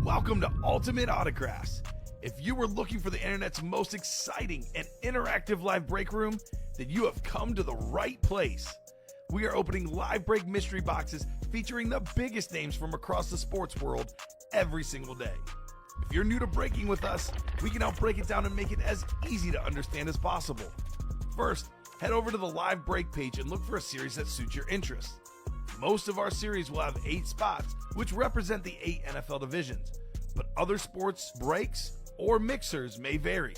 Welcome to Ultimate Autographs. If you were looking for the internet's most exciting and interactive live break room, then you have come to the right place. We are opening live break mystery boxes featuring the biggest names from across the sports world every single day. If you're new to breaking with us, we can help break it down and make it as easy to understand as possible. First, head over to the live break page and look for a series that suits your interests. Most of our series will have 8 spots, which represent the 8 NFL divisions, but other sports breaks or mixers may vary.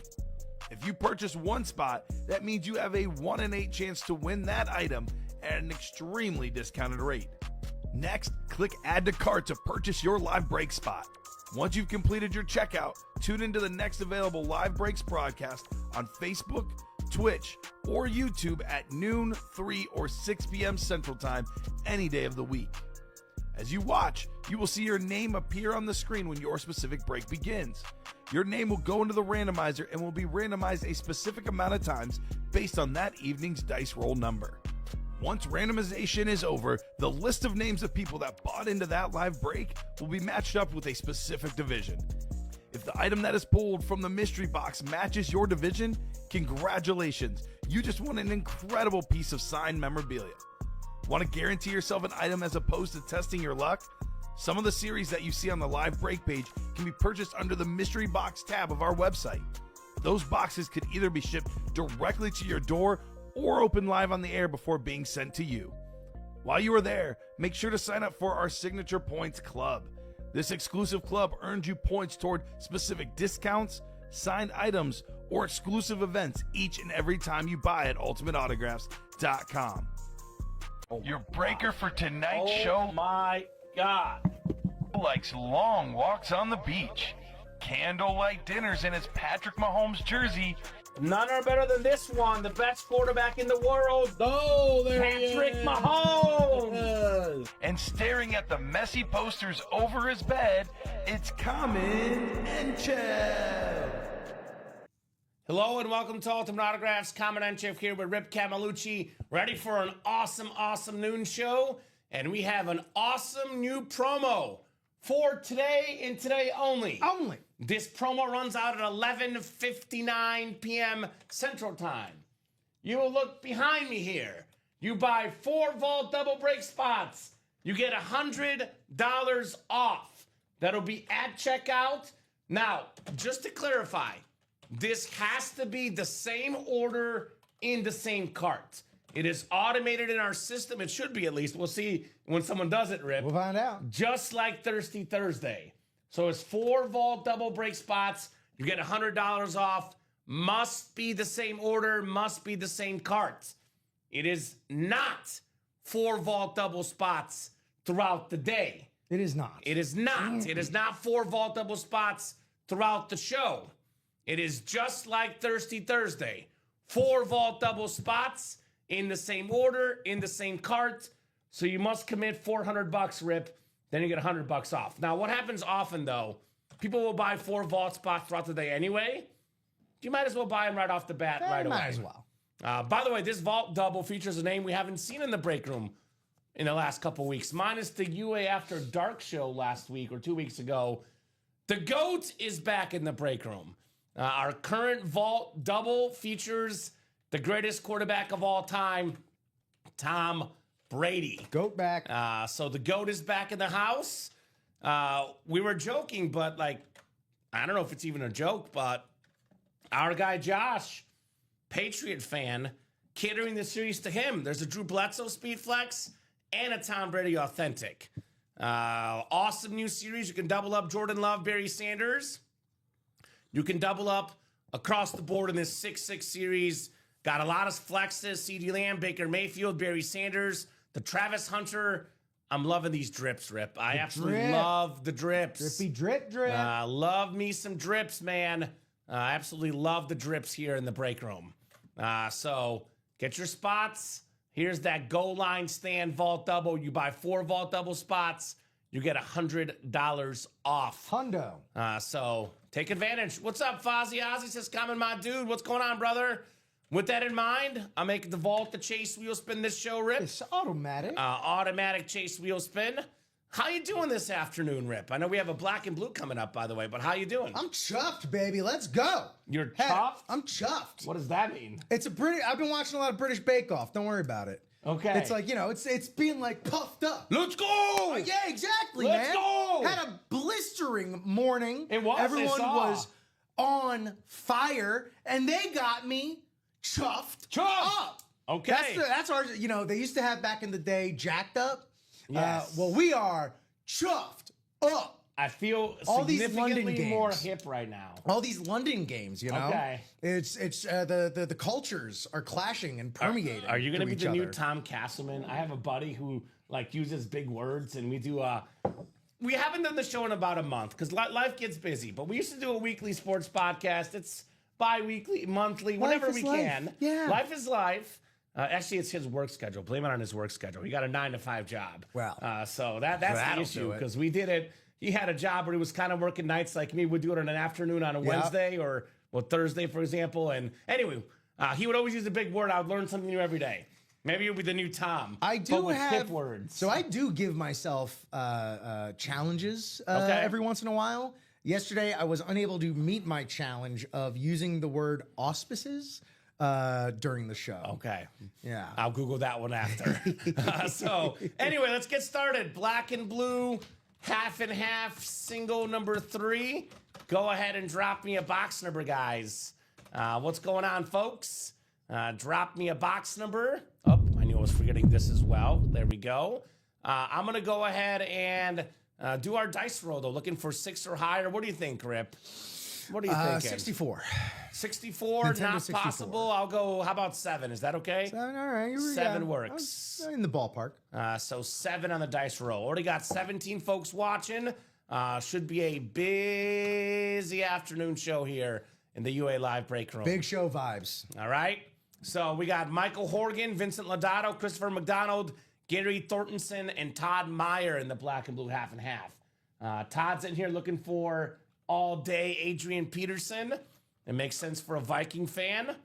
If you purchase one spot, that means you have a 1 in 8 chance to win that item at an extremely discounted rate. Next, click Add to Cart to purchase your live break spot. Once you've completed your checkout, tune into the next available live breaks broadcast on Facebook, Twitch, or YouTube at noon, 3, or 6 p.m. Central Time any day of the week. As you watch, you will see your name appear on the screen when your specific break begins. Your name will go into the randomizer and will be randomized a specific amount of times based on that evening's dice roll number. Once randomization is over, the list of names of people that bought into that live break will be matched up with a specific division. If the item that is pulled from the mystery box matches your division, congratulations, you just won an incredible piece of signed memorabilia. Want to guarantee yourself an item as opposed to testing your luck? Some of the series that you see on the live break page can be purchased under the mystery box tab of our website. Those boxes could either be shipped directly to your door or open live on the air before being sent to you. While you are there, make sure to sign up for our Signature Points Club. This exclusive club earns you points toward specific discounts, signed items, or exclusive events each and every time you buy at ultimateautographs.com. Your breaker for tonight's show. Oh my God. Likes long walks on the beach, candlelight dinners in his Patrick Mahomes jersey. None are better than this one, the best quarterback in the world. Oh, there Patrick he is. Mahomes. And staring at the messy posters over his bed, it's Kamen Entchev. Hello and welcome to Ultimate Autographs. Kamen Entchev here with Rip Camalucci, ready for an awesome noon show. And we have an awesome new promo for today and today only. This promo runs out at 11:59 p.m. Central Time. You will look behind me here. You buy 4 vault double break spots, you get $100 off. That'll be at checkout. Now, just to clarify, this has to be the same order in the same cart. It is automated in our system. It should be, at least. We'll see when someone does it, Rip. We'll find out. Just like Thirsty Thursday. So it's 4 vault double break spots. You get $100 off. Must be the same order. Must be the same cart. It is not 4 vault double spots throughout the day. It is not. It is not. It is not 4 vault double spots throughout the show. It is just like Thirsty Thursday. 4 vault double spots in the same order, in the same cart. So you must commit $400, Rip. Then you get $100 off. Now, what happens often, though, people will buy 4 vault spots throughout the day anyway. You might as well buy them right off the bat right away. Might as well. By the way, this vault double features a name we haven't seen in the break room in the last couple weeks, minus the UA After Dark show last week or 2 weeks ago. The GOAT is back in the break room. Our current vault double features the greatest quarterback of all time, Tom Brady. Goat back. So the GOAT is back in the house. We were joking, but I don't know if it's even a joke, but our guy Josh, Patriot fan, catering the series to him. There's a Drew Bledsoe Speed Flex and a Tom Brady Authentic. Awesome new series. You can double up Jordan Love, Barry Sanders. You can double up across the board in this 6-6 series. Got a lot of flexes. CeeDee Lamb, Baker Mayfield, Barry Sanders, the Travis Hunter. I'm loving these drips, Rip. I absolutely love the drips. Drippy drip. Love me some drips, man. Absolutely love the drips here in the break room. So get your spots. Here's that goal line stand vault double. You buy 4 vault double spots, you get $100 off. Hundo. So take advantage. What's up, Fozzie? Ozzy says, "Kamen, my dude. What's going on, brother?" With that in mind, I'm making the vault the chase wheel spin this show, Rip. It's automatic. Automatic chase wheel spin. How you doing this afternoon, Rip? I know we have a black and blue coming up, by the way, but how you doing? I'm chuffed, baby. Let's go. You're Hey, chuffed? I'm chuffed. What does that mean? I've been watching a lot of British Bake Off. Don't worry about it. Okay. It's like, it's being like puffed up. Let's go! Yeah, exactly, Let's man. go! Had a blistering morning. It was, I Everyone saw. was on fire, and they got me chuffed up. Okay. That's our, they used to have back in the day jacked up. Yes. Well, we are chuffed up. I feel All these London significantly games. more hip right now. All these London games, Okay. It's the cultures are clashing and permeating. Are you going to through be each the new other. Tom Castleman? I have a buddy who uses big words, and we do we haven't done the show in about a month because life gets busy. But we used to do a weekly sports podcast. It's bi-weekly, monthly, whenever is we life. can. Yeah. Life is life. Actually, it's his work schedule. Blame it on his work schedule. He got a 9-to-5 job. Wow. So that's the That'll issue do it. because we did it. He had a job where he was kind of working nights like me. We'd do it on an afternoon on a Wednesday or Thursday, for example. And anyway, he would always use a big word. I would learn something new every day. Maybe you'll be the new Tom. I do but with have hip words. So I do give myself challenges Okay. every once in a while. Yesterday, I was unable to meet my challenge of using the word auspices during the show. Okay. Yeah. I'll Google that one after. So anyway, let's get started. Black and blue, half and half, single number 3. Go ahead and drop me a box number, guys. What's going on, folks? Drop me a box number. Oh, I knew I was forgetting this as well. There we go. I'm going to go ahead and do our dice roll, though, looking for 6 or higher. What do you think, Rip? What are you thinking? 64. 64, Nintendo not 64. possible. I'll go, how about 7? Is that okay? 7, all right. 7 works. In the ballpark. So 7 on the dice roll. Already got 17 folks watching. Should be a busy afternoon show here in the UA Live break room. Big show vibes. All right. So we got Michael Horgan, Vincent Lodato, Christopher McDonald, Gary Thorntonson, and Todd Meyer in the black and blue half and half. Todd's in here looking for all day Adrian Peterson. It makes sense for a Viking fan.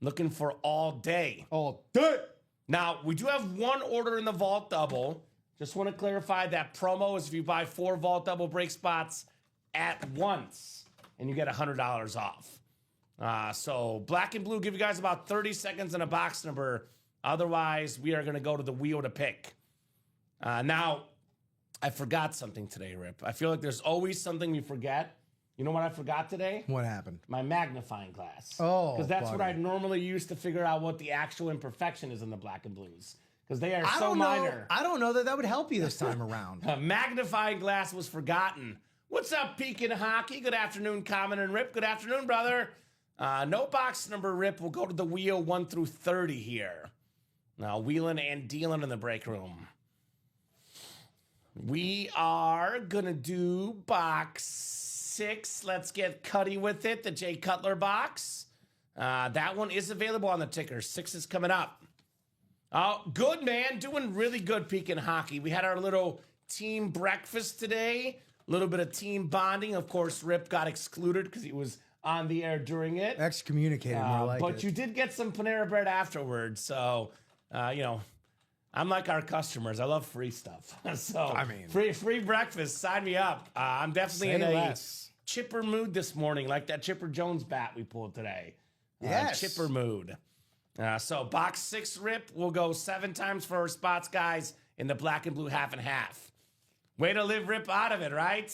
Looking for all day. All day. Now, we do have one order in the Vault Double. Just want to clarify that promo is if you buy 4 Vault Double break spots at once, and you get $100 off. So black and blue, give you guys about 30 seconds and a box number. Otherwise, we are going to go to the wheel to pick. Now, I forgot something today, Rip. I feel like there's always something we forget. You know what I forgot today? What happened? My magnifying glass. Oh, because that's what bugger. I normally use to figure out what the actual imperfection is in the black and blues. Because they are I so don't minor. know. I don't know that would help you this time around. A magnifying glass was forgotten. What's up, Pekin Hockey? Good afternoon, Kamen and Rip. Good afternoon, brother. No box number, Rip. We'll go to the wheel 1 through 30 here. Now, wheeling and dealing in the break room. We are going to do box 6. Let's get Cuddy with it, the Jay Cutler box. That one is available on the ticker. 6 is coming up. Oh, good, man. Doing really good, Pekin Hockey. We had our little team breakfast today. A little bit of team bonding. Of course, Rip got excluded because he was on the air during it. Excommunicated, more like But it. you did get some Panera Bread afterwards. So, I'm like our customers. I love free stuff. So, I mean- free breakfast. Sign me up. I'm definitely in Say a less. chipper mood this morning, like that Chipper Jones bat we pulled today. Yes. Chipper mood. So box 6, Rip. We'll go 7 times for our spots, guys, in the black and blue half and half. Way to live Rip out of it, right?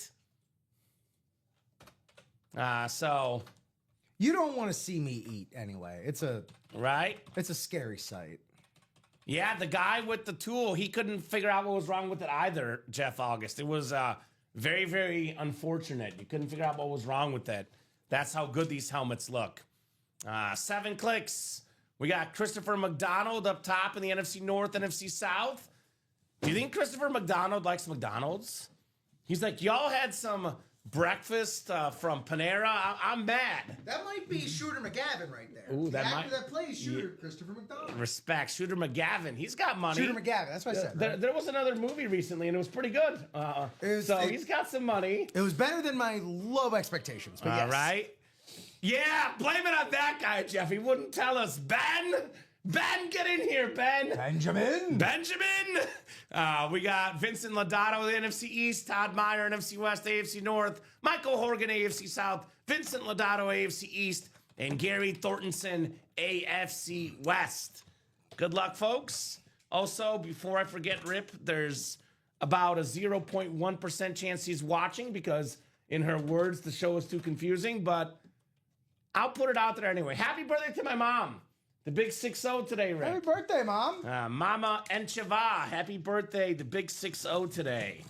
So, You don't want to see me eat anyway. It's a right? scary sight. Yeah, the guy with the tool, he couldn't figure out what was wrong with it either, Jeff August. It was very, very unfortunate. You couldn't figure out what was wrong with it. That's how good these helmets look. 7 clicks. We got Christopher McDonald up top in the NFC North, NFC South. Do you think Christopher McDonald likes McDonald's? He's like, y'all had some breakfast from Panera. I'm mad. That might be Shooter McGavin right there. Ooh, the that actor might- that plays Shooter, Christopher McDonald. Respect. Shooter McGavin. He's got money. Shooter McGavin, that's what I said. Right? There was another movie recently, and it was pretty good. He's got some money. It was better than my low expectations. But All yes. right. Yeah, blame it on that guy, Jeff. He wouldn't tell us. Ben, Ben, get in here, Ben. Benjamin. We got Vincent Lodato, the NFC East, Todd Meyer, NFC West, AFC North, Michael Horgan, AFC South, Vincent Lodato, AFC East, and Gary Thorntonson, AFC West. Good luck, folks. Also, before I forget, Rip, there's about a 0.1% chance he's watching because, in her words, the show is too confusing, but I'll put it out there anyway. Happy birthday to my mom. The big 6-0 today, Rick. Happy birthday, Mom. Mama Entchev. Happy birthday, the big 6-0 today.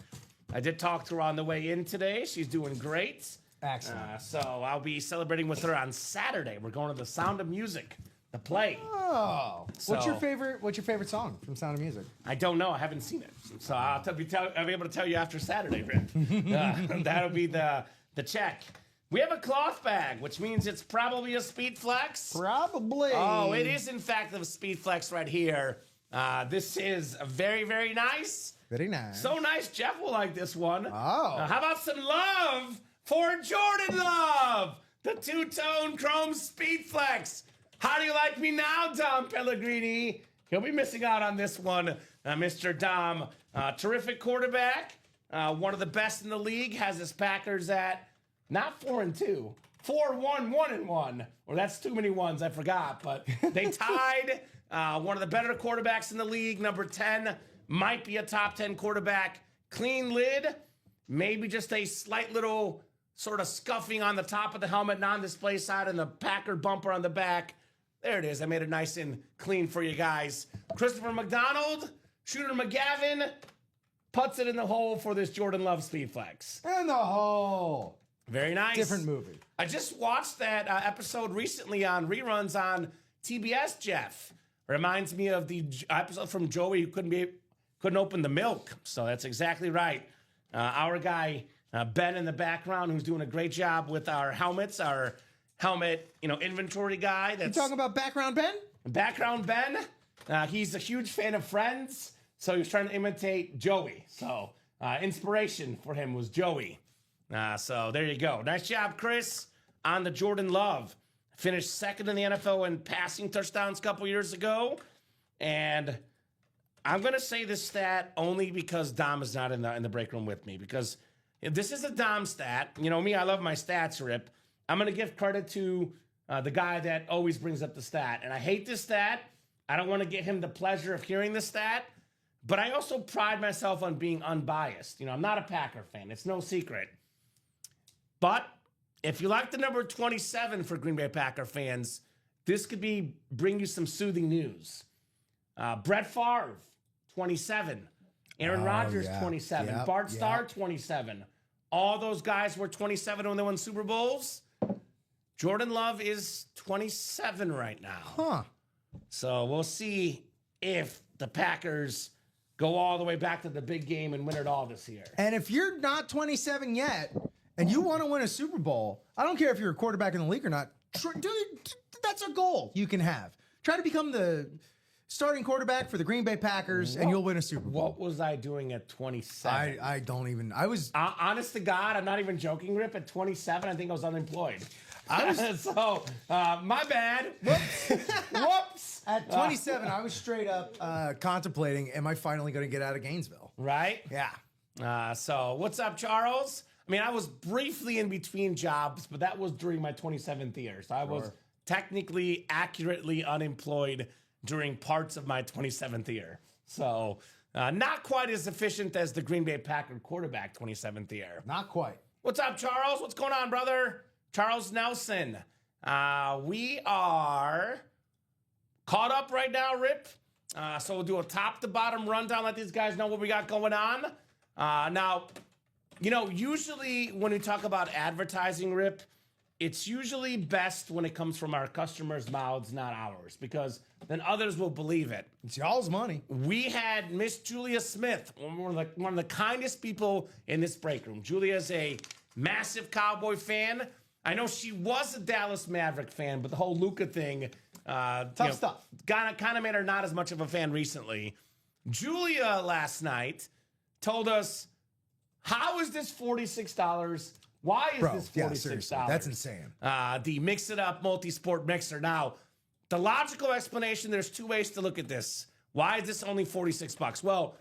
I did talk to her on the way in today. She's doing great. Excellent. So I'll be celebrating with her on Saturday. We're going to the Sound of Music, the play. Oh. So- What's your favorite song from Sound of Music? I don't know. I haven't seen it. So I'll be able to tell you after Saturday, Rick. That'll be the check. We have a cloth bag, which means it's probably a Speed Flex. Probably. Oh, it is in fact a Speed Flex right here. This is very, very nice. Very nice. So nice, Jeff will like this one. Oh. How about some love for Jordan Love, the two-tone chrome Speed Flex? How do you like me now, Dom Pellegrini? He'll be missing out on this one, Mr. Dom. Terrific quarterback, one of the best in the league, has his Packers at not 4-2, 4-1-1-1. Or that's too many ones, I forgot. But they tied one of the better quarterbacks in the league, number 10, might be a top 10 quarterback. Clean lid, maybe just a slight little sort of scuffing on the top of the helmet, non-display side, and the Packer bumper on the back. There it is. I made it nice and clean for you guys. Christopher McDonald, Shooter McGavin, puts it in the hole for this Jordan Love Speed Flex. In the hole. Very nice. Different movie. I just watched that episode recently on reruns on TBS, Jeff. Reminds me of the episode from Joey who couldn't open the milk. So that's exactly right. Our guy, Ben in the background, who's doing a great job with our helmets, our helmet, inventory guy. You talking about Background Ben? Background Ben. He's a huge fan of Friends, so he was trying to imitate Joey. So inspiration for him was Joey. So there you go. Nice job, Chris, on the Jordan Love. Finished second in the NFL in passing touchdowns a couple years ago. And I'm going to say this stat only because Dom is not in the break room with me. Because this is a Dom stat. You know me, I love my stats, Rip. I'm going to give credit to the guy that always brings up the stat. And I hate this stat. I don't want to get him the pleasure of hearing the stat. But I also pride myself on being unbiased. I'm not a Packer fan. It's no secret. But if you like the number 27 for Green Bay Packer fans, this could bring you some soothing news. Brett Favre, 27. Aaron Rodgers, 27. Yep, Bart Starr, 27. All those guys were 27 when they won Super Bowls. Jordan Love is 27 right now. Huh. So we'll see if the Packers go all the way back to the big game and win it all this year. And if you're not 27 yet and you want to win a Super Bowl, I don't care if you're a quarterback in the league or not, dude, that's a goal you can have. Try to become the starting quarterback for the Green Bay Packers and you'll win a Super Bowl. What was I doing at 27? I don't even, I was... honest to God, I'm not even joking, Rip. At 27, I think I was unemployed. So, my bad. Whoops. At 27, I was straight up contemplating, am I finally going to get out of Gainesville? Right? Yeah. So, what's up, Charles? I mean, I was briefly in between jobs, but that was during my 27th year. So, I was technically, accurately unemployed during parts of my 27th year. So, not quite as efficient as the Green Bay Packer quarterback 27th year. Not quite. What's up, Charles? What's going on, brother? Charles Nelson. We are caught up right now, Rip. So we'll do a top-to-bottom rundown, let these guys know what we got going on. Now, usually when we talk about advertising, Rip, it's usually best when it comes from our customers' mouths, not ours, because then others will believe it. It's y'all's money. We had Miss Julia Smith, one of the kindest people in this break room. Julia's a massive Cowboy fan. I know she was a Dallas Maverick fan, but the whole Luka thing, Tough stuff. kind of made her not as much of a fan recently. Julia last night told us, how is this $46? Why is this $46? Seriously, that's insane. The Mix It Up multi-sport mixer. Now, the logical explanation, there's two ways to look at this. Why is this only $46? Well,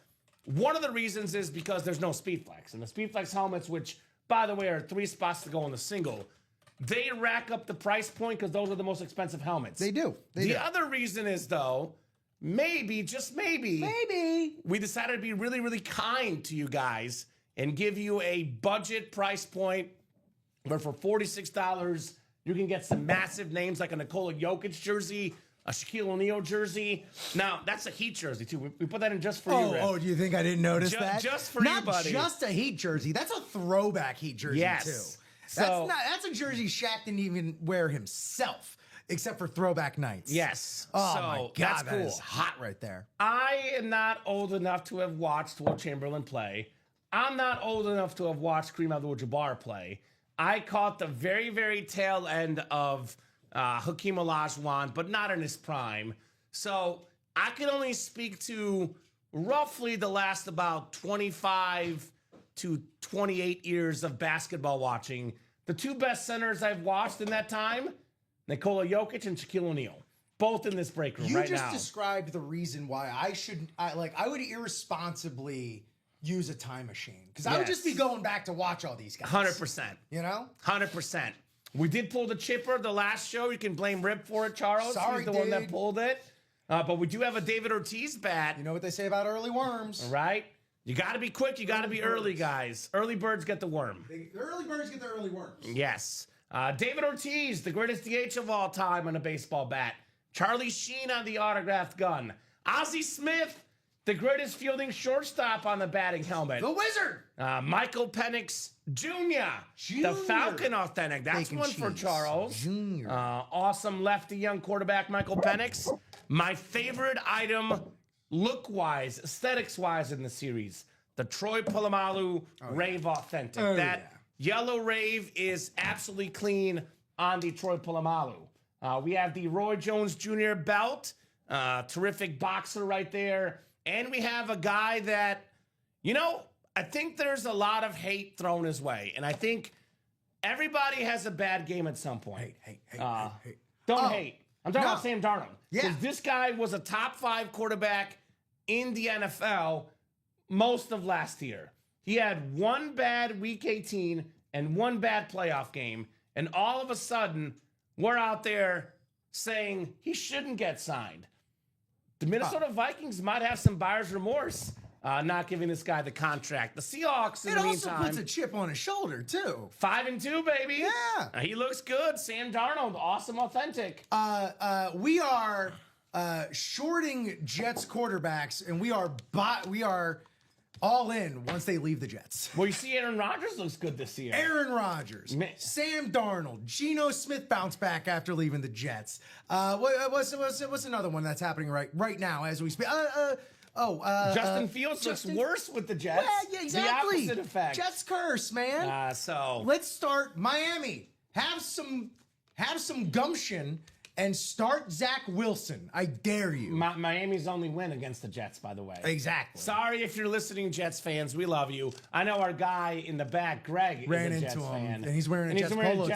one of the reasons is because there's no SpeedFlex. And the SpeedFlex helmets, which, by the way, are 3 spots to go on the single, they rack up the price point because those are the most expensive helmets. They do. The other reason is, though, maybe, just maybe, we decided to be really, really kind to you guys and give you a budget price point where for $46, you can get some massive names like a Nikola Jokic jersey, a Shaquille O'Neal jersey. Now, that's a Heat jersey, too. We put that in just for you, Rick. Oh, do you think I didn't notice that? Just for you, buddy. Not just a Heat jersey. That's a throwback Heat jersey, yes. too. So, That's a jersey Shaq didn't even wear himself, except for throwback nights. yes. Oh, so, my God. that's That cool. is hot right there. I am not old enough to have watched Will Chamberlain play. I'm not old enough to have watched Kareem Abdul-Jabbar play. I caught the very, very tail end of Hakeem Olajuwon, but not in his prime. So I can only speak to roughly the last about 25 to 28 years of basketball watching. The two best centers I've watched in that time, Nikola Jokic and Shaquille O'Neal. Both in this break room right now. You just described the reason why I would irresponsibly use a time machine. Because I would just be going back to watch all these guys. 100%. You know? 100%. We did pull the chipper the last show. You can blame Rip for it, Charles. Sorry, He's the one that pulled it. But we do have a David Ortiz bat. You know what they say about early worms. Right? You got to be quick. You got to be early, guys. Early birds get the worm. The early birds get the early worms. Yes. David Ortiz, the greatest DH of all time on a baseball bat. Charlie Sheen on the autographed gun. Ozzie Smith, the greatest fielding shortstop on the batting helmet. The Wizard. Michael Penix Jr., the Falcon authentic. That's Bacon one for cheese. Charles. Junior. Awesome lefty young quarterback Michael Penix. My favorite item, look-wise, aesthetics-wise in the series, the Troy Polamalu Rave Authentic. That yellow Rave is absolutely clean on the Troy Polamalu. We have the Roy Jones Jr. belt, terrific boxer right there. And we have a guy that, you know, I think there's a lot of hate thrown his way. And I think everybody has a bad game at some point. Hate. Don't hate. I'm talking about Sam Darnold. Yeah. Because this guy was a top 5 quarterback in the NFL most of last year. He had one bad Week 18 and one bad playoff game. And all of a sudden, we're out there saying he shouldn't get signed. The Minnesota Vikings might have some buyer's remorse not giving this guy the contract. The Seahawks, in the meantime, also puts a chip on his shoulder, too. 5-2, baby. Yeah. He looks good. Sam Darnold, awesome, authentic. We are shorting Jets quarterbacks, and we are all in once they leave the Jets. Well, you see Aaron Rodgers looks good this year. Aaron Rodgers, Sam Darnold, Geno Smith bounced back after leaving the Jets. What's another one that's happening right now as we speak? Justin Fields looks worse with the Jets. Yeah, exactly. The opposite effect. Jets curse, man. So let's start Miami. Have some gumption and start Zach Wilson. I dare you. Miami's only win against the Jets, by the way. Exactly. Sorry if you're listening, Jets fans. We love you. I know our guy in the back, Greg, ran is a into Jets him, fan. and he's wearing a Jets polo today.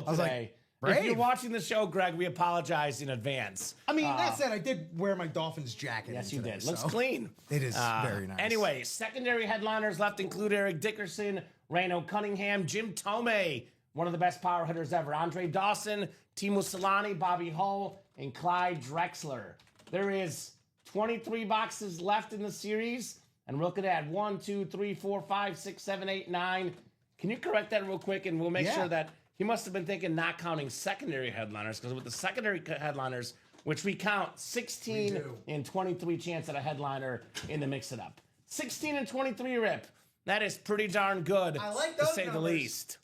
I was like, if you're brave. watching the show, Greg, we apologize in advance. I mean, that said, I did wear my Dolphins jacket. Yes, you today, did. Looks so. clean. It is very nice. Anyway, secondary headliners left include Eric Dickerson, Rano Cunningham, Jim Tomei, one of the best power hitters ever, Andre Dawson, Timo Solani, Bobby Hull, and Clyde Drexler. There is 23 boxes left in the series, and we're looking at 1, 2, 3, 4, 5, 6, 7, 8, 9. Can you correct that real quick, and we'll make sure that he must have been thinking not counting secondary headliners, because with the secondary headliners, which we count 16 and 23 chance at a headliner in the mix-it-up. 16 and 23, Rip. That is pretty darn good, I like to those say the numbers. least.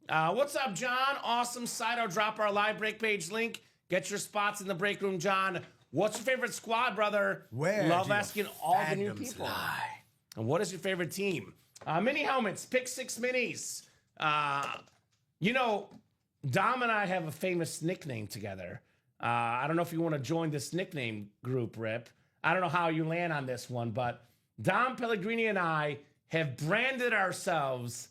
What's up, John? Awesome site. I'll drop our live break page link. Get your spots in the break room, John. What's your favorite squad, brother? Where Love do asking all the new fandoms people. lie? And what is your favorite team? Mini helmets, pick 6 minis. You know, Dom and I have a famous nickname together. I don't know if you want to join this nickname group, Rip. I don't know how you land on this one, but Dom Pellegrini and I have branded ourselves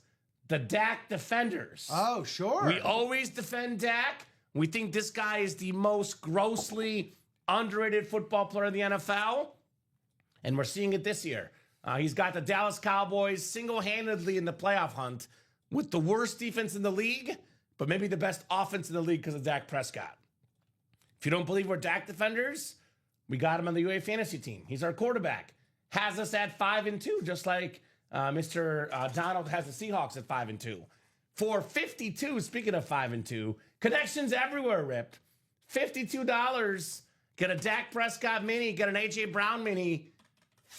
the Dak Defenders. Oh, sure. We always defend Dak. We think this guy is the most grossly underrated football player in the NFL, and we're seeing it this year. He's got the Dallas Cowboys single-handedly in the playoff hunt with the worst defense in the league, but maybe the best offense in the league because of Dak Prescott. If you don't believe we're Dak defenders, we got him on the UA fantasy team. He's our quarterback. Has us at 5-2, just like Mr. Donald has the Seahawks at 5-2. For $52, speaking of 5-2, connections everywhere, Rip. $52, get a Dak Prescott mini, get an A.J. Brown mini.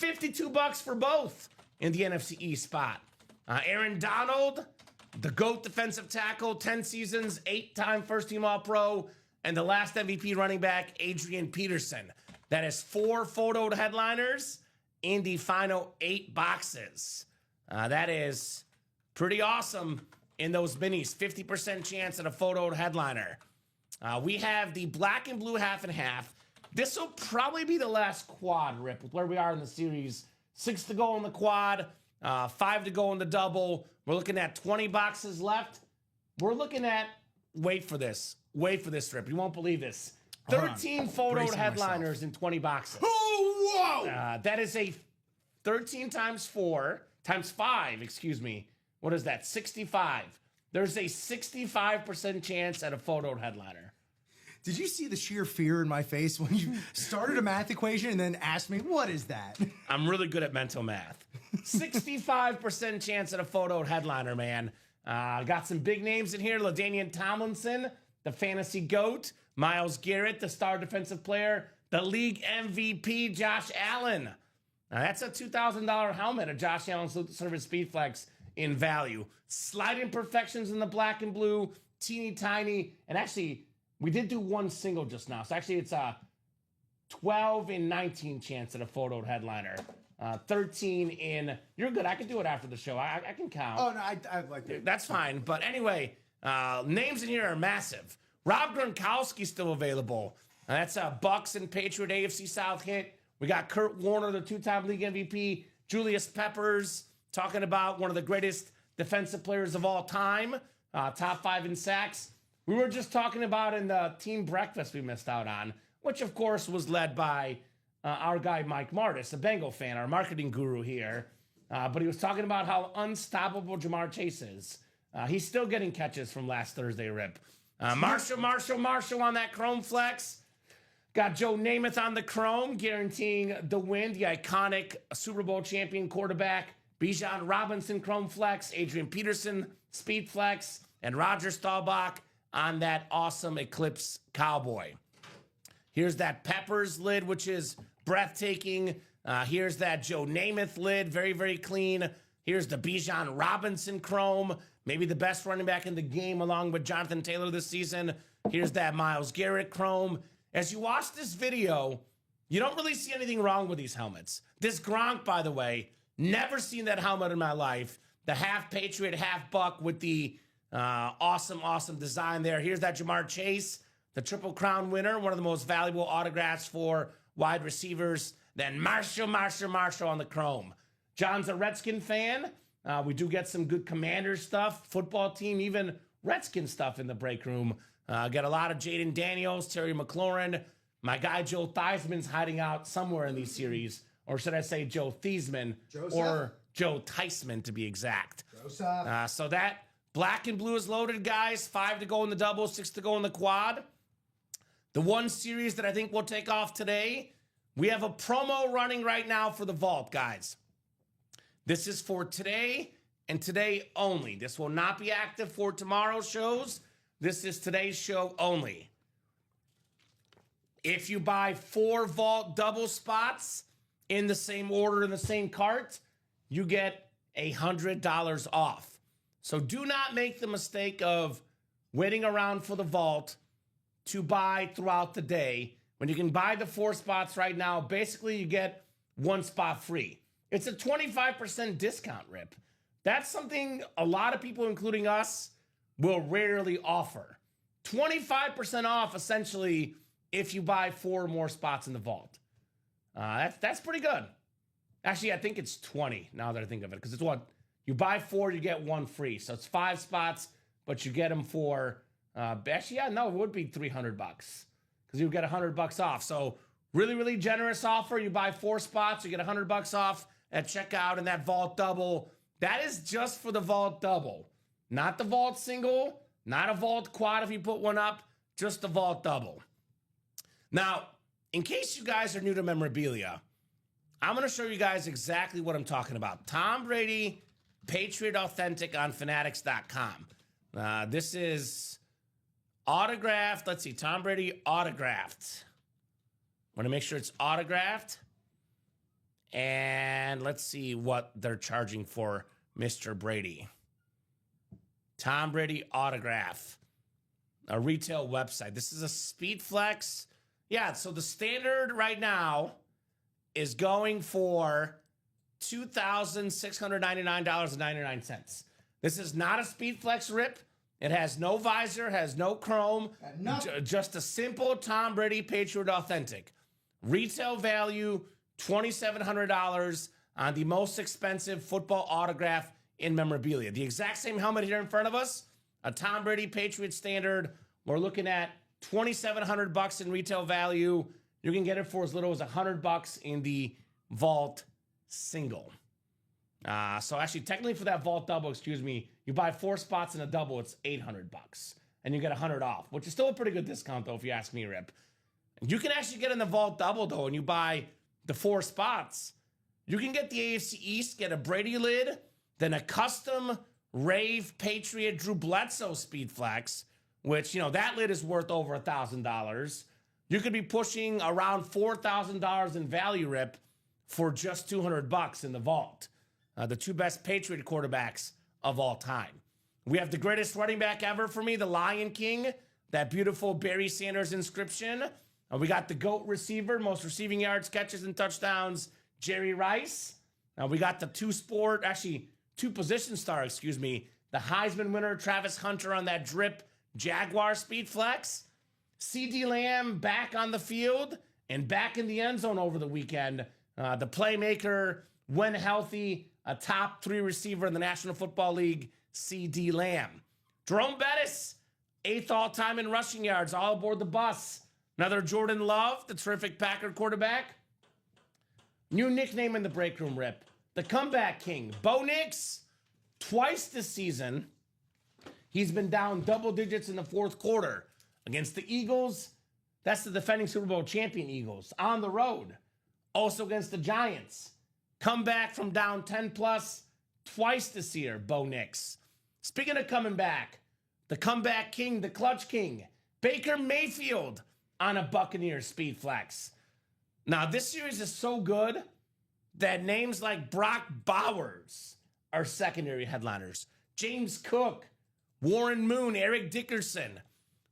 $52 for both in the NFC East spot. Aaron Donald, the GOAT defensive tackle, 10 seasons, 8-time first-team All-Pro, and the last MVP running back, Adrian Peterson. That is 4 photoed headliners in the final 8 boxes. That is pretty awesome in those minis. 50% chance at a photoed headliner. We have the black and blue half and half. This will probably be the last quad, Rip, with where we are in the series. 6 to go in the quad, 5 to go in the double. We're looking at 20 boxes left. We're looking at, wait for this, Rip. You won't believe this. 13 photoed headliners in 20 boxes. Oh, whoa! That is a 13 times 5, excuse me. What is that? 65. There's a 65% chance at a photoed headliner. Did you see the sheer fear in my face when you started a math equation and then asked me, what is that? I'm really good at mental math. 65% chance at a photoed headliner, man. Got some big names in here. LaDainian Tomlinson, the fantasy GOAT. Myles Garrett, the star defensive player. The league MVP, Josh Allen. Now, that's a $2,000 helmet of Josh Allen's Service Speed Flex in value. Slight imperfections in the black and blue. Teeny tiny. And actually, we did do one single just now. So actually, it's a 12 in 19 chance at a photoed headliner. 13 in... You're good. I can do it after the show. I can count. Oh, no, I like that. That's fine. But anyway, names in here are massive. Rob Gronkowski's still available. That's a Bucks and Patriot AFC South hit. We got Kurt Warner, the 2-time league MVP. Julius Peppers, talking about one of the greatest defensive players of all time. Top 5 in sacks. We were just talking about in the team breakfast we missed out on, which of course was led by our guy Mike Martis, a Bengal fan, our marketing guru here. But he was talking about how unstoppable Jamar Chase is. He's still getting catches from last Thursday, Rip. Marshall on that Chrome Flex. Got Joe Namath on the Chrome, guaranteeing the win. The iconic Super Bowl champion quarterback. Bijan Robinson Chrome Flex. Adrian Peterson Speed Flex. And Roger Staubach on that awesome Eclipse Cowboy. Here's that Peppers lid, which is breathtaking. Here's that Joe Namath lid, very, very clean. Here's the Bijan Robinson Chrome, maybe the best running back in the game along with Jonathan Taylor this season. Here's that Myles Garrett Chrome. As you watch this video, you don't really see anything wrong with these helmets. This Gronk, by the way, never seen that helmet in my life. The half Patriot, half Buck with the awesome design there. Here's that Jamar Chase, the Triple Crown winner, one of the most valuable autographs for wide receivers. Then Marshall on the Chrome. John's a Redskin fan. We do get some good Commanders stuff, football team, even Redskin stuff in the break room. Got a lot of Jaden Daniels, Terry McLaurin. My guy Joe Theismann's hiding out somewhere in these series. Or should I say Joe Theismann? Or Joe Theismann, to be exact. So that black and blue is loaded, guys. 5 to go in the double, 6 to go in the quad. The one series that I think will take off today, we have a promo running right now for the Vault, guys. This is for today and today only. This will not be active for tomorrow's shows. This is today's show only. If you buy 4 Vault double spots in the same order in the same cart, you get $100 off. So do not make the mistake of waiting around for the Vault to buy throughout the day. When you can buy the 4 spots right now, basically you get 1 spot free. It's a 25% discount, Rip. That's something a lot of people, including us, will rarely offer. 25% off, essentially, if you buy 4 more spots in the Vault. That's pretty good. Actually, I think it's 20 now that I think of it, because it's what? You buy 4, you get 1 free. So it's 5 spots, but you get them for Actually, yeah, no, it would be $300 because you get $100 off. So really, really generous offer. You buy 4 spots, you get $100 off at checkout, and that vault double. That is just for the vault double, not the vault single, not a vault quad if you put one up, just the vault double. Now, in case you guys are new to memorabilia, I'm going to show you guys exactly what I'm talking about. Tom Brady Patriot Authentic on Fanatics.com. This is autographed. Let's see, Tom Brady autographed. Want to make sure it's autographed. And let's see what they're charging for Mr. Brady. Tom Brady autograph. A retail website. This is a Speedflex. Yeah, so the standard right now is going for $2,699.99. This is not a Speedflex rip. It has no visor, has no chrome, just a simple Tom Brady Patriot Authentic. Retail value, $2,700 on the most expensive football autograph in memorabilia. The exact same helmet here in front of us, a Tom Brady Patriot standard. We're looking at $2,700 in retail value. You can get it for as little as $100 in the vault single. So actually, technically for that vault double, you buy 4 spots in a double, it's $800, and you get $100 off, which is still a pretty good discount though, if you ask me, Rip. You can actually get in the vault double though, and you buy the 4 spots. You can get the AFC East, get a Brady lid, then a custom Rave Patriot Drew Bledsoe Speedflex, which, that lid is worth over $1,000. You could be pushing around $4,000 in value, Rip, for just $200 in the vault. The 2 best Patriot quarterbacks of all time. We have the greatest running back ever for me, the Lion King, that beautiful Barry Sanders inscription. We got the GOAT receiver, most receiving yards, catches, and touchdowns, Jerry Rice. We got the 2-position star, the Heisman winner, Travis Hunter, on that drip Jaguar Speedflex. CD Lamb back on the field and back in the end zone over the weekend. The playmaker, when healthy, a top 3 receiver in the National Football League, CD Lamb. Jerome Bettis, 8th all-time in rushing yards, all aboard the bus. Another Jordan Love, the terrific Packer quarterback. New nickname in the break room, Rip. The Comeback King. Bo Nix, twice this season, he's been down double digits in the 4th quarter. Against the Eagles, that's the defending Super Bowl champion Eagles, on the road. Also against the Giants. Come back from down 10+ twice this year, Bo Nix. Speaking of coming back, the Comeback King, the Clutch King, Baker Mayfield on a Buccaneers Speedflex. Now, this series is so good that names like Brock Bowers are secondary headliners. James Cook, Warren Moon, Eric Dickerson.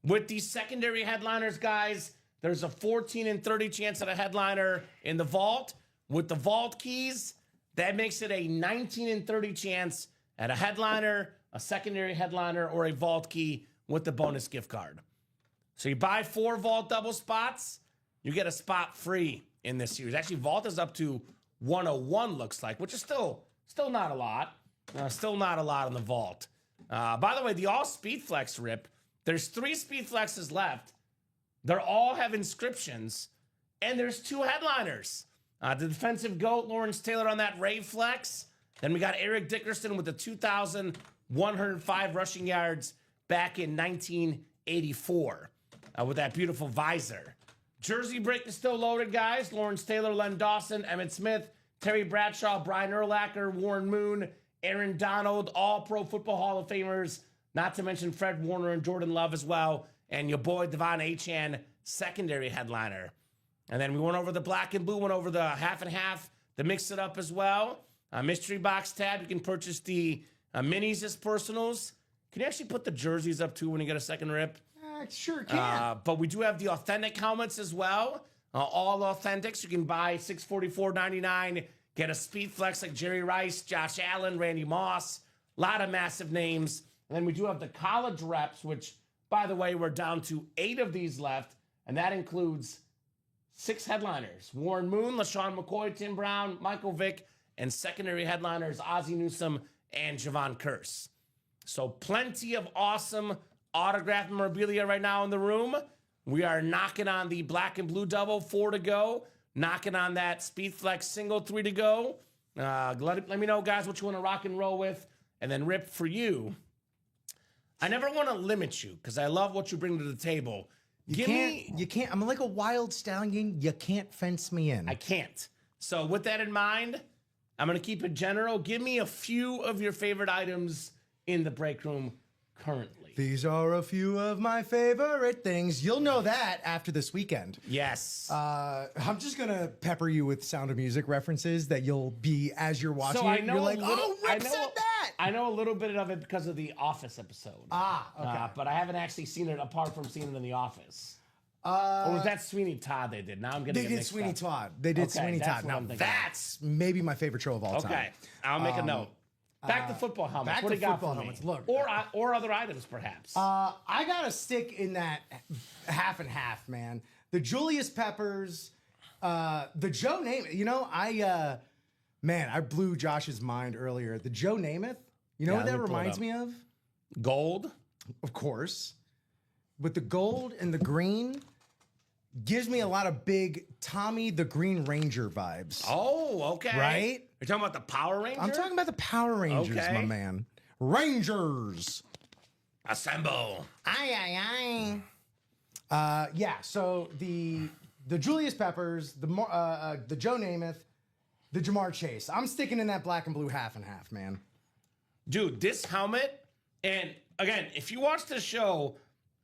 With these secondary headliners, guys, there's a 14-30 chance at a headliner in the vault. With the vault keys, that makes it a 19-30 chance at a headliner, a secondary headliner, or a vault key with the bonus gift card. So you buy 4 vault double spots, you get a spot free in this series. Actually, vault is up to 101, looks like, which is still not a lot. Still not a lot in the vault. By the way, the all Speedflex, Rip, there's 3 Speedflexes left. They all have inscriptions, and there's 2 headliners. The defensive GOAT, Lawrence Taylor, on that Rave Flex. Then we got Eric Dickerson with the 2,105 rushing yards back in 1984 with that beautiful visor. Jersey break is still loaded, guys. Lawrence Taylor, Len Dawson, Emmitt Smith, Terry Bradshaw, Brian Urlacher, Warren Moon, Aaron Donald, all Pro Football Hall of Famers. Not to mention Fred Warner and Jordan Love as well. And your boy Devon Achane, secondary headliner. And then we went over the black and blue, went over the half and half, the mix it up as well. Mystery box tab, you can purchase the minis as personals. Can you actually put the jerseys up too when you get a second, Rip? Sure can. But we do have the authentic helmets as well. All authentics. You can buy $644.99. Get a Speedflex like Jerry Rice, Josh Allen, Randy Moss. A lot of massive names. And then we do have the college reps, which, by the way, we're down to 8 of these left. And that includes 6 headliners. Warren Moon, LaShawn McCoy, Tim Brown, Michael Vick, and secondary headliners Ozzie Newsome and Javon Curse. So plenty of awesome autograph memorabilia right now in the room. We are knocking on the black and blue double, 4 to go. Knocking on that Speedflex single, 3 to go. Let me know, guys, what you want to rock and roll with. And then, Rip, for you, I never want to limit you because I love what you bring to the table. You can't. I'm like a wild stallion. You can't fence me in. I can't. So with that in mind, I'm going to keep it general. Give me a few of your favorite items in the break room currently. These are a few of my favorite things. You'll know that after this weekend. Yes. I'm just going to pepper you with Sound of Music references that you'll be, as you're watching So I it, know you're like, a little- oh, I Rip know- said that. I know a little bit of it because of the Office episode. Okay. But I haven't actually seen it apart from seeing it in the Office. Or was that Sweeney Todd they did? Now I'm getting They it did mixed Sweeney up. Todd. They did Okay, Sweeney that's Todd. what Now, I'm thinking of. that's maybe my favorite show of all time. Okay, I'll make a note. Back to football helmets. back What to do you got football for me? helmets. Look. Or other items, perhaps. I got to stick in that half and half, man. The Julius Peppers, the Joe Namath. You know, I blew Josh's mind earlier. The Joe Namath. You know Yeah, what let that me pull it reminds up. me of? Gold. Of course. With the gold and the green, gives me a lot of big Tommy the Green Ranger vibes. Oh, okay. Right? You're talking about the Power Ranger? I'm talking about the Power Rangers, Okay. my man. Rangers. Assemble. Aye. Yeah. So the Julius Peppers, the Joe Namath, the Jamar Chase. I'm sticking in that black and blue half and half, man. Dude, this helmet, and again, if you watch the show,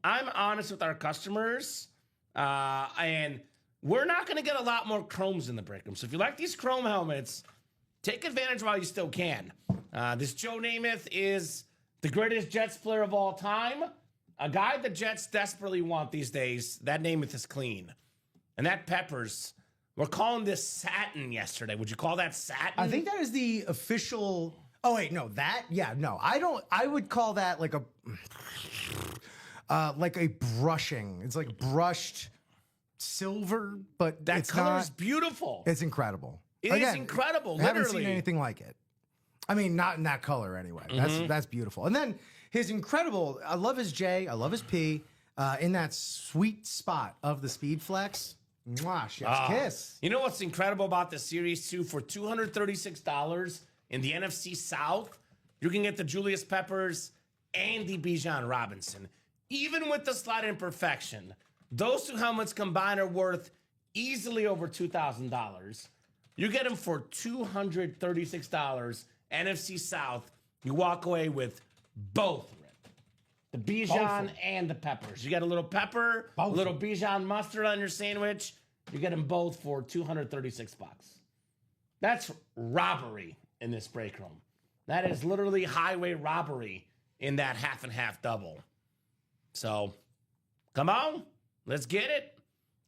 I'm honest with our customers, and we're not going to get a lot more chromes in the break room. So if you like these chrome helmets, take advantage while you still can. This Joe Namath is the greatest Jets player of all time. A guy the Jets desperately want these days. That Namath is clean. And that Peppers, we're calling this satin yesterday. Would you call that satin? I think that is the official. Oh wait, no, that. Yeah, no, I don't. I would call that like a brushing. It's like brushed silver, but that it's color not. is beautiful. It's incredible. It is incredible, I haven't literally. seen anything like it. I mean, not in that color anyway. That's beautiful. And then his incredible. I love his J. I love his P. In that sweet spot of the Speed Flex. Mwah, chef's kiss. You know what's incredible about this series, too? For $236 in the NFC South, you can get the Julius Peppers and the Bijan Robinson. Even with the slight imperfection, those two helmets combined are worth easily over $2,000. You get them for $236 NFC South. You walk away with both, Rip. The Bijan and the Peppers. You get a little pepper, a little Bijan mustard on your sandwich. You get them both for $236. That's robbery in this break room. That is literally highway robbery in that half and half double. So, come on, let's get it.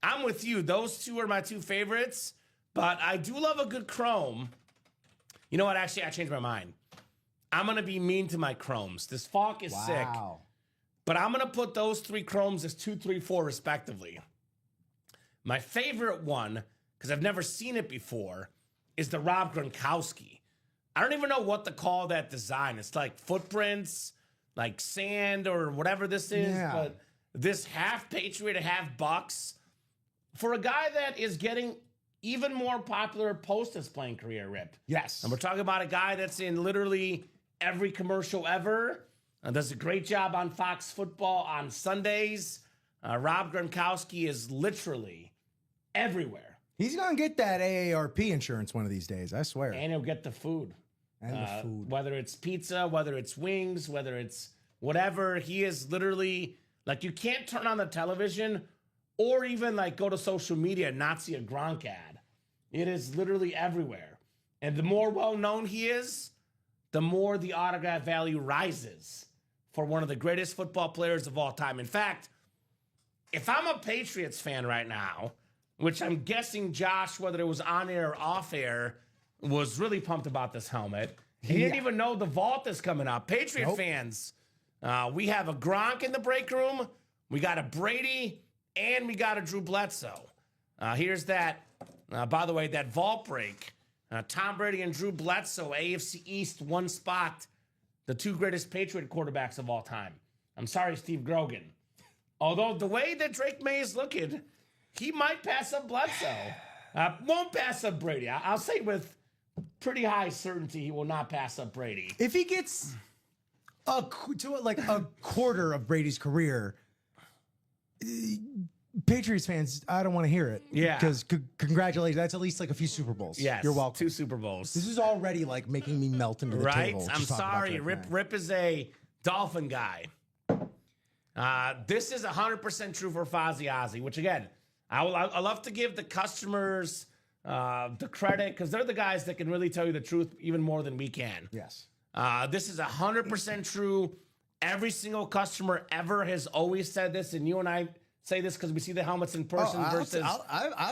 I'm with you. Those two are my two favorites, but I do love a good chrome. You know what? Actually, I changed my mind. I'm going to be mean to my chromes. This Falk is sick, but I'm going to put those three chromes as 2, 3, 4 respectively. My favorite one, because I've never seen it before, is the Rob Gronkowski. I don't even know what to call that design. It's like footprints, like sand or whatever this is, but this half Patriot, half Bucks, for a guy that is getting even more popular post his playing career, Rip. Yes. And we're talking about a guy that's in literally every commercial ever. Does a great job on Fox Football on Sundays. Rob Gronkowski is literally everywhere. He's going to get that AARP insurance one of these days, I swear. And he'll get the food. And the food. Whether it's pizza, whether it's wings, whether it's whatever, he is literally, like, you can't turn on the television or even, like, go to social media and not see a Gronk ad. It is literally everywhere. And the more well-known he is, the more the autograph value rises for one of the greatest football players of all time. In fact, if I'm a Patriots fan right now, which I'm guessing Josh, whether it was on air or off air, was really pumped about this helmet. He didn't even know the vault is coming up. Patriot fans, we have a Gronk in the break room. We got a Brady, and we got a Drew Bledsoe. Here's that, by the way, that vault break. Tom Brady and Drew Bledsoe, AFC East, one spot. The two greatest Patriot quarterbacks of all time. I'm sorry, Steve Grogan. Although the way that Drake May is looking, he might pass up Bledsoe. Won't pass up Brady. I'll say with pretty high certainty he will not pass up Brady. If he gets a quarter of Brady's career, Patriots fans, I don't want to hear it. Yeah. Because congratulations. That's at least like a few Super Bowls. Yes. You're welcome. 2 Super Bowls. This is already like making me melt into the right? table. I'm just talking about sorry. Drake May. Rip is a Dolphin guy. This is 100% true for Fozzie Ozzy, which again, I love to give the customers the credit because they're the guys that can really tell you the truth even more than we can. Yes. This is 100% true. Every single customer ever has always said this, and you and I say this because we see the helmets in person versus. I'll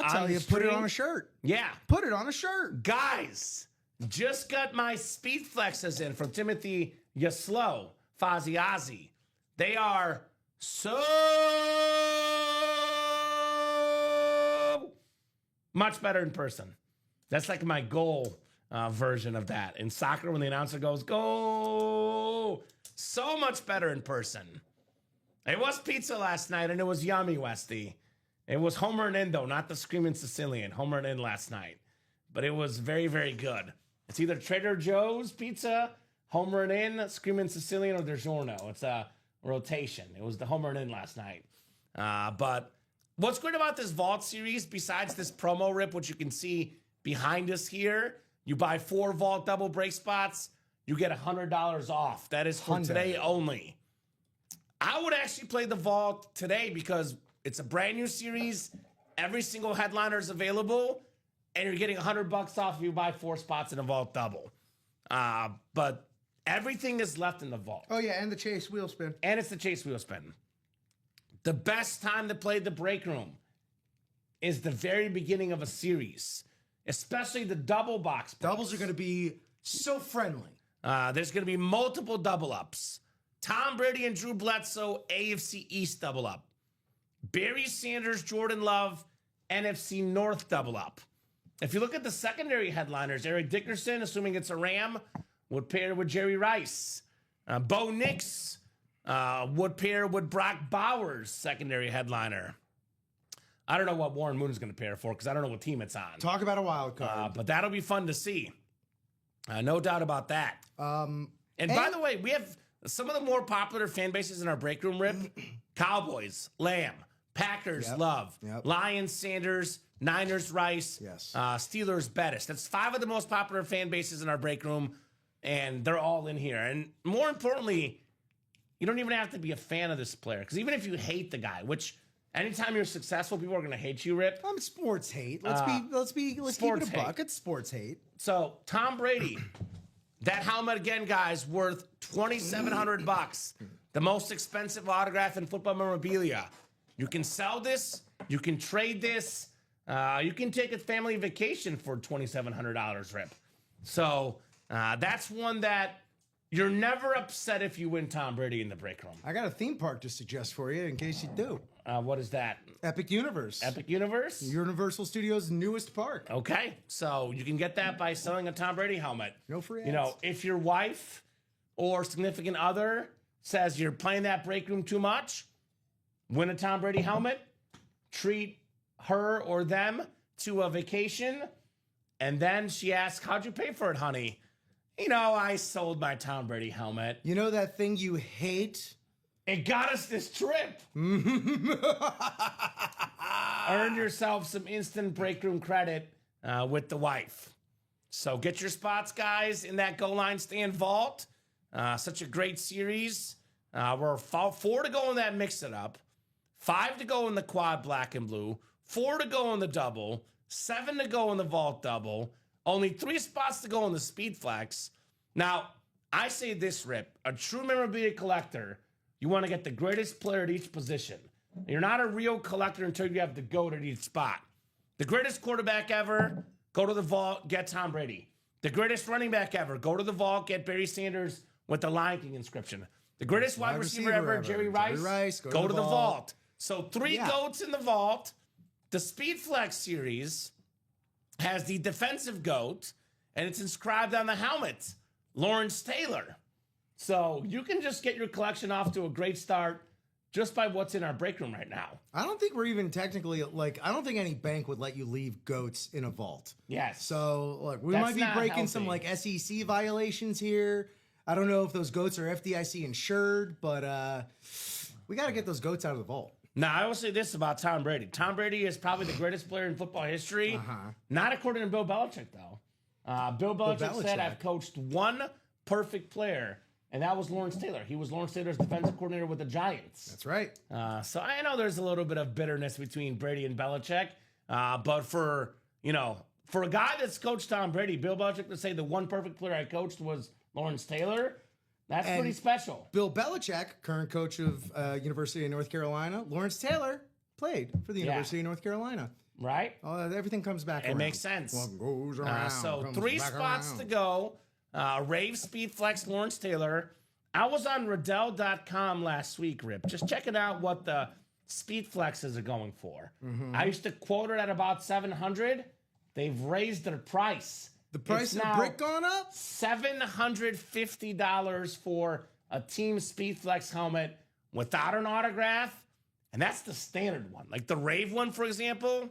tell on you, the put it stream. on a shirt. Yeah. Put it on a shirt. Guys, just got my speed flexes in from Timothy Yaslow, Fozzie Ozzy. They are so much better in person. That's like my goal version of that. In soccer, when the announcer goes, go, so much better in person. It was pizza last night, and it was yummy, Westy. It was Homer and In, though, not the Screaming Sicilian. Homer and In last night. But it was very, very good. It's either Trader Joe's pizza, Homer and In, Screaming Sicilian, or DiGiorno. It's a rotation. It was the Homer and In last night. But what's great about this Vault series, besides this promo rip, which you can see behind us here, you buy 4 Vault double break spots, you get $100 off. That is for today only. I would actually play the Vault today because it's a brand new series. Every single headliner is available, and you're getting $100 off if you buy 4 spots in a Vault double. But everything is left in the Vault. Oh, yeah, and the Chase wheel spin. And it's the Chase wheel spin. The best time to play the break room is the very beginning of a series, especially the double box breaks. Doubles are going to be so friendly. There's going to be multiple double ups. Tom Brady and Drew Bledsoe, AFC East double up. Barry Sanders, Jordan Love, NFC North double up. If you look at the secondary headliners, Eric Dickerson, assuming it's a Ram, would pair with Jerry Rice. Bo Nix would pair with Brock Bowers, secondary headliner. I don't know what Warren Moon is going to pair for because I don't know what team it's on. Talk about a wild card. But that'll be fun to see. No doubt about that. And by the way, we have some of the more popular fan bases in our break room, Rip. Cowboys, Lamb. Packers, Love. Lions, Sanders. Niners, Rice. Yes. Steelers, Bettis. That's 5 of the most popular fan bases in our break room, and they're all in here. And more importantly, you don't even have to be a fan of this player, because even if you hate the guy, which anytime you're successful, people are going to hate you, Rip. Sports hate. Let's keep it a buck. It's sports hate. So Tom Brady, that helmet again, guys, worth $2,700. The most expensive autograph in football memorabilia. You can sell this. You can trade this. You can take a family vacation for $2,700, Rip. So that's one that you're never upset if you win Tom Brady in the break room. I got a theme park to suggest for you in case you do. What is that? Epic Universe. Epic Universe? Universal Studios' newest park. Okay, so you can get that by selling a Tom Brady helmet. No free ads. You know, if your wife or significant other says you're playing that break room too much, win a Tom Brady helmet, treat her or them to a vacation, and then she asks, how'd you pay for it, honey? You know, I sold my Tom Brady helmet. You know that thing you hate? It got us this trip. Earn yourself some instant break room credit with the wife. So get your spots, guys, in that goal line stand vault. Such a great series. We're 4 to go in that mix it up, 5 to go in the quad black and blue, 4 to go in the double, 7 to go in the vault double, only 3 spots to go in the speed flex. Now, I say this, Rip, a true memorabilia collector, you want to get the greatest player at each position. You're not a real collector until you have the GOAT at each spot. The greatest quarterback ever, go to the vault, get Tom Brady. The greatest running back ever, go to the vault, get Barry Sanders with the Lion King inscription. The greatest wide receiver ever, Jerry Rice, go to the vault. So 3 GOATs in the vault. The Speed Flex series has the defensive GOAT, and it's inscribed on the helmet, Lawrence Taylor. So you can just get your collection off to a great start just by what's in our break room right now. I don't think we're even technically, like, I don't think any bank would let you leave goats in a vault. Yes. So, look, we That's might be not breaking some, healthy. like, SEC violations here. I don't know if those goats are FDIC insured, but we got to get those goats out of the vault. Now, I will say this about Tom Brady. Tom Brady is probably the greatest player in football history. Not according to Bill Belichick, though. Bill Belichick said, I've coached one perfect player, and that was Lawrence Taylor. He was Lawrence Taylor's defensive coordinator with the Giants. That's right. So I know there's a little bit of bitterness between Brady and Belichick. But for a guy that's coached Tom Brady, Bill Belichick to say the one perfect player I coached was Lawrence Taylor, that's pretty special. Bill Belichick, current coach of University of North Carolina, Lawrence Taylor played for the University of North Carolina. Right? Everything comes back around. It makes sense. What goes around So comes 3 back spots around. to go. Rave Speed Flex Lawrence Taylor. I was on Riddell.com last week, Rip, just checking out what the Speed Flexes are going for. I used to quote it at about $700. They've raised their price. The price of the brick gone up? $750 for a Team Speed Flex helmet without an autograph. And that's the standard one. Like the Rave one, for example,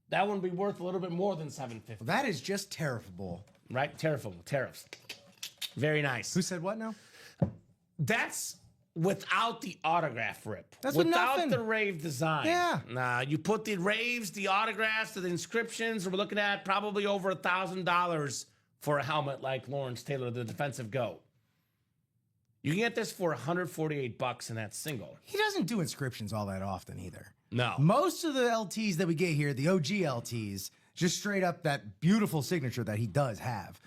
that one would be worth a little bit more than $750. That is just terrible. Right? Tariffs. Very nice. Who said what now? That's without the autograph, Rip. That's with without nothing. the Rave design. Yeah. You put the Raves, the autographs, the inscriptions. We're looking at probably over $1,000 for a helmet like Lawrence Taylor, the defensive GOAT. You can get this for $148 in that single. He doesn't do inscriptions all that often either. No. Most of the LTs that we get here, the OG LTs, just straight up that beautiful signature that he does have.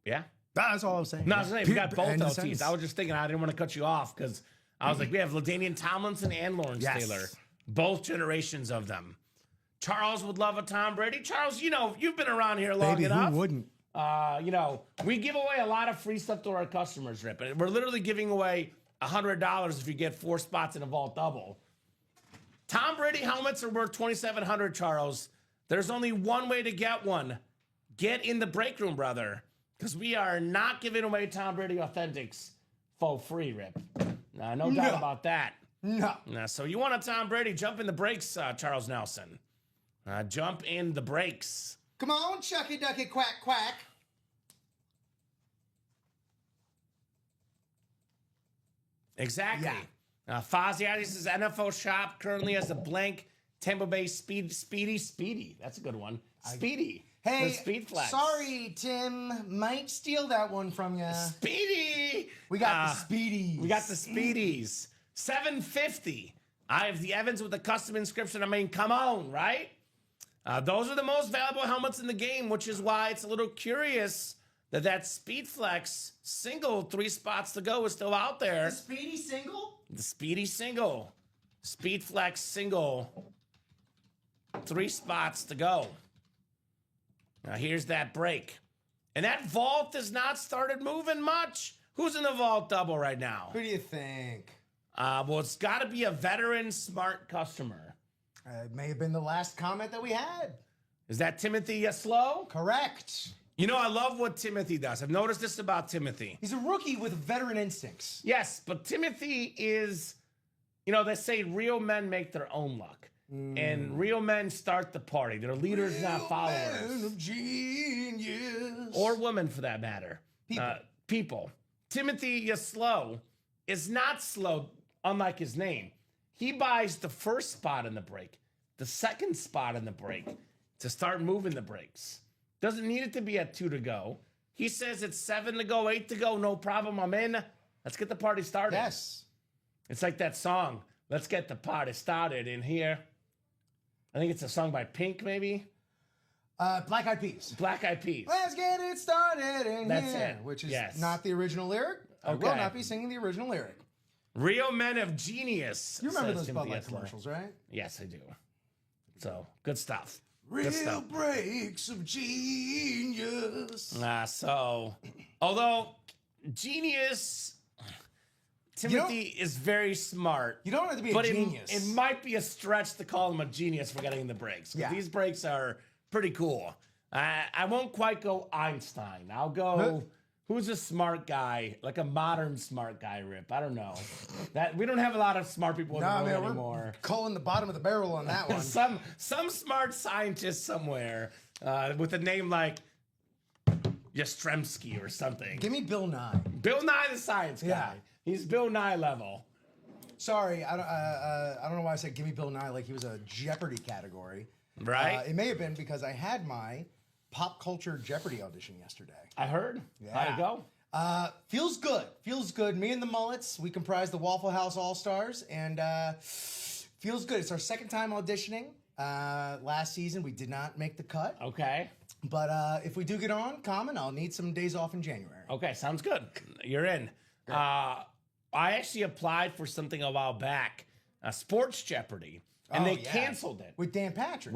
Yeah. That's all I was saying. No, I was saying, we got both End of LTs. sentence. I was just thinking I didn't want to cut you off because I was like, we have LaDainian Tomlinson and Lawrence Taylor. Both generations of them. Charles would love a Tom Brady. Charles, you've been around here long Baby, enough. who wouldn't? We give away a lot of free stuff to our customers, Rip. And we're literally giving away $100 if you get 4 spots in a vault double. Tom Brady helmets are worth $2,700, Charles. There's only one way to get one. Get in the break room, brother. Because we are not giving away Tom Brady Authentics for free, Rip. No doubt about that. No. So you want a Tom Brady, jump in the breaks, Charles Nelson. Jump in the breaks. Come on, Chucky Ducky Quack Quack. Exactly. Faziatis' NFL shop currently has a blank Tampa Bay Speedy. That's a good one. Speedy. Hey, The Speed Flex. sorry, Tim. Might steal that one from you. Speedy. We got the Speedies. We got the Speedies. $750. I have the Evans with the custom inscription. I mean, come on, right? Those are the most valuable helmets in the game, which is why it's a little curious that Speed Flex single 3 spots to go is still out there. The Speedy single? The Speedy single. Speed Flex single. 3 spots to go. Now here's that break. And that vault has not started moving much. Who's in the vault double right now? Who do you think? Well, it's got to be a veteran smart customer. It may have been the last comment that we had. Is that Timothy Slow? Correct. I love what Timothy does. I've noticed this about Timothy. He's a rookie with veteran instincts. Yes, but Timothy is, they say real men make their own luck. And real men start the party. They're leaders, not followers. Man of genius. Or women, for that matter. People. Timothy Slow is not slow, unlike his name. He buys the first spot in the break, the second spot in the break, to start moving the breaks. Doesn't need it to be at 2 to go. He says it's 7 to go, 8 to go, no problem, I'm in. Let's get the party started. Yes. It's like that song, Let's Get the Party Started in here. I think it's a song by Pink, maybe? Black Eyed Peas. Black Eyed Peas. Let's get it started in That's here. it. Which is Yes. not the original lyric. I will Okay. not be singing the original lyric. Real Men of Genius. You remember says those Bud Timothy Light Slow. commercials, right? Yes, I do. So, good stuff. Real Good stuff. breaks of genius. Although Genius, Timothy is very smart. You don't have to be a But genius. it might be a stretch to call him a genius for getting the breaks. 'Cause Yeah. these breaks are pretty cool. I won't quite go Einstein. I'll go Who's a smart guy, like a modern smart guy, Rip? I don't know. That we don't have a lot of smart people in the world anymore. We're calling the bottom of the barrel on that one. some smart scientist somewhere with a name like Yastrzemski or something. Give me Bill Nye. Bill Nye the Science Guy. Yeah. He's Bill Nye level. Sorry, I don't know why I said give me Bill Nye like he was a Jeopardy category. Right? It may have been because I had my pop culture Jeopardy audition yesterday. I heard. Yeah. How'd it go? Feels good. Feels good. Me and the Mullets, we comprise the Waffle House All-Stars, and feels good. It's our second time auditioning. Last season, we did not make the cut. Okay. But if we do get on Kamen, I'll need some days off in January. Okay, sounds good. You're in. I actually applied for something a while back, Sports Jeopardy, and they canceled it. With Dan Patrick.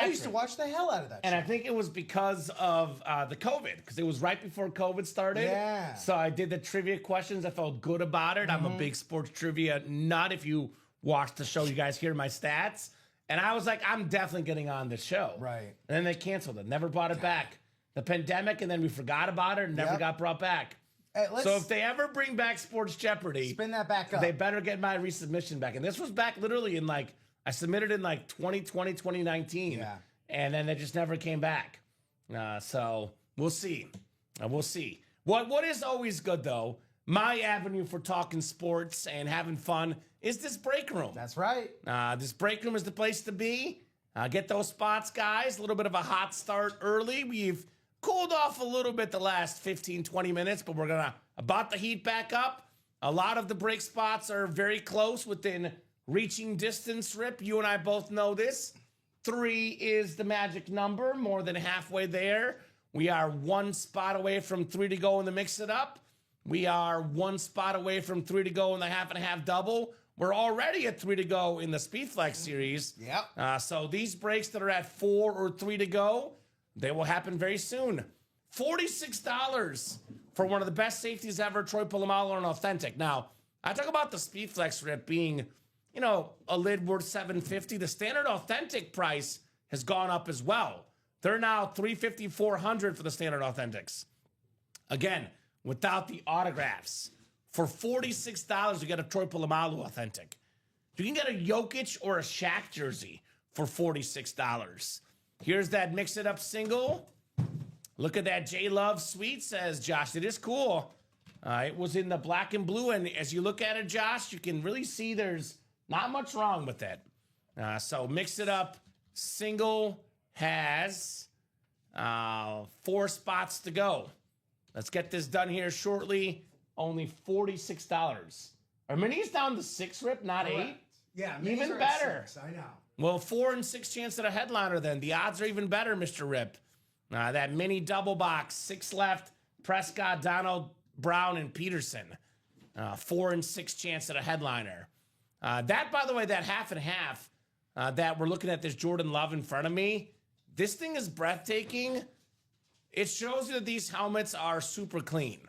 I used to watch the hell out of that And show. I think it was because of the COVID, because it was right before COVID started. Yeah. So I did the trivia questions. I felt good about it. I'm a big sports trivia nut. If you watch the show, you guys hear my stats. And I was like, I'm definitely getting on this show. Right. And then they canceled it, never brought it back. The pandemic, and then we forgot about it and never got brought back. Hey, So if they ever bring back Sports Jeopardy, spin that back up. they better get my resubmission back. And this was back literally in like, I submitted in like 2020, 2019. Yeah. And then they just never came back. So we'll see. We'll see. What is always good though, my avenue for talking sports and having fun is this break room. That's right. This break room is the place to be. Get those spots, guys. A little bit of a hot start early. We've cooled off a little bit the last 15, 20 minutes, but we're going to about to heat back up. A lot of the break spots are very close within reaching distance, Rip. You and I both know this. 3 is the magic number, more than halfway there. We are 1 spot away from 3 to go in the mix it up. We are 1 spot away from 3 to go in the half and a half double. We're already at 3 to go in the Speed Flex series. Yep. So these breaks that are at 4 or 3 to go, they will happen very soon. $46 for one of the best safeties ever, Troy Polamalu and Authentic. Now, I talk about the Speed Flex, Rip, being, you know, a lid worth $750. The standard Authentic price has gone up as well. They're now $350, $400 for the standard Authentics. Again, without the autographs. For $46, you get a Troy Polamalu Authentic. You can get a Jokic or a Shaq jersey for $46. Here's that Mix It Up single. Look at that J Love suite, says Josh. It is cool. It was in the black and blue, and as you look at it, Josh, you can really see there's not much wrong with it. So Mix It Up single has 4 spots to go. Let's get this done here shortly. Only $46. Are minis down to 6, Rip, not 8? Yeah, even better. 6, I know. Well, 4 and 6 chance at a headliner then. The odds are even better, Mr. Rip. That mini double box, 6 left, Prescott, Donald, Brown, and Peterson. 4 and 6 chance at a headliner. That, by the way, that half and half that we're looking at this Jordan Love in front of me, this thing is breathtaking. It shows you that these helmets are super clean.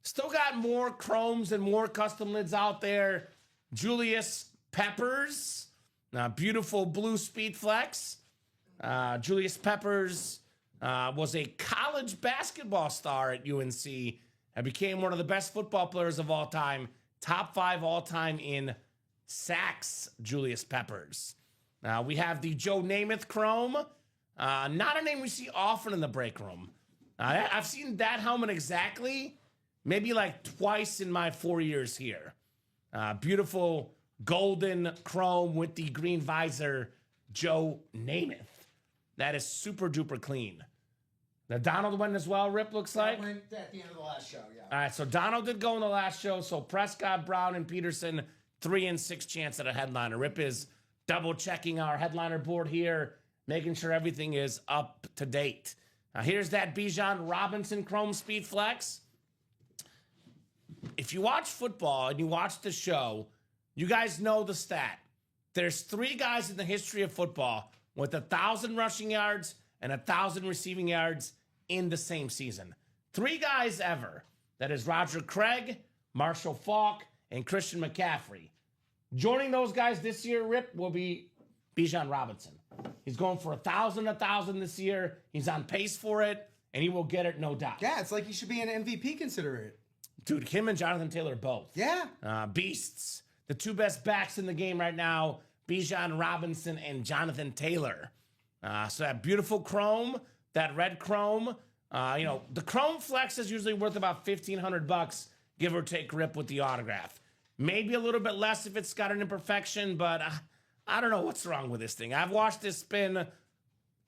Still got more chromes and more custom lids out there. Julius Peppers, beautiful blue Speed Flex. Julius Peppers was a college basketball star at UNC and became one of the best football players of all time. Top 5 all time in sacks, Julius Peppers. We have the Joe Namath chrome. Not a name we see often in the break room. I've seen that helmet exactly maybe like twice in my 4 years here. Beautiful golden chrome with the green visor, Joe Namath. That is super duper clean. The Donald went as well, Rip, looks like. Went at the end of the last show, yeah. All right, so Donald did go in the last show. So Prescott, Brown, and Peterson, 3 and 6 chance at a headliner. Rip is double checking our headliner board here, making sure everything is up to date. Here's that Bijan Robinson Chrome Speed Flex. If you watch football and you watch the show, you guys know the stat. There's 3 guys in the history of football with 1,000 rushing yards and 1,000 receiving yards in the same season. 3 guys ever. That is Roger Craig, Marshall Faulk, and Christian McCaffrey. Joining those guys this year, Rip, will be Bijan Robinson. He's going for 1,000 this year. He's on pace for it. and he will get it, no doubt. Yeah, it's like he should be an MVP considerate. Dude, him and Jonathan Taylor both. Yeah. Beasts. The two best backs in the game right now, Bijan Robinson and Jonathan Taylor. So that beautiful chrome, that red chrome. The chrome flex is usually worth about $1,500, give or take, Rip, with the autograph. Maybe a little bit less if it's got an imperfection, but I don't know what's wrong with this thing. I've watched this spin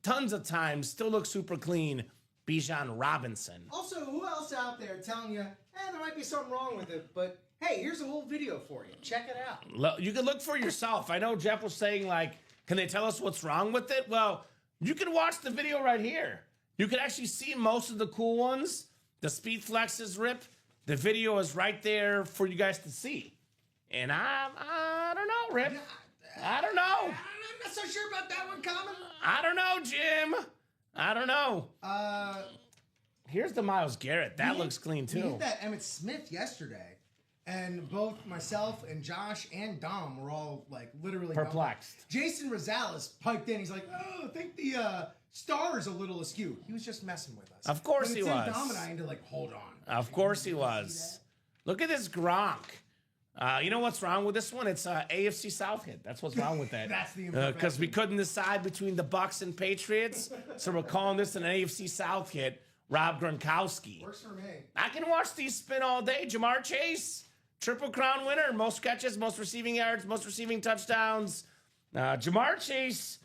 tons of times, still looks super clean. Bijan Robinson. Also, who else out there telling you, there might be something wrong with it, but hey, here's a whole video for you. Check it out. You can look for yourself. I know Jeff was saying, like, can they tell us what's wrong with it? Well, you can watch the video right here. You can actually see most of the cool ones. The speed flexes, Rip. The video is right there for you guys to see. And I don't know, Rip. I don't know. I'm not so sure about that one, Kamen. I don't know, Jim. I don't know. Here's the Myles Garrett. That looks clean, too. We hit that Emmitt Smith yesterday. And both myself and Josh and Dom were all, like, literally perplexed. Jason Rosales piped in. He's like, I think the star is a little askew. He was just messing with us. Of course he was. Dom and I had to, like, hold on. Of course he was. Look at this Gronk. You know what's wrong with this one? It's AFC South hit. That's what's wrong with that. That's the because we couldn't decide between the Bucks and Patriots, so we're calling this an AFC South hit. Rob Gronkowski. Works for me. I can watch these spin all day. Jamar Chase, Triple Crown winner, most catches, most receiving yards, most receiving touchdowns. Jamar Chase,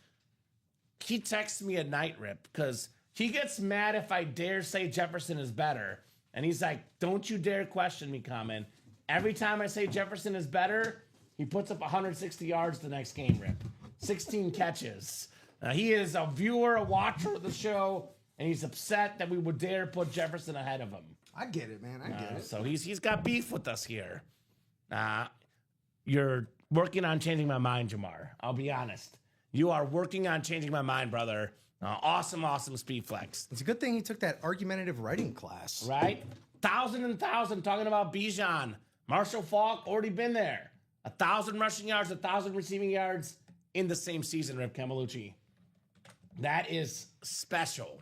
he texts me at night, Rip, because he gets mad if I dare say Jefferson is better. And he's like, don't you dare question me, Kamen. Every time I say Jefferson is better, he puts up 160 yards the next game, Rip. 16 catches. He is a viewer, a watcher of the show, and he's upset that we would dare put Jefferson ahead of him. I get it, man. I get it. So he's got beef with us here. You're working on changing my mind, Jamar. I'll be honest. You are working on changing my mind, brother. Awesome speed flex. It's a good thing he took that argumentative writing class. Right? 1,000 talking about Bijan. Marshall Faulk, already been there. 1,000 rushing yards, 1,000 receiving yards in the same season, Rip Camelucci. That is special.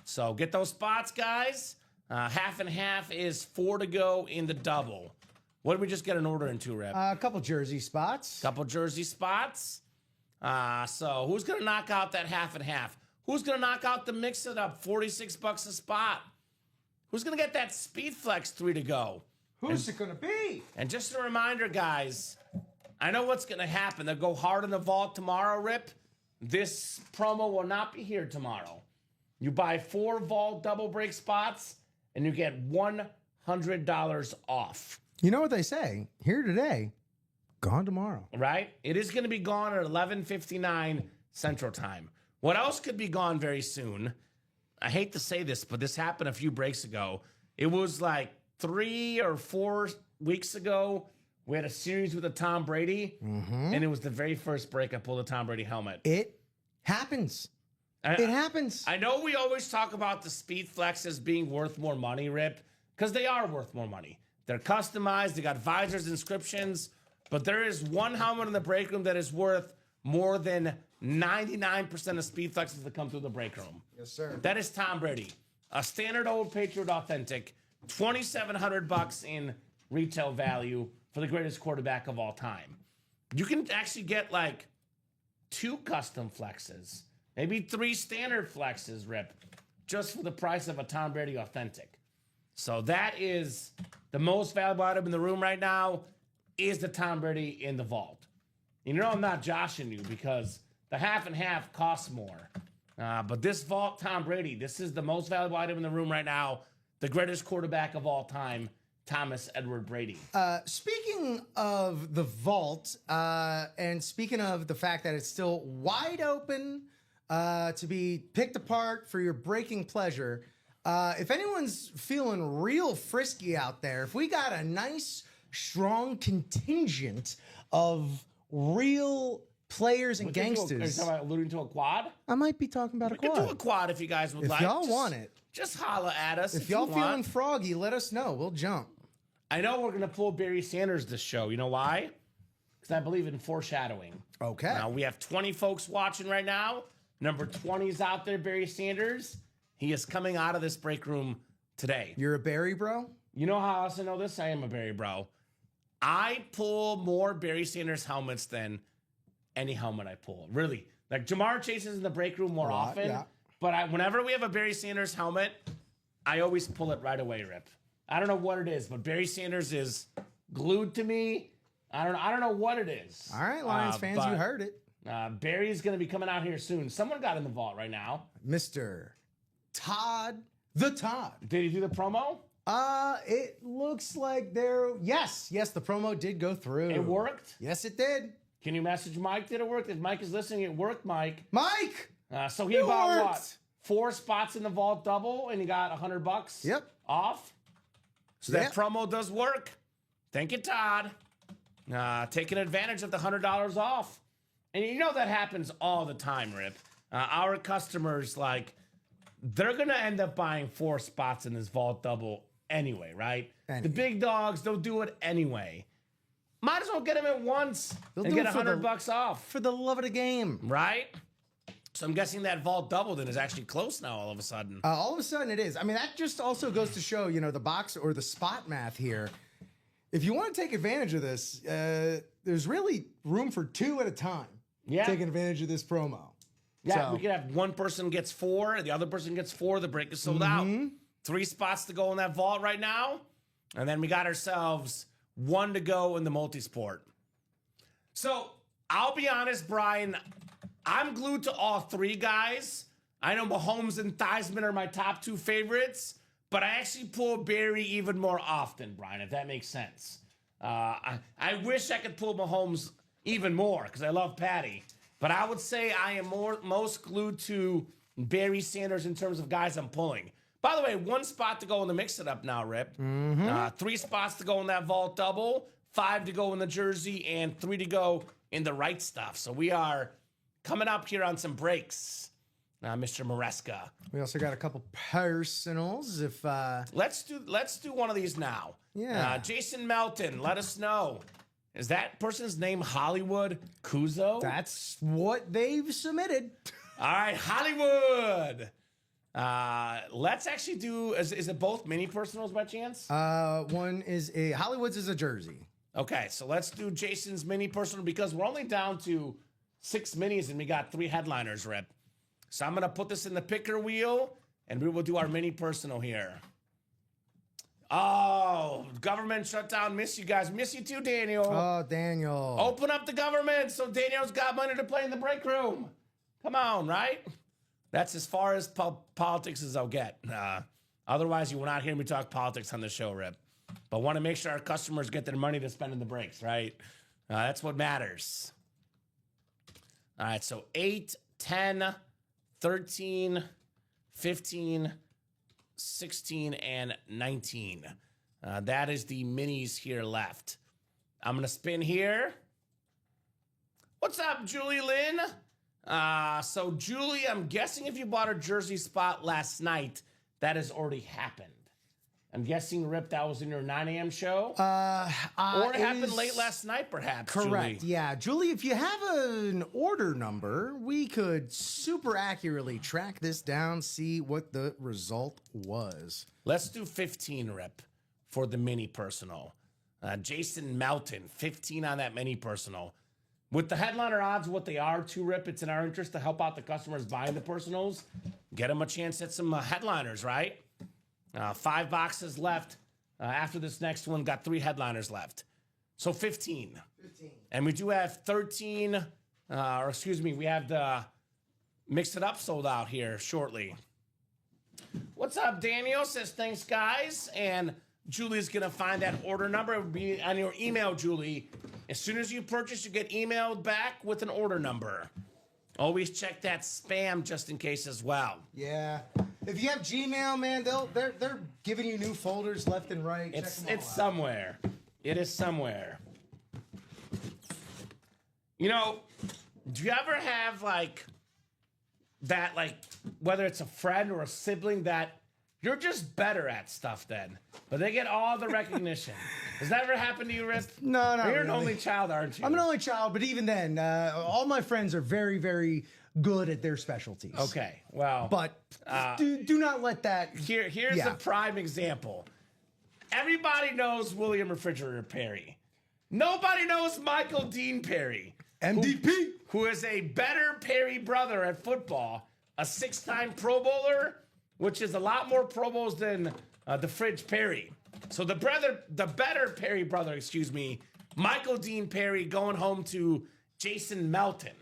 So get those spots, guys. Half and half is 4 to go in the double. What did we just get an order into, Rip? A couple jersey spots. Couple jersey spots. So who's going to knock out that half and half? Who's going to knock out the mix it up? $46 a spot. Who's going to get that speed flex 3 to go? Who's it going to be? And just a reminder, guys, I know what's going to happen. They'll go hard in the vault tomorrow, Rip. This promo will not be here tomorrow. You buy 4 vault double break spots, and you get $100 off. You know what they say? Here today, gone tomorrow. Right? It is going to be gone at 11:59 Central Time. What else could be gone very soon? I hate to say this, but this happened a few breaks ago. It was like 3 or 4 weeks ago. We had a series with a Tom Brady, and it was the very first break I pulled a Tom Brady helmet. It happens. It happens. I know we always talk about the speed flexes being worth more money, Rip, because they are worth more money. They're customized. They got visors, inscriptions, but there is one helmet in the break room that is worth more than 99% of speed flexes that come through the break room. Yes, sir. That is Tom Brady, a standard old Patriot authentic, $2,700 in retail value for the greatest quarterback of all time. You can actually get like 2 custom flexes, maybe 3 standard flexes, Rip, just for the price of a Tom Brady authentic. So that is the most valuable item in the room right now is the Tom Brady in the vault. You know I'm not joshing you because the half and half costs more. But this vault Tom Brady, this is the most valuable item in the room right now. The greatest quarterback of all time, Thomas Edward Brady. Speaking of the vault, and speaking of the fact that it's still wide open to be picked apart for your breaking pleasure, if anyone's feeling real frisky out there, if we got a nice, strong contingent of real players and gangsters. Are you talking about alluding to a quad? I might be talking about a We quad. can do a quad if you guys would like. If y'all want it. Just holla at us. If y'all you feeling want. froggy, let us know. We'll jump. I know we're going to pull Barry Sanders this show. You know why? Because I believe in foreshadowing. Okay. Now, we have 20 folks watching right now. Number 20 is out there, Barry Sanders. He is coming out of this break room today. You're a Barry bro? You know how else I know this? I am a Barry bro. I pull more Barry Sanders helmets than any helmet I pull. Really. Like Jamar Chase is in the break room more often. Yeah. But whenever we have a Barry Sanders helmet, I always pull it right away, Rip. I don't know what it is, but Barry Sanders is glued to me. I don't know what it is. All right, Lions fans, you heard it. Barry's going to be coming out here soon. Someone got in the vault right now. Mr. Todd the Todd. Did he do the promo? It looks like yes, the promo did go through. It worked? Yes, it did. Can you message Mike? Did it work? If Mike is listening, it worked, Mike. Mike! So he bought what? 4 spots in the vault double, and he got $100 Yep. off. So that promo does work. Thank you, Todd. Taking advantage of the $100 off. And you know that happens all the time, Rip. Our customers, like, they're going to end up buying 4 spots in this vault double anyway, right? The big dogs, they'll do it anyway. Might as well get them at once and get $100 off. For the love of the game. Right? So I'm guessing that vault double then is actually close now all of a sudden. All of a sudden it is. I mean, that just also goes to show, the box or the spot math here. If you want to take advantage of this, there's really room for 2 at a time. Yeah. Taking advantage of this promo. Yeah, So- we could have one person gets 4, the other person gets 4, the break is sold out. 3 spots to go in that vault right now. And then we got ourselves 1 to go in the multi-sport. So I'll be honest, Brian, I'm glued to all 3 guys. I know Mahomes and Theismann are my top 2 favorites, but I actually pull Barry even more often, Brian, if that makes sense. I wish I could pull Mahomes even more because I love Patty, but I would say I am most glued to Barry Sanders in terms of guys I'm pulling. By the way, 1 spot to go in the mix it up now, Rip. 3 spots to go in that vault double, 5 to go in the jersey, and 3 to go in the right stuff. So we are coming up here on some breaks, Mr. Maresca. We also got a couple personals. If Let's do one of these now. Yeah. Jason Melton, let us know. Is that person's name Hollywood Kuzo? that's what they've submitted. All right, Hollywood. Let's actually do. Is it both mini personals by chance? One is Hollywood's is a jersey. Okay, so let's do Jason's mini personal because we're only down to 6 minis and we got 3 headliners, Rip. So I'm gonna put this in the picker wheel and we will do our mini personal here. Oh, government shutdown. Miss you guys. Miss you too, Daniel. Oh, Daniel. Open up the government so Daniel's got money to play in the break room. Come on, right? That's as far as politics as I'll get. Otherwise, you will not hear me talk politics on the show, Rip. But want to make sure our customers get their money to spend in the breaks, right? That's what matters. All right, so 8, 10, 13, 15, 16, and 19. That is the minis here left. I'm going to spin here. What's up, Julie Lynn? So, Julie, I'm guessing if you bought a jersey spot last night, that has already happened. I'm guessing, Rip, that was in your 9 a.m. show? Or it happened late last night, perhaps, Correct. Julie. Yeah. Julie, if you have an order number, we could super accurately track this down, see what the result was. Let's do 15, Rip, for the mini personal. Jason Melton, 15 on that mini personal. With the headliner odds, what they are to Rip, it's in our interest to help out the customers buying the personals. Get them a chance at some headliners, right? 5 boxes left after this next one. Got 3 headliners left. So 15. And we do have 13, we have the Mix It Up sold out here shortly. What's up, Daniel? Says, thanks, guys. And Julie's going to find that order number. It will be on your email, Julie. As soon as you purchase, you get emailed back with an order number. Always check that spam just in case as well. Yeah. If you have Gmail, man, they're giving you new folders left and right. It's somewhere. It is somewhere. You know, do you ever have that, whether it's a friend or a sibling that you're just better at stuff then, but they get all the recognition? Has that ever happened to you, Rip? No, not You're really. an only child, aren't you? I'm an only child, but even then, all my friends are very, very good at their specialties. Okay, well, But do not let that. here's a prime example. Everybody knows William Refrigerator Perry. Nobody knows Michael Dean Perry, MDP. who is a better Perry brother at football, a 6-time Pro Bowler, which is a lot more Pro Bowls than the Fridge Perry. So the better Perry brother, Michael Dean Perry going home to Jason Melton.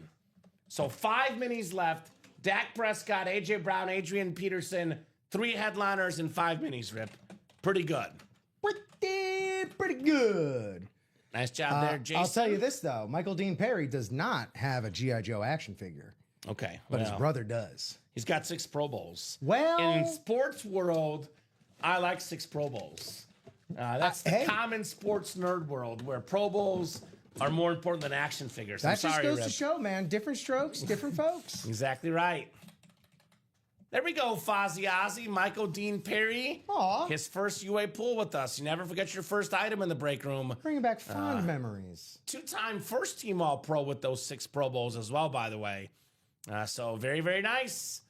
So 5 minis left. Dak Prescott, AJ Brown, Adrian Peterson, 3 headliners and 5 minis, Rip. Pretty good. Pretty good. Nice job there, Jason. I'll tell you this, though. Michael Dean Perry does not have a G.I. Joe action figure, Okay. but his brother does. He's got 6 Pro Bowls. Well, In sports world, I like 6 Pro Bowls. That's the common sports nerd world where Pro Bowls are more important than action figures. that just goes Rip. to show, man. Different strokes, different folks. Exactly right. There we go, Fozzie Ozzy, Michael Dean Perry. Aw. His first UA pool with us. You never forget your first item in the break room. Bringing back fond memories. 2-time first team All-Pro with those 6 Pro Bowls as well, by the way. So very, very nice.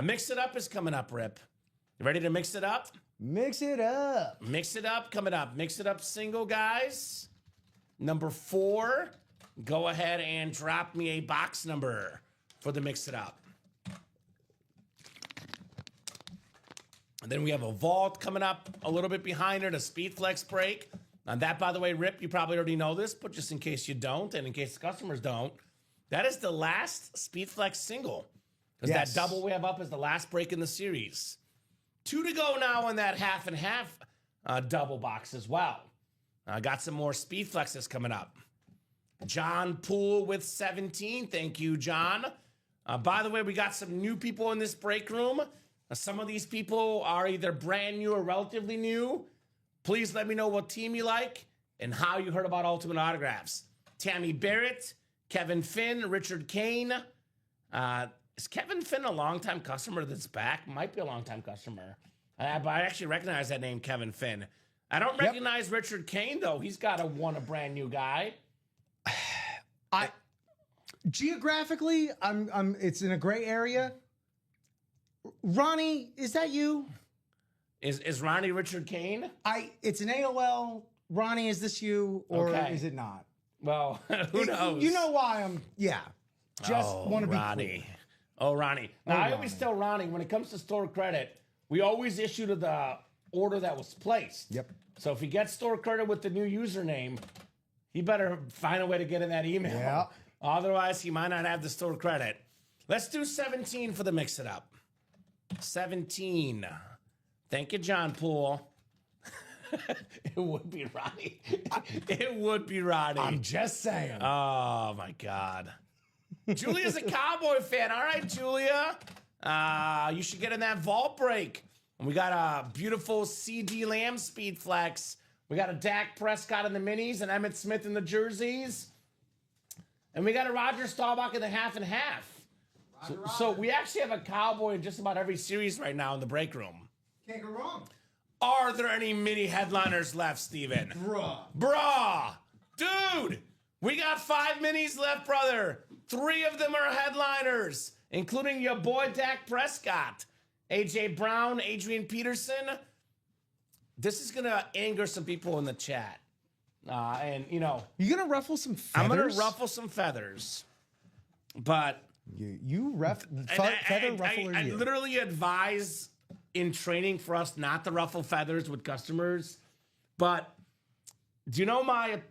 Mix It Up is coming up, Rip. You ready to mix it up? Mix it up. Mix It Up coming up. Mix It Up single, guys. Number 4. Go ahead and drop me a box number for the Mix It Up. And then we have a vault coming up a little bit behind it, a Speed Flex break. And that, by the way, Rip, you probably already know this, but just in case you don't, and in case the customers don't, that is the last Speed Flex single. Because Yes. that double we have up is the last break in the series. 2 to go now in that half and half double box as well. Got some more Speed Flexes coming up. John Poole with 17. Thank you, John. By the way, we got some new people in this break room. Some of these people are either brand new or relatively new. Please let me know what team you like and how you heard about Ultimate Autographs. Tammy Barrett, Kevin Finn, Richard Kane. Is Kevin Finn a longtime customer that's back? Might be a longtime customer. But I actually recognize that name, Kevin Finn. I don't recognize Richard Kane, though. He's got a brand new guy. Geographically, it's in a gray area. Ronnie, is that you? Is Ronnie Richard Kane? It's an AOL. Ronnie, is this you or Okay. is it not? Well, who knows? You know why I'm. Yeah. Just want to be Ronnie. clear. Oh, Ronnie. Now, I always tell Ronnie, when it comes to store credit, we always issue to the order that was placed. Yep. So if he gets store credit with the new username, he better find a way to get in that email. Yeah. Otherwise, he might not have the store credit. Let's do 17 for the Mix It Up. 17. Thank you, John Poole. It would be Ronnie. It would be Ronnie. I'm just saying. Oh, my God. Julia's a Cowboy fan. All right, Julia. You should get in that vault break. And we got a beautiful CD Lamb Speed Flex. We got a Dak Prescott in the minis and Emmitt Smith in the jerseys. And we got a Roger Staubach in the half and half. So we actually have a Cowboy in just about every series right now in the break room. Can't go wrong. Are there any mini headliners left, Steven? Bruh. Dude, we got 5 minis left, brother. 3 of them are headliners, including your boy Dak Prescott, AJ Brown, Adrian Peterson. This is going to anger some people in the chat. And, you know, You gonna ruffle some feathers? I'm going to ruffle some feathers. But feather ruffler. I literally advise in training for us not to ruffle feathers with customers. But do you know my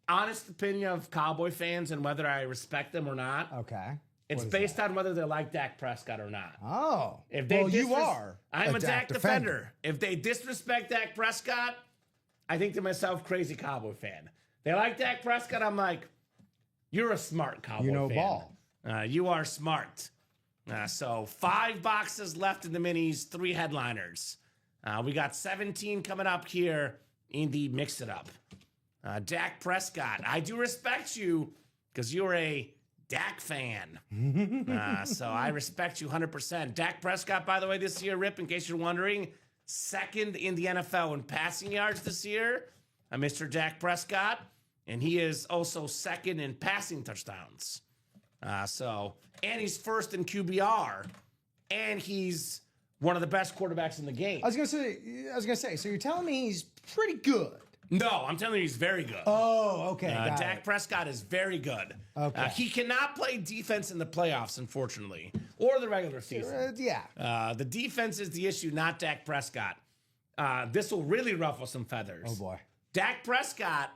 honest opinion of Cowboy fans and whether I respect them or not? Okay. It's based on whether they like Dak Prescott or not. Oh. If they you are. I'm a Dak defender. If they disrespect Dak Prescott, I think to myself, crazy Cowboy fan. They like Dak Prescott, I'm like, you're a smart Cowboy fan. You know ball. You are smart. So 5 boxes left in the minis, 3 headliners. We got 17 coming up here in the Mix It Up. Dak Prescott, I do respect you because you're a Dak fan. So I respect you 100%. Dak Prescott, by the way, this year, Rip, in case you're wondering, 2nd in the NFL in passing yards this year. Mr. Dak Prescott. And he is also 2nd in passing touchdowns. And he's first in QBR, and he's one of the best quarterbacks in the game. I was gonna say. So you're telling me he's pretty good? No, I'm telling you, he's very good. Oh, okay. Dak Prescott is very good. Okay. He cannot play defense in the playoffs, unfortunately, or the regular season. The defense is the issue, not Dak Prescott. This will really ruffle some feathers. Oh, boy. Dak Prescott,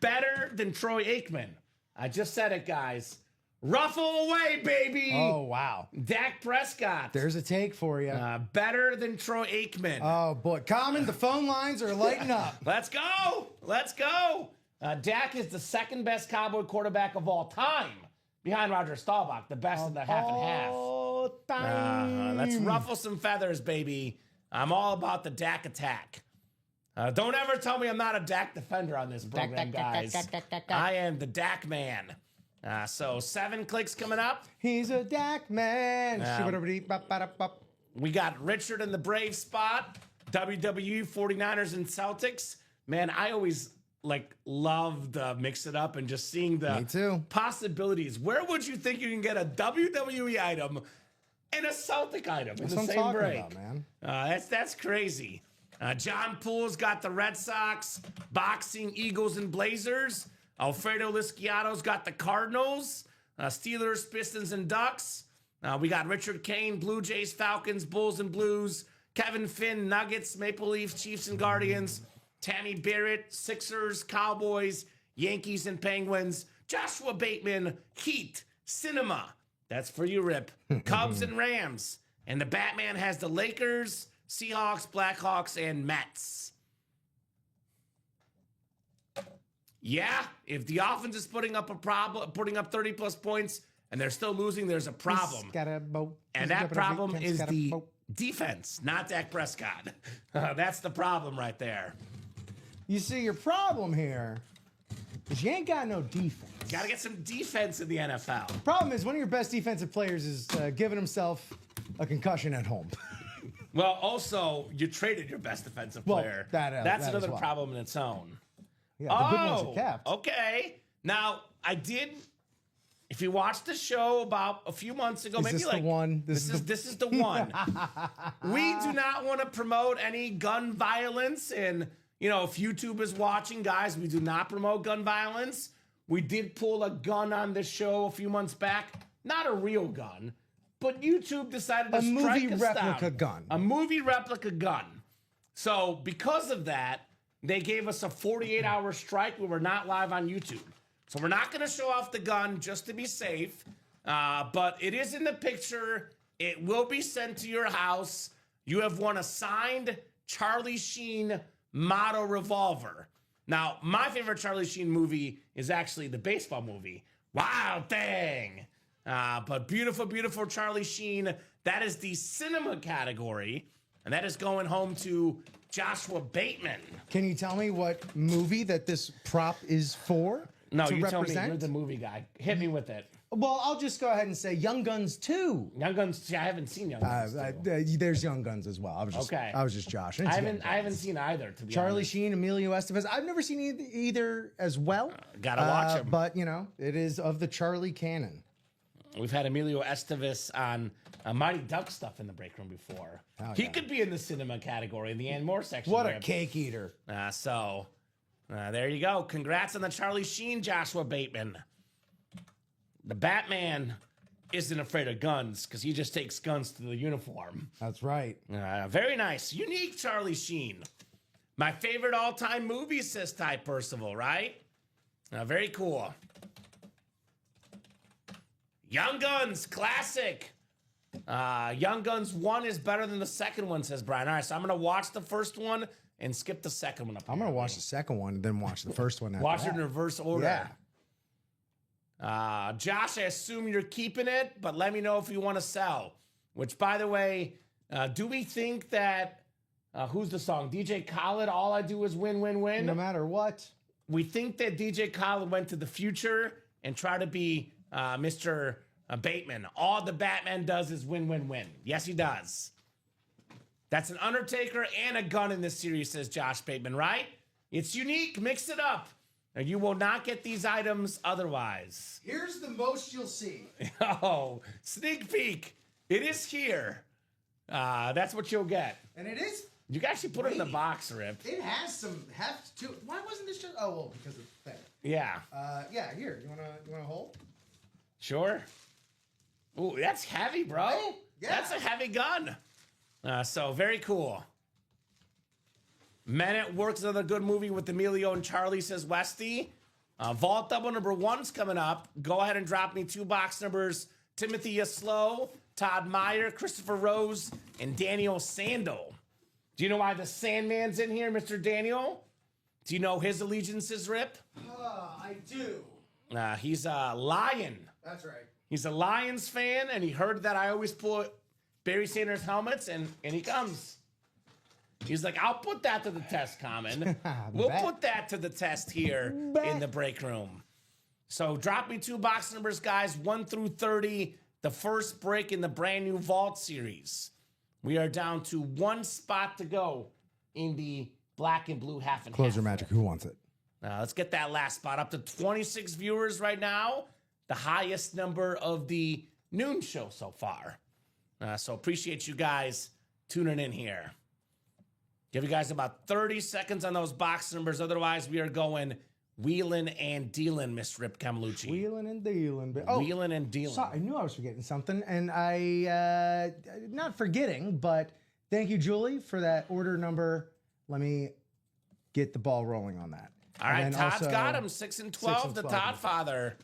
better than Troy Aikman. I just said it, guys. Ruffle away, baby. Oh, wow. Dak Prescott. There's a take for you. Better than Troy Aikman. Oh, boy. Common, the phone lines are lighting up. Let's go. Let's go. Dak is the second best Cowboy quarterback of all time, behind Roger Staubach, the best in the half and half. Oh, time. Let's ruffle some feathers, baby. I'm all about the Dak attack. Don't ever tell me I'm not a Dak defender on this program, guys. I am the Dak man. So 7 clicks coming up. He's a Dak man. We got Richard in the Brave spot. WWE, 49ers, and Celtics. Man, I always love to mix it up and just seeing the possibilities. Where would you think you can get a WWE item and a Celtic item in the same break? About, man. That's crazy. John Poole's got the Red Sox, boxing, Eagles, and Blazers. Alfredo Lisciato's got the Cardinals, Steelers, Pistons, and Ducks. We got Richard Kane, Blue Jays, Falcons, Bulls, and Blues. Kevin Finn, Nuggets, Maple Leafs, Chiefs, and Guardians. Tammy Barrett, Sixers, Cowboys, Yankees, and Penguins. Joshua Bateman, Heat, Cinema. That's for you, Rip. Cubs and Rams. And the Batman has the Lakers, Seahawks, Blackhawks, and Mets. Yeah, if the offense is putting up 30-plus points and they're still losing, there's a problem. And that problem is the defense, not Dak Prescott. That's the problem right there. You see, your problem here is you ain't got no defense. Got to get some defense in the NFL. Problem is, one of your best defensive players is giving himself a concussion at home. Well, also, you traded your best defensive player. That's another problem in its own. Yeah, the good ones are kept. Okay. Now, if you watched the show about a few months ago, This is the one. This is the one. We do not want to promote any gun violence, and if YouTube is watching, guys, we do not promote gun violence. We did pull a gun on this show a few months back, not a real gun, but YouTube decided to strike us down. A movie replica gun. So because of that, they gave us a 48-hour strike. We were not live on YouTube. So we're not going to show off the gun just to be safe. But it is in the picture. It will be sent to your house. You have won a signed Charlie Sheen Motto revolver. Now, my favorite Charlie Sheen movie is actually the baseball movie, Wild Thing. But beautiful, beautiful Charlie Sheen. That is the cinema category. And that is going home to Joshua Bateman. Can you tell me what movie that this prop is for? No, you tell me. You're the movie guy. Hit me with it. Well, I'll just go ahead and say Young Guns 2. Young Guns. I haven't seen Young Guns 2. There's Young Guns as well. I was just Josh. I haven't seen either. To be Charlie honest. Sheen, Emilio Estevez. I've never seen either as well. Gotta watch him. But it is of the Charlie canon. We've had Emilio Estevez on Mighty Duck stuff in the break room before. He could be in the cinema category in the and more section. What a cake eater! There you go. Congrats on the Charlie Sheen, Joshua Bateman. The Batman isn't afraid of guns because he just takes guns to the uniform. That's right. Very nice. Unique Charlie Sheen. My favorite all-time movie, says Ty Percival, right? Very cool. Young Guns, classic. Young Guns 1 is better than the second one, says Brian. All right, so I'm going to watch the first one and skip the second one. I'm going to watch the second one and then watch the first one. Watch it in reverse order. Yeah. Josh, I assume you're keeping it, but let me know if you want to sell. Which, by the way, do we think that, who's the song? DJ Khaled, All I Do Is Win, Win, Win? No matter what. We think that DJ Khaled went to the future and tried to be Mr. Bateman. All the Batman does is win, win, win. Yes, he does. That's an Undertaker and a gun in this series, says Josh Bateman, right? It's unique. Mix it up. Now, you will not get these items otherwise. Here's the most you'll see. Oh, sneak peek. It is here. That's what you'll get. And it is. You can actually put it in the box, Rip. It has some heft to it. Why wasn't this just? Oh, well, because of that. Yeah. Yeah. Here, you wanna hold? Sure. Ooh, that's heavy, bro. Right? Yeah. That's a heavy gun. So very cool. Men at Work's another good movie with Emilio and Charlie, says Westy. Vault double number 1's coming up. Go ahead and drop me 2 box numbers. Timothy Yaslow, Todd Meyer, Christopher Rose, and Daniel Sandel. Do you know why the Sandman's in here, Mr. Daniel? Do you know his allegiances, Rip? I do. He's a Lion. That's right. He's a Lions fan, and he heard that I always put Barry Sanders helmets, and he comes. He's like, I'll put that to the test, Kamen. We'll put that to the test here in the break room. So drop me 2 box numbers, guys, 1 through 30. The first break in the brand new Vault series. We are down to 1 spot to go in the black and blue half and Closer half. magic. Who wants it? Let's get that last spot up to 26 viewers right now. The highest number of the noon show so far. So appreciate you guys tuning in here. Give you guys about 30 seconds on those box numbers. Otherwise, we are going wheeling and dealing, Miss Rip Camalucci. Wheeling and dealing. Wheeling and dealing. I knew I was forgetting something, and I not forgetting, but thank you, Julie, for that order number. Let me get the ball rolling on that. All right, and Todd's also, got him. 6 and 12, 6 and the 12. Todd father.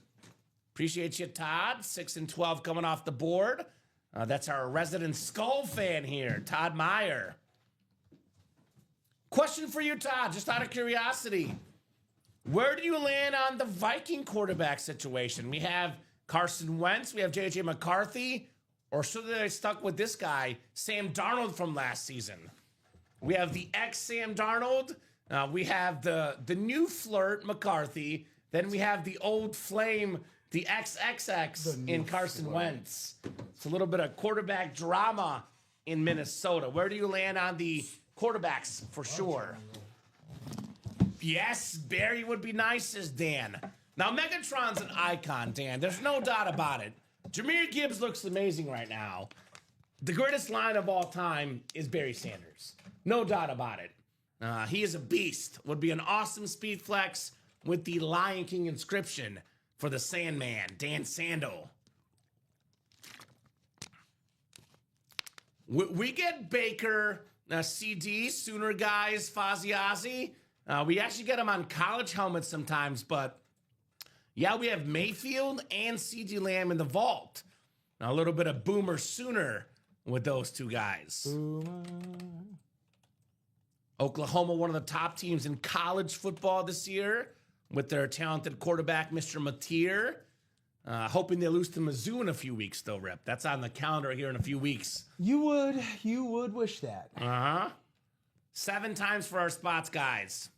Appreciate you, Todd. 6 and 12 coming off the board. That's our resident Skull fan here, Todd Meyer. Question for you, Todd, just out of curiosity. Where do you land on the Viking quarterback situation? We have Carson Wentz, we have J.J. McCarthy, or should they stuck with this guy, Sam Darnold from last season? We have the ex-Sam Darnold. We have the new flirt, McCarthy. Then we have the old flame, the XXX in Carson Wentz. It's a little bit of quarterback drama in Minnesota. Where do you land on the quarterbacks for sure? Yes, Barry would be nice, says Dan. Now, Megatron's an icon, Dan. There's no doubt about it. Jahmyr Gibbs looks amazing right now. The greatest line of all time is Barry Sanders. No doubt about it. He is a beast. Would be an awesome speed flex with the Lion King inscription for the Sandman, Dan Sandel. We get Baker, CD, Sooner guys, Fozzie Ozzy. We actually get them on college helmets sometimes, but yeah, we have Mayfield and CD Lamb in the vault. A little bit of Boomer Sooner with those 2 guys. Boomer. Oklahoma, one of the top teams in college football this year with their talented quarterback, Mr. Mateer. Hoping they lose to Mizzou in a few weeks, though, Rip. That's on the calendar here in a few weeks. You would wish that. 7 times for our spots, guys.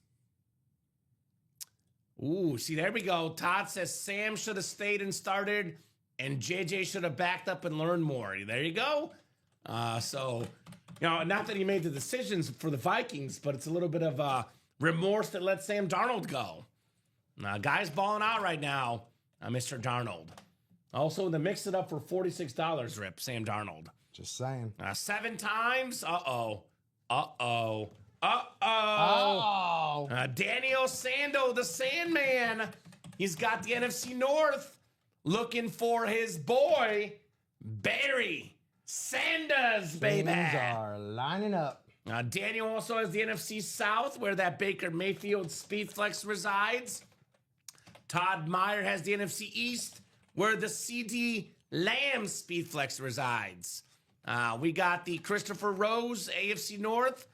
Ooh, see, there we go. Todd says Sam should have stayed and started, and JJ should have backed up and learned more. There you go. So, not that he made the decisions for the Vikings, but it's a little bit of remorse that let Sam Darnold go. Guy's balling out right now, Mr. Darnold. Also, in the mix it up for $46, Rip, Sam Darnold. Just saying. 7 times. Uh-oh. Daniel Sando, the Sandman. He's got the NFC North looking for his boy, Barry Sanders, baby. Things are lining up. Daniel also has the NFC South, where that Baker Mayfield speed flex resides. Todd Meyer has the NFC East, where the CD Lamb speed flex resides. We got the Christopher Rose AFC North.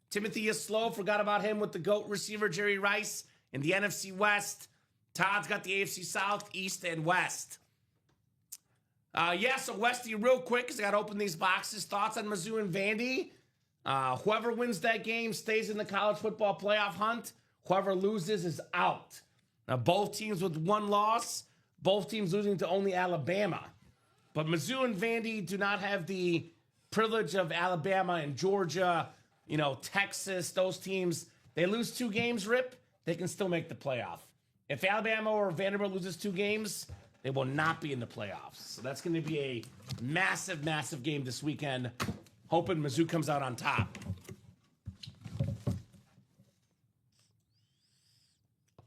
Timothy Yaslow, forgot about him with the GOAT receiver Jerry Rice in the NFC West. Todd's got the AFC South, East, and West. So Westy, real quick, because I got to open these boxes. Thoughts on Mizzou and Vandy? Whoever wins that game stays in the college football playoff hunt. Whoever loses is out. Now, both teams with 1 loss, both teams losing to only Alabama. But Mizzou and Vandy do not have the privilege of Alabama and Georgia, Texas, those teams. They lose 2 games, Rip, they can still make the playoff. If Alabama or Vanderbilt loses 2 games, they will not be in the playoffs. So that's going to be a massive, massive game this weekend. Hoping Mizzou comes out on top.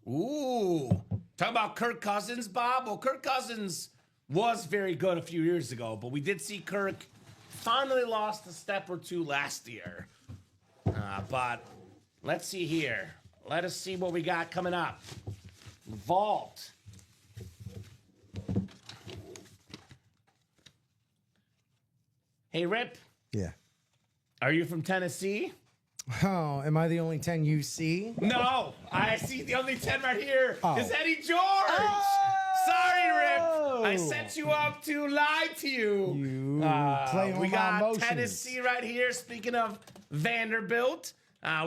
Ooh. Talk about Kirk Cousins, Bob. Well, Kirk Cousins was very good a few years ago, but we did see Kirk finally lost a step or 2 last year. But let's see here. Let us see what we got coming up. Vault. Hey, Rip. Yeah. Are you from Tennessee? Oh, am I the only 10 you see? No, I see the only 10 right here. Oh. Is Eddie George. Sorry, Rip. I set you up to lie to you. You play on we my got emotions. Tennessee right here. Speaking of Vanderbilt,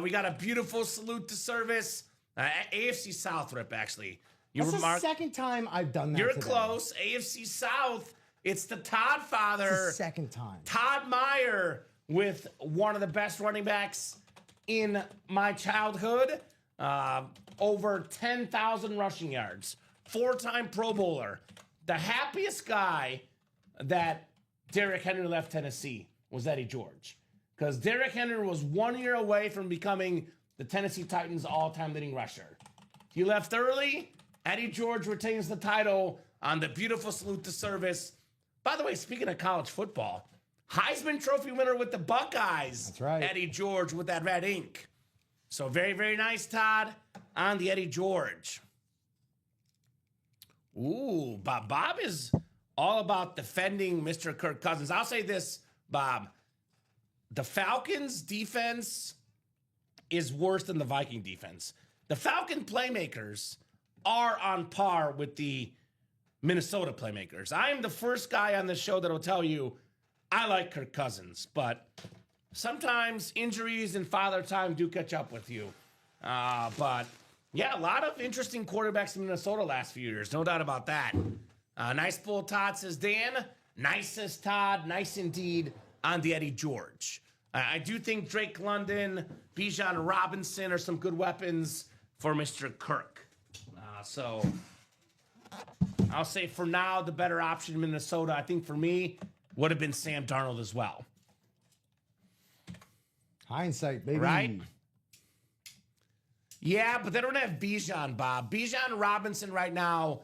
we got a beautiful salute to service. AFC South, Rip, actually. That's the second time I've done that. You're today. close. AFC South. It's the Todd father. It's the second time. Todd Meyer with one of the best running backs in my childhood. Over 10,000 rushing yards. 4-time Pro Bowler. The happiest guy that Derrick Henry left Tennessee was Eddie George. Because Derrick Henry was 1 year away from becoming the Tennessee Titans' all-time leading rusher. He left early. Eddie George retains the title on the beautiful salute to service. By the way, speaking of college football, Heisman Trophy winner with the Buckeyes. That's right. Eddie George with that red ink. So very, very nice, Todd, on the Eddie George. Ooh, Bob is all about defending Mr. Kirk Cousins. I'll say this, Bob. The Falcons' defense is worse than the Viking defense. The Falcon playmakers are on par with the Minnesota playmakers. I am the first guy on this show that will tell you I like Kirk Cousins, but sometimes injuries and father time do catch up with you. But yeah, a lot of interesting quarterbacks in Minnesota last few years. No doubt about that. Nice pull, Todd, says Dan. Nice, says Todd. Nice indeed on the Eddie George. I do think Drake London, Bijan Robinson are some good weapons for Mr. Kirk. So I'll say for now, the better option in Minnesota, I think for me, would have been Sam Darnold as well. Hindsight, baby. Right? Yeah, but they don't have Bijan, Bob. Bijan Robinson right now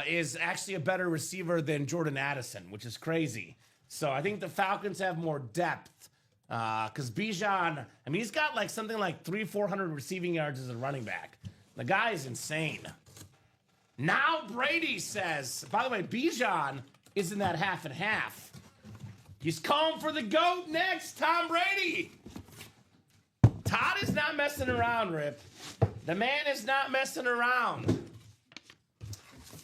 is actually a better receiver than Jordan Addison, which is crazy. So I think the Falcons have more depth because Bijan, I mean, he's got like something like 300-400 receiving yards as a running back. The guy is insane. Now Brady says, by the way, Bijan is in that half and half. He's calling for the GOAT next, Tom Brady. Todd is not messing around, Rip. The man is not messing around.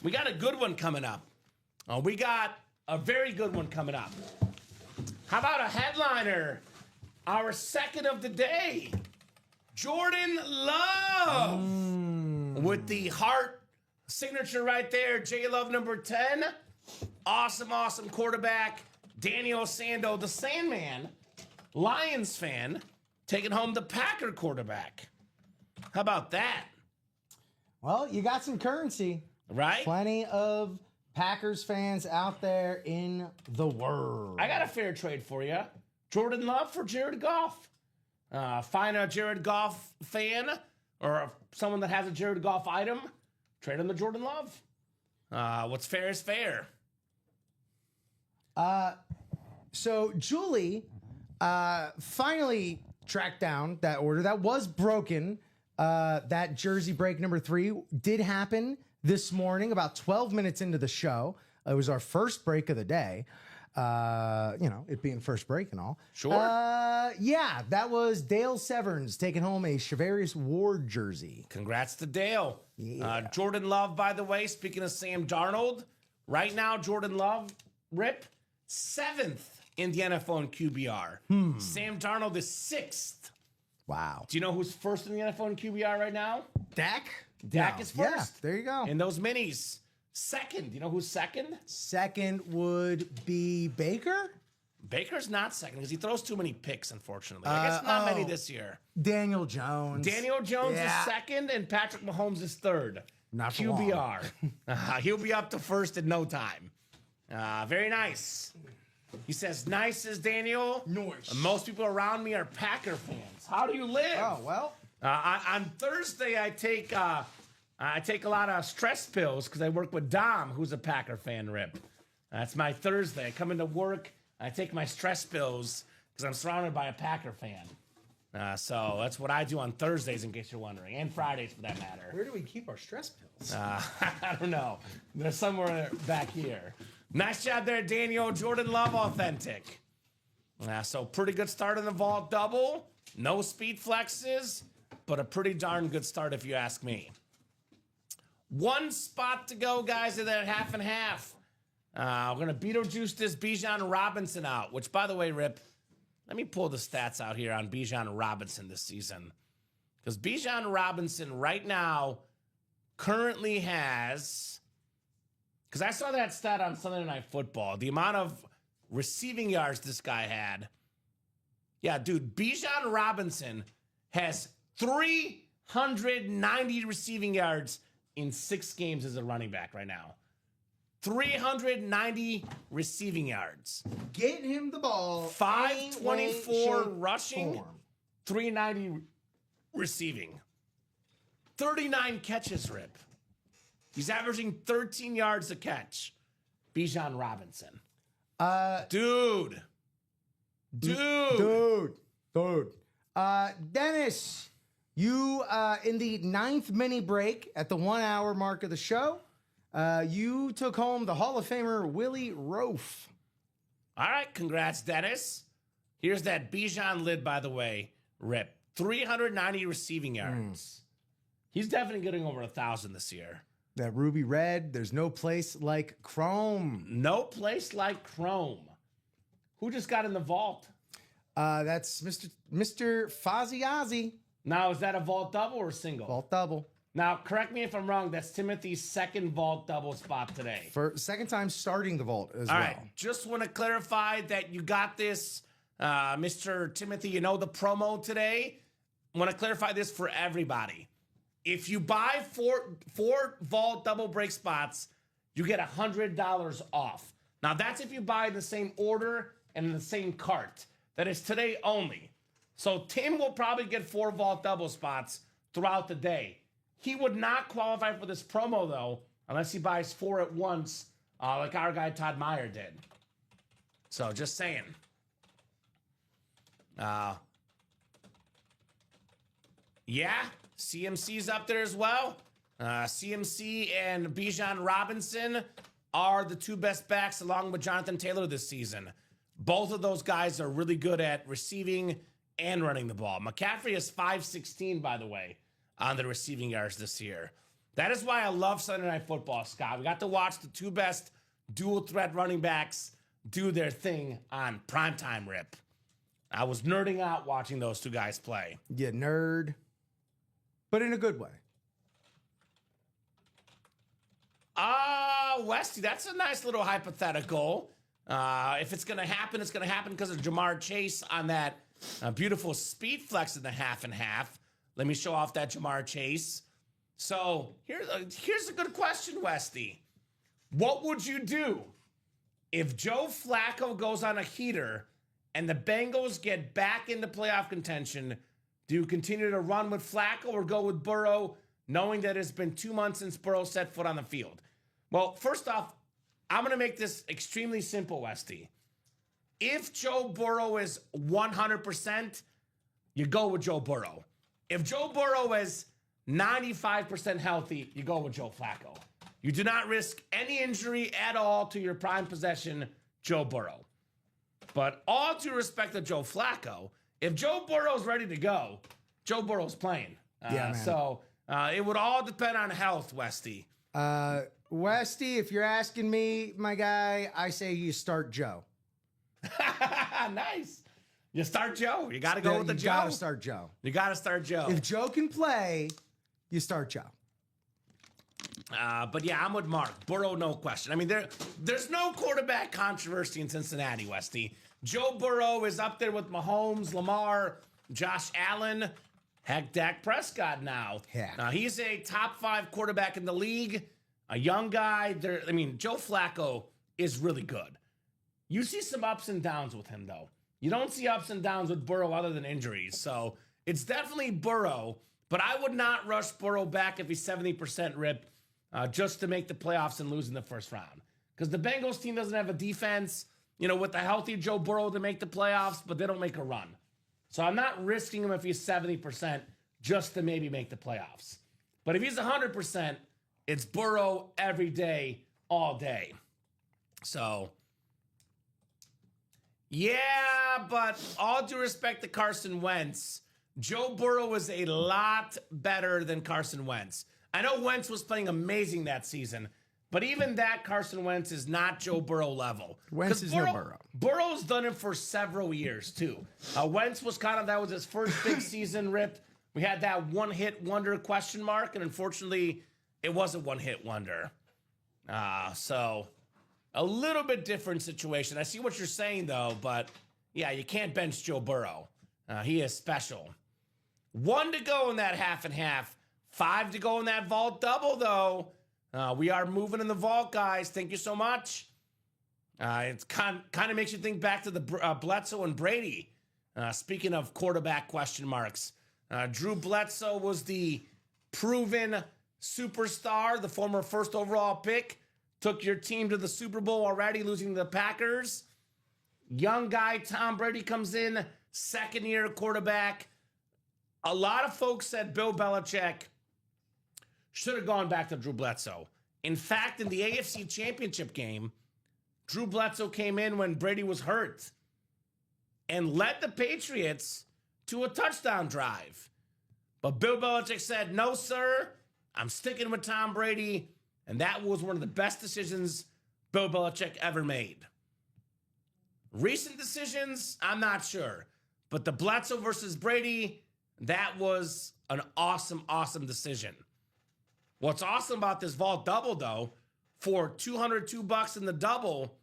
We got a good one coming up. We got a very good one coming up. How about a headliner? Our second of the day. Jordan Love. With the heart signature right there. J Love number 10. Awesome, awesome quarterback. Daniel Sando, the Sandman, Lions fan, taking home the Packer quarterback. How about that? Well, you got some currency. Right? Plenty of Packers fans out there in the world. I got a fair trade for you. Jordan Love for Jared Goff. Find a Jared Goff fan or someone that has a Jared Goff item. Trade him to Jordan Love. What's fair is fair. So Julie finally tracked down that order that was broken. That jersey break number 3 did happen this morning, about 12 minutes into the show. It was our first break of the day. It being first break and all. Sure. Yeah, that was Dale Severns taking home a Shavarius Ward jersey. Congrats to Dale. Yeah. Jordan Love, by the way, speaking of Sam Darnold, right now, Jordan Love, Rip, 7th in the NFL in QBR. Sam Darnold is 6th. Wow. Do you know who's first in the NFL in QBR right now? Dak? Dak is first. Yeah, there you go. In those minis. Second. You know who's second? Second would be Baker? Baker's not second because he throws too many picks, unfortunately. I guess not many this year. Daniel Jones. Daniel Jones Yeah. is second and Patrick Mahomes is third. Not for long. QBR. He'll be up to first in no time. Very nice. He says, nice as Daniel. Nice. Most people around me are Packer fans. How do you live? Oh, well. On Thursday, I take a lot of stress pills because I work with Dom, who's a Packer fan, Rip. That's my Thursday. I come into work, I take my stress pills because I'm surrounded by a Packer fan. So that's what I do on Thursdays, in case you're wondering, and Fridays for that matter. Where do we keep our stress pills? I don't know. They're somewhere back here. Nice job there, Daniel. Jordan Love, authentic. So pretty good start in the vault double. No speed flexes, but a pretty darn good start if you ask me. One spot to go, guys, in that half and half. We're going to Beetlejuice this Bijan Robinson out, which, by the way, Rip, let me pull the stats out here on Bijan Robinson this season. Because Bijan Robinson right now currently has, because I saw that stat on Sunday Night Football, the amount of receiving yards this guy had. Yeah, dude, Bijan Robinson has 390 receiving yards in 6 games as a running back right now. 390 receiving yards. Get him the ball. 524 rushing, 390 receiving. 39 catches, Rip. He's averaging 13 yards a catch. Bijan Robinson. Dude. Dennis, you, in the 9th mini break at the 1 hour mark of the show, you took home the Hall of Famer Willie Roaf. All right, congrats, Dennis. Here's that Bijan lid, by the way, Rip. 390 receiving yards. He's definitely getting over 1,000 this year. That ruby red, there's no place like Chrome. No place like Chrome. Who just got in the vault? That's Mr. Fozzie Ozzy. Now, is that a vault double or single? Vault double. Now, correct me if I'm wrong. That's Timothy's second vault double spot today. For second time starting the vault as well. All right. Just want to clarify that you got this, Mr. Timothy. You know the promo today. Want to clarify this for everybody. If you buy four vault double break spots, you get $100 off. Now, that's if you buy in the same order and in the same cart. That is today only. So Tim will probably get 4 vault double spots throughout the day. He would not qualify for this promo, though, unless he buys 4 at once, like our guy Todd Meyer did. So just saying. Yeah, CMC's up there as well. CMC and Bijan Robinson are the 2 best backs along with Jonathan Taylor this season. Both of those guys are really good at receiving and running the ball. McCaffrey is 516, by the way, on the receiving yards this year. That is why I love Sunday Night Football, Scott. We got to watch the 2 best dual threat running backs do their thing on primetime, Rip. I was nerding out watching those 2 guys play. Yeah, nerd. But in a good way. Westy, that's a nice little hypothetical. If it's going to happen, it's going to happen because of Jamar Chase on that beautiful speed flex in the half and half. Let me show off that Jamar Chase. So here's a good question, Westy. What would you do if Joe Flacco goes on a heater and the Bengals get back into playoff contention? Do you continue to run with Flacco or go with Burrow, knowing that it's been 2 months since Burrow set foot on the field? Well, first off, I'm going to make this extremely simple, Westy. If Joe Burrow is 100%, you go with Joe Burrow. If Joe Burrow is 95% healthy, you go with Joe Flacco. You do not risk any injury at all to your prime possession, Joe Burrow. But all due respect to Joe Flacco, if Joe Burrow's ready to go, Joe Burrow's playing. Yeah, man. So it would all depend on health, Westy. Westy, if you're asking me, my guy, I say you start Joe. Nice. You start Joe. You got to go with the Joe. You got to start Joe. You got to start Joe. If Joe can play, you start Joe. But yeah, I'm with Mark. Burrow, no question. I mean, there's no quarterback controversy in Cincinnati, Westy. Joe Burrow is up there with Mahomes, Lamar, Josh Allen. Heck, Dak Prescott now. Yeah. He's a top 5 quarterback in the league, a young guy. Joe Flacco is really good. You see some ups and downs with him, though. You don't see ups and downs with Burrow other than injuries. So it's definitely Burrow, but I would not rush Burrow back if he's 70% Rip just to make the playoffs and lose in the first round. Because the Bengals team doesn't have a defense, with a healthy Joe Burrow to make the playoffs, but they don't make a run. So I'm not risking him if he's 70% just to maybe make the playoffs. But if he's 100%, it's Burrow every day, all day. So, yeah, but all due respect to Carson Wentz, Joe Burrow is a lot better than Carson Wentz. I know Wentz was playing amazing that season, but even that Carson Wentz is not Joe Burrow level. Wentz is no Burrow. Burrow's done it for several years, too. Wentz was that was his first big season, Rip. We had that one-hit wonder question mark, and unfortunately, it was a one-hit wonder. So, a little bit different situation. I see what you're saying, though, but, yeah, you can't bench Joe Burrow. He is special. 1 to go in that half and half. 5 to go in that vault double, though. We are moving in the vault, guys. Thank you so much. It's kind of makes you think back to the Bledsoe and Brady. Speaking of quarterback question marks, Drew Bledsoe was the proven superstar, the former first overall pick. Took your team to the Super Bowl already, losing to the Packers. Young guy Tom Brady comes in, second-year quarterback. A lot of folks said Bill Belichick should have gone back to Drew Bledsoe. In fact, in the AFC Championship game, Drew Bledsoe came in when Brady was hurt and led the Patriots to a touchdown drive. But Bill Belichick said, no, sir, I'm sticking with Tom Brady. And that was one of the best decisions Bill Belichick ever made. Recent decisions, I'm not sure. But the Bledsoe versus Brady, that was an awesome, awesome decision. What's awesome about this vault double, though, for $202 in the double,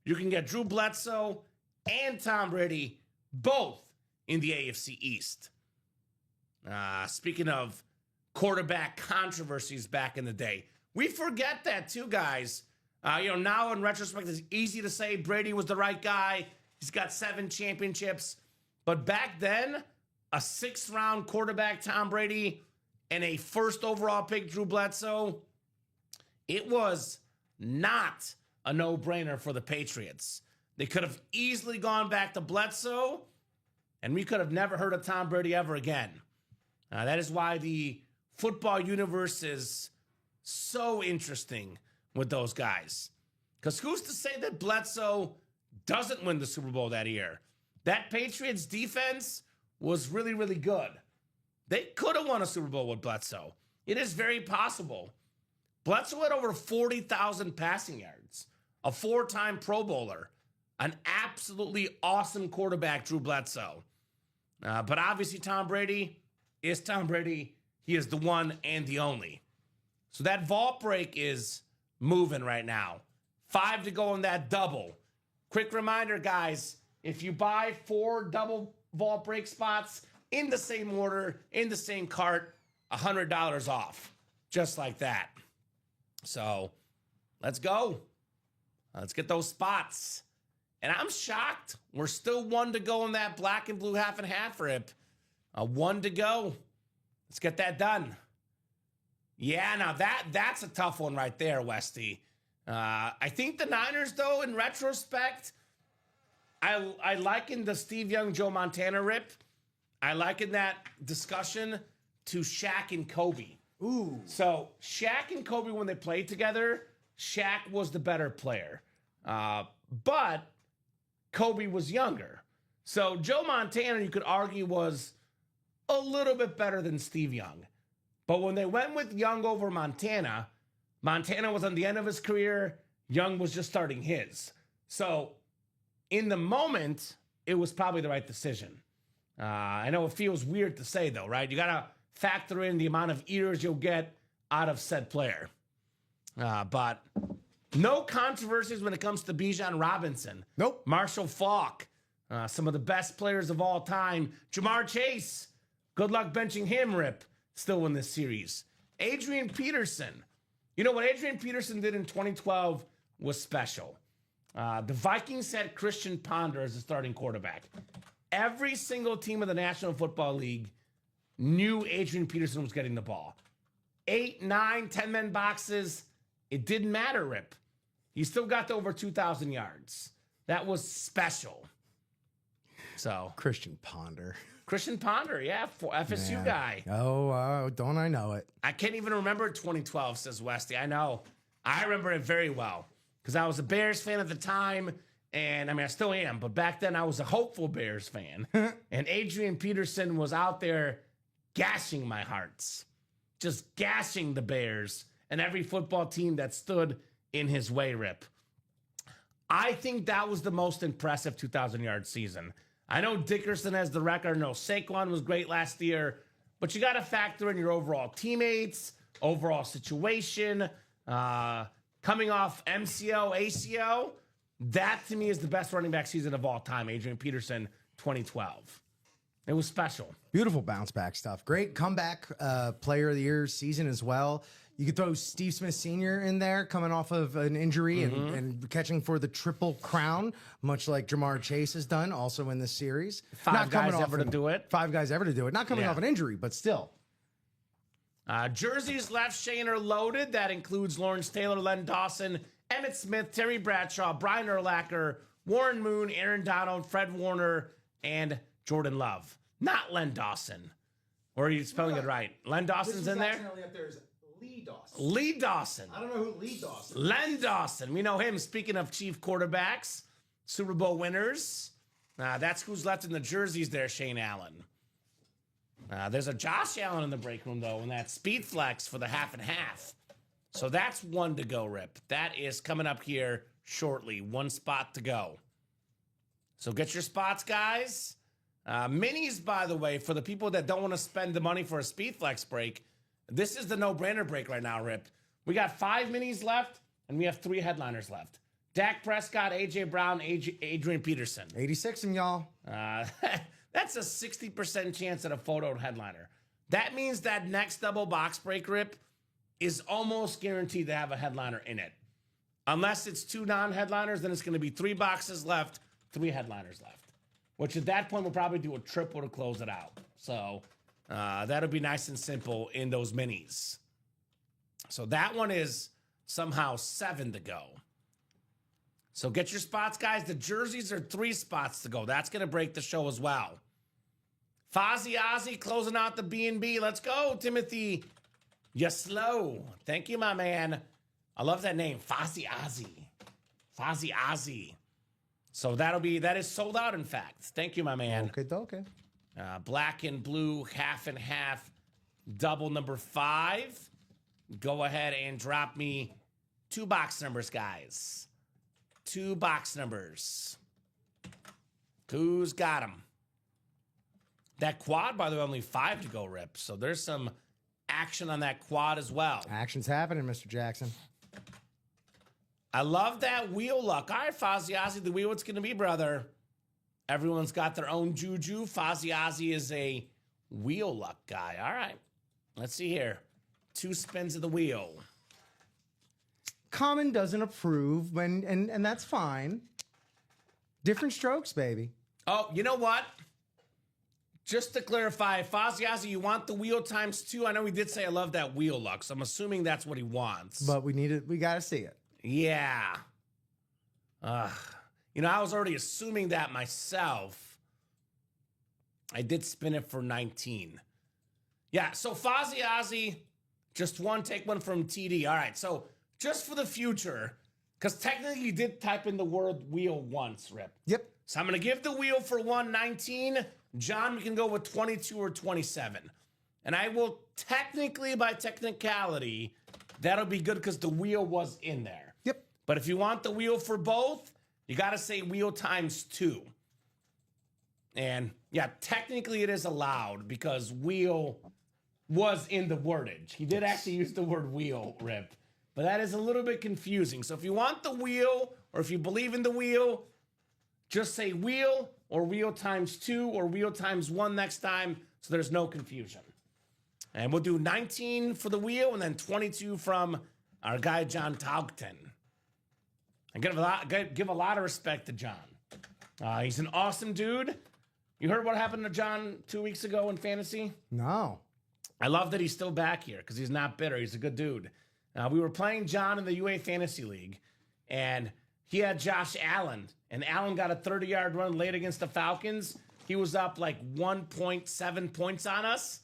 you can get Drew Bledsoe and Tom Brady both in the AFC East. Speaking of quarterback controversies back in the day, we forget that too, guys. Now in retrospect, it's easy to say Brady was the right guy. He's got 7 championships. But back then, a 6th-round quarterback, Tom Brady, and a first overall pick, Drew Bledsoe, it was not a no-brainer for the Patriots. They could have easily gone back to Bledsoe, and we could have never heard of Tom Brady ever again. That is why the football universe is so interesting with those guys. Because who's to say that Bledsoe doesn't win the Super Bowl that year? That Patriots defense was really, really good. They could have won a Super Bowl with Bledsoe. It is very possible. Bledsoe had over 40,000 passing yards, a 4-time Pro Bowler, an absolutely awesome quarterback, Drew Bledsoe. But obviously Tom Brady is Tom Brady. He is the one and the only. So that vault break is moving right now. 5 to go in that double. Quick reminder, guys, if you buy 4 double vault break spots in the same order, in the same cart, $100 off. Just like that. So, let's go. Let's get those spots. And I'm shocked. We're still 1 to go in that black and blue half and half Rip. 1 to go. Let's get that done. Yeah, now that's a tough one right there, Westy. I think the Niners, though, in retrospect, I liken the Steve Young, Joe Montana Rip. I liken that discussion to Shaq and Kobe. Ooh. So Shaq and Kobe, when they played together, Shaq was the better player. But Kobe was younger. So Joe Montana, you could argue, was a little bit better than Steve Young. But when they went with Young over Montana, Montana was on the end of his career. Young was just starting his. So in the moment, it was probably the right decision. I know it feels weird to say, though, right? You got to factor in the amount of ears you'll get out of said player. But no controversies when it comes to Bijan Robinson. Nope. Marshall Faulk, some of the best players of all time. Jamar Chase, Good luck benching him, Rip, still in this series. Adrian Peterson. You know what Adrian Peterson did in 2012 was special. The Vikings had Christian Ponder as the starting quarterback. Every single team of the National Football League knew Adrian Peterson was getting the ball. 8, 9, 10-man boxes. It didn't matter, Rip. He still got to over 2,000 yards. That was special. So Christian Ponder. Christian Ponder, yeah, FSU guy. Oh, don't I know it? I can't even remember 2012, says Westy. I know. I remember it very well because I was a Bears fan at the time, and I mean, I still am, but back then I was a hopeful Bears fan. And Adrian Peterson was out there gashing my hearts, just gashing the Bears and every football team that stood in his way, Rip. I think that was the most impressive 2,000-yard season. I know Dickerson has the record. No, Saquon was great last year. But you got to factor in your overall teammates, overall situation, coming off MCO, ACO. That, to me, is the best running back season of all time, Adrian Peterson, 2012. It was special. Beautiful bounce back stuff. Great comeback player of the year season as well. You could throw Steve Smith Sr. in there, coming off of an injury and catching for the Triple Crown, much like Jamar Chase has done also in this series. Five guys ever to do it. Not coming off an injury, but still. Jerseys left, Shane, are loaded. That includes Lawrence Taylor, Len Dawson, Emmitt Smith, Terry Bradshaw, Brian Urlacher, Warren Moon, Aaron Donald, Fred Warner, and Jordan Love. Not Len Dawson. Or are you spelling it right? Len Dawson's in there? Lee Dawson. Lee Dawson. I don't know who Lee Dawson is. Len Dawson. We know him. Speaking of chief quarterbacks, Super Bowl winners. That's who's left in the jerseys there, Shane Allen. There's a Josh Allen in the break room, though, and that's Speed Flex for the half and half. So that's one to go, Rip. That is coming up here shortly. One spot to go. So get your spots, guys. Minis, by the way, for the people that don't want to spend the money for a Speed Flex break, this is the no-brainer break right now, Rip. We got 5 minis left, and we have 3 headliners left. Dak Prescott, A.J. Brown, Adrian Peterson. 86 and y'all. That's a 60% chance at a photo headliner. That means that next double box break, Rip, is almost guaranteed to have a headliner in it. Unless it's 2 non-headliners, then it's going to be 3 boxes left, 3 headliners left. Which at that point, we'll probably do a triple to close it out. So that'll be nice and simple in those minis. So that one is somehow 7 to go. So get your spots, guys. The jerseys are 3 spots to go. That's going to break the show as well. Fozzie Ozzy closing out the B&B. Let's go, Timothy. You're slow. Thank you, my man. I love that name, Fozzie Ozzy. Fozzie Ozzy. So that is sold out, in fact. Thank you, my man. Okay. Black and blue, half and half, double number 5. Go ahead and drop me 2 box numbers, guys. 2 box numbers. Who's got them? That quad, by the way, only 5 to go, Rip. So there's some action on that quad as well. Action's happening, Mr. Jackson. I love that wheel luck. All right, Fozzie Ozzy, the wheel it's going to be, brother. Everyone's got their own juju. Fozzie Ozzy is a wheel luck guy. All right. Let's see here. 2 spins of the wheel. Kamen doesn't approve, and that's fine. Different strokes, baby. Oh, you know what? Just to clarify, Fozzie Ozzy, you want the wheel times 2? I know he did say I love that wheel luck, so I'm assuming that's what he wants. But we got to see it. Yeah. I was already assuming that myself. I did spin it for 19. Yeah, so Fozzie Ozzy, just one, take one from TD. All right, so just for the future, because technically you did type in the word wheel once, Rip. Yep. So I'm going to give the wheel for 119. John, we can go with 22 or 27. And I will technically, by technicality, that'll be good because the wheel was in there. Yep. But if you want the wheel for both, you got to say wheel times 2. And yeah, technically it is allowed because wheel was in the wordage. He did actually use the word wheel, Rip. But that is a little bit confusing. So if you want the wheel, or if you believe in the wheel, just say wheel or wheel times 2 or wheel times 1 next time so there's no confusion. And we'll do 19 for the wheel and then 22 from our guy, John Taugton. I give a lot of respect to John. He's an awesome dude. You heard what happened to John 2 weeks ago in fantasy? No. I love that he's still back here because he's not bitter. He's a good dude. We were playing John in the UA Fantasy League, and he had Josh Allen, and Allen got a 30-yard run late against the Falcons. He was up like 1.7 points on us.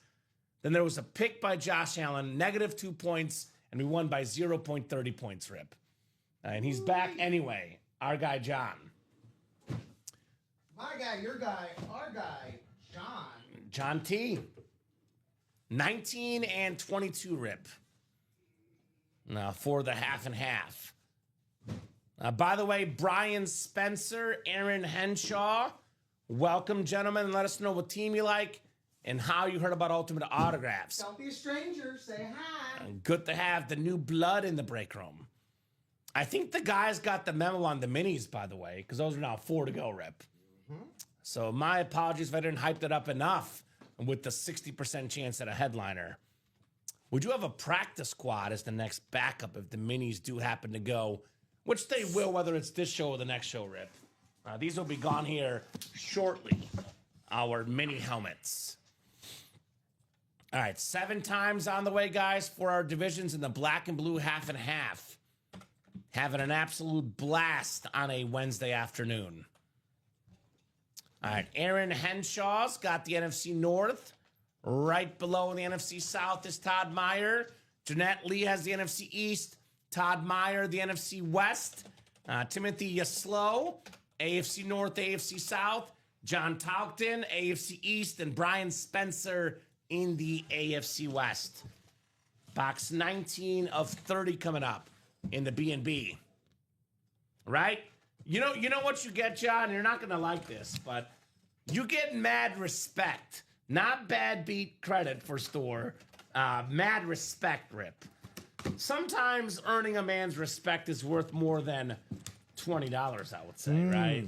Then there was a pick by Josh Allen, -2 points, and we won by 0.30 points, Rip. And he's back anyway, our guy, John. My guy, your guy, our guy, John. John T. 19 and 22, Rip. For the half and half. By the way, Brian Spencer, Aaron Henshaw, welcome, gentlemen. Let us know what team you like and how you heard about Ultimate Autographs. Don't be a stranger. Say hi. Good to have the new blood in the break room. I think the guys got the memo on the minis, by the way, because those are now 4 to go, Rip. So my apologies if I didn't hype that up enough with the 60% chance at a headliner. We do have a practice squad as the next backup if the minis do happen to go, which they will, whether it's this show or the next show, Rip. These will be gone here shortly, our mini helmets. All right, 7 times on the way, guys, for our divisions in the black and blue half and half. Having an absolute blast on a Wednesday afternoon. All right, Aaron Henshaw's got the NFC North. Right below in the NFC South is Todd Meyer. Jeanette Lee has the NFC East. Todd Meyer, the NFC West. Timothy Yaslow, AFC North, AFC South. John Taugton, AFC East. And Brian Spencer in the AFC West. Box 19 of 30 coming up in the B&B. Right? You know what you get, John? You're not going to like this, but you get mad respect. Not bad beat credit for store. Mad respect, Rip. Sometimes earning a man's respect is worth more than $20, I would say, right?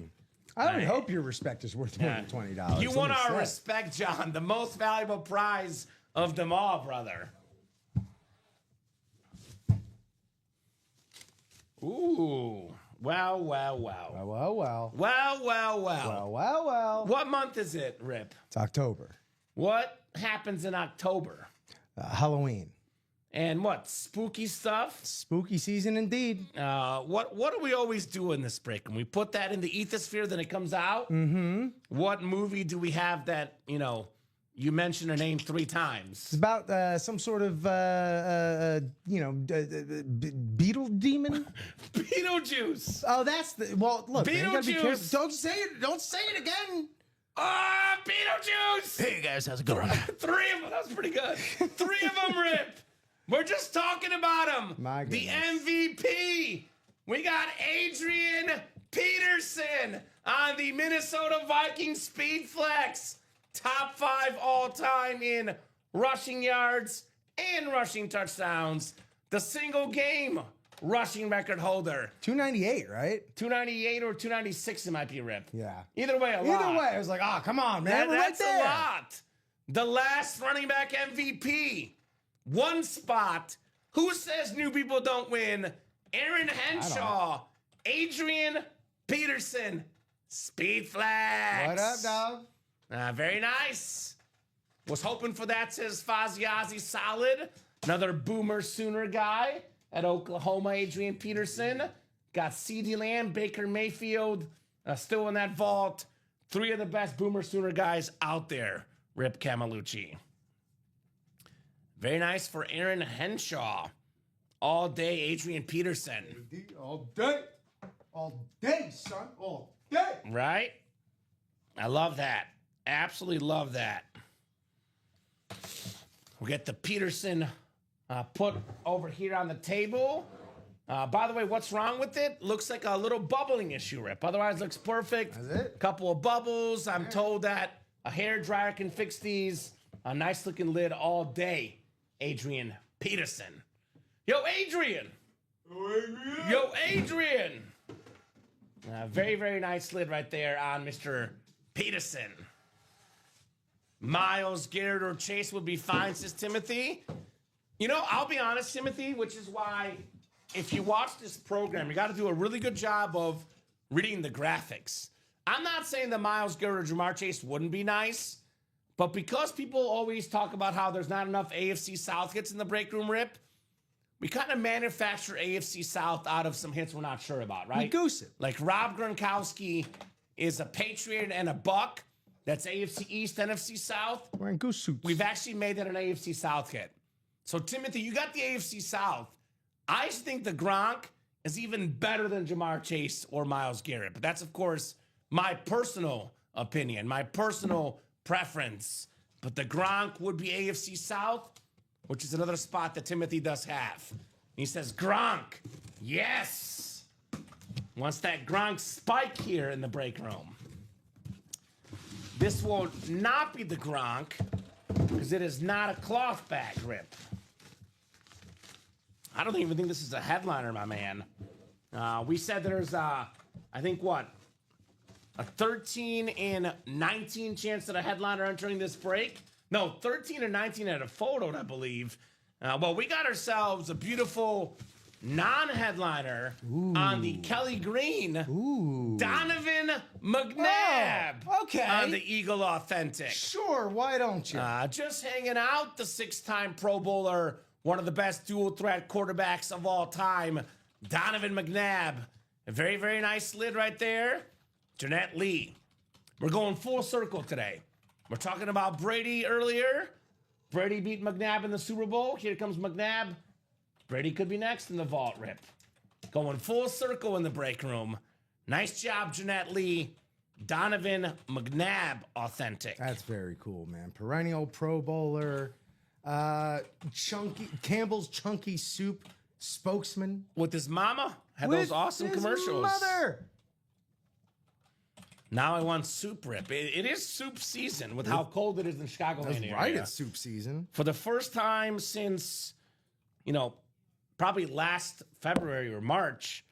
I would hope your respect is worth more than $20. You want our respect, John. The most valuable prize of them all, brother. Ooh. Well. Well. What month is it, Rip? It's October. What happens in October? Halloween. And what? Spooky stuff? Spooky season indeed. What do we always do in this break? And we put that in the ethosphere, then it comes out? Mm-hmm. What movie do we have that, you mentioned a name 3 times? It's about some sort of, beetle demon. Beetlejuice. Oh, that's the... Well, look, man, you gotta be careful. Beetlejuice. Don't say it again. Beetlejuice. Hey, guys, how's it going? 3 of them. That was pretty good. 3 of them, Rip. We're just talking about him. My the goodness. MVP. We got Adrian Peterson on the Minnesota Vikings Speed Flex. Top 5 all-time in rushing yards and rushing touchdowns. The single game rushing record holder. 298, right? 298 or 296 it might be, Rip. Yeah. Either way, a lot. Either way, I was like, come on, man. We're right That's there. a lot. The last running back MVP. 1 spot. Who says new people don't win? Aaron Henshaw. Adrian Peterson. Speed Flex. What up, dog? Very nice. Was hoping for that, says Faziazi Solid. Another Boomer Sooner guy at Oklahoma, Adrian Peterson. Got CeeDee Lamb, Baker Mayfield, still in that vault. 3 of the best Boomer Sooner guys out there. Rip Camelucci. Very nice for Aaron Henshaw. All day, Adrian Peterson. All day. All day, son. All day. Right? I love that. Absolutely love that. We'll get the Peterson put over here on the table. By the way, what's wrong with it? Looks like a little bubbling issue, Rip. Otherwise, looks perfect. That's it. Couple of bubbles. I'm told that a hairdryer can fix these. A nice looking lid all day. Adrian Peterson. Yo, Adrian. Yo, Adrian. Very, very nice lid right there on Mr. Peterson. Miles, Garrett, or Chase would be fine, says Timothy. You know, I'll be honest, Timothy, which is why if you watch this program, you got to do a really good job of reading the graphics. I'm not saying that Miles, Garrett, or Jamar Chase wouldn't be nice, but because people always talk about how there's not enough AFC South hits in the break room, Rip, we kind of manufacture AFC South out of some hits we're not sure about, right? We goose it. Like Rob Gronkowski is a Patriot and a Buck. That's AFC East, NFC South. Wearing goose suits. We've actually made that an AFC South hit. So, Timothy, you got the AFC South. I think the Gronk is even better than Jamar Chase or Myles Garrett. But that's, of course, my personal opinion, my personal preference. But the Gronk would be AFC South, which is another spot that Timothy does have. He says, Gronk, yes. Wants that Gronk spike here in the break room. This will not be the Gronk because it is not a cloth bag, Rip. I don't even think this is a headliner, my man. We said there's, I think, what? A 13 in 19 chance that a headliner entering this break? No, 13 and 19 at a photo, I believe. Well, we got ourselves a beautiful non-headliner on the Kelly Green. Donovan McNabb. Oh, okay. On the Eagle Authentic. Sure, why don't you? Just hanging out, the 6-time Pro Bowler, one of the best dual-threat quarterbacks of all time, Donovan McNabb. A very, very nice lid right there. Jeanette Lee. We're going full circle today. We're talking about Brady earlier. Brady beat McNabb in the Super Bowl. Here comes McNabb. Brady could be next in the vault, Rip. Going full circle in the break room. Nice job, Jeanette Lee. Donovan McNabb Authentic. That's very cool, man. Perennial Pro Bowler. Chunky Campbell's Chunky Soup spokesman. With his mama. Had With those awesome his commercials. Mother. Now I want soup, Rip. It is soup season with how cold it is in Chicago. That's right, it's soup season. For the first time since, probably last February or March,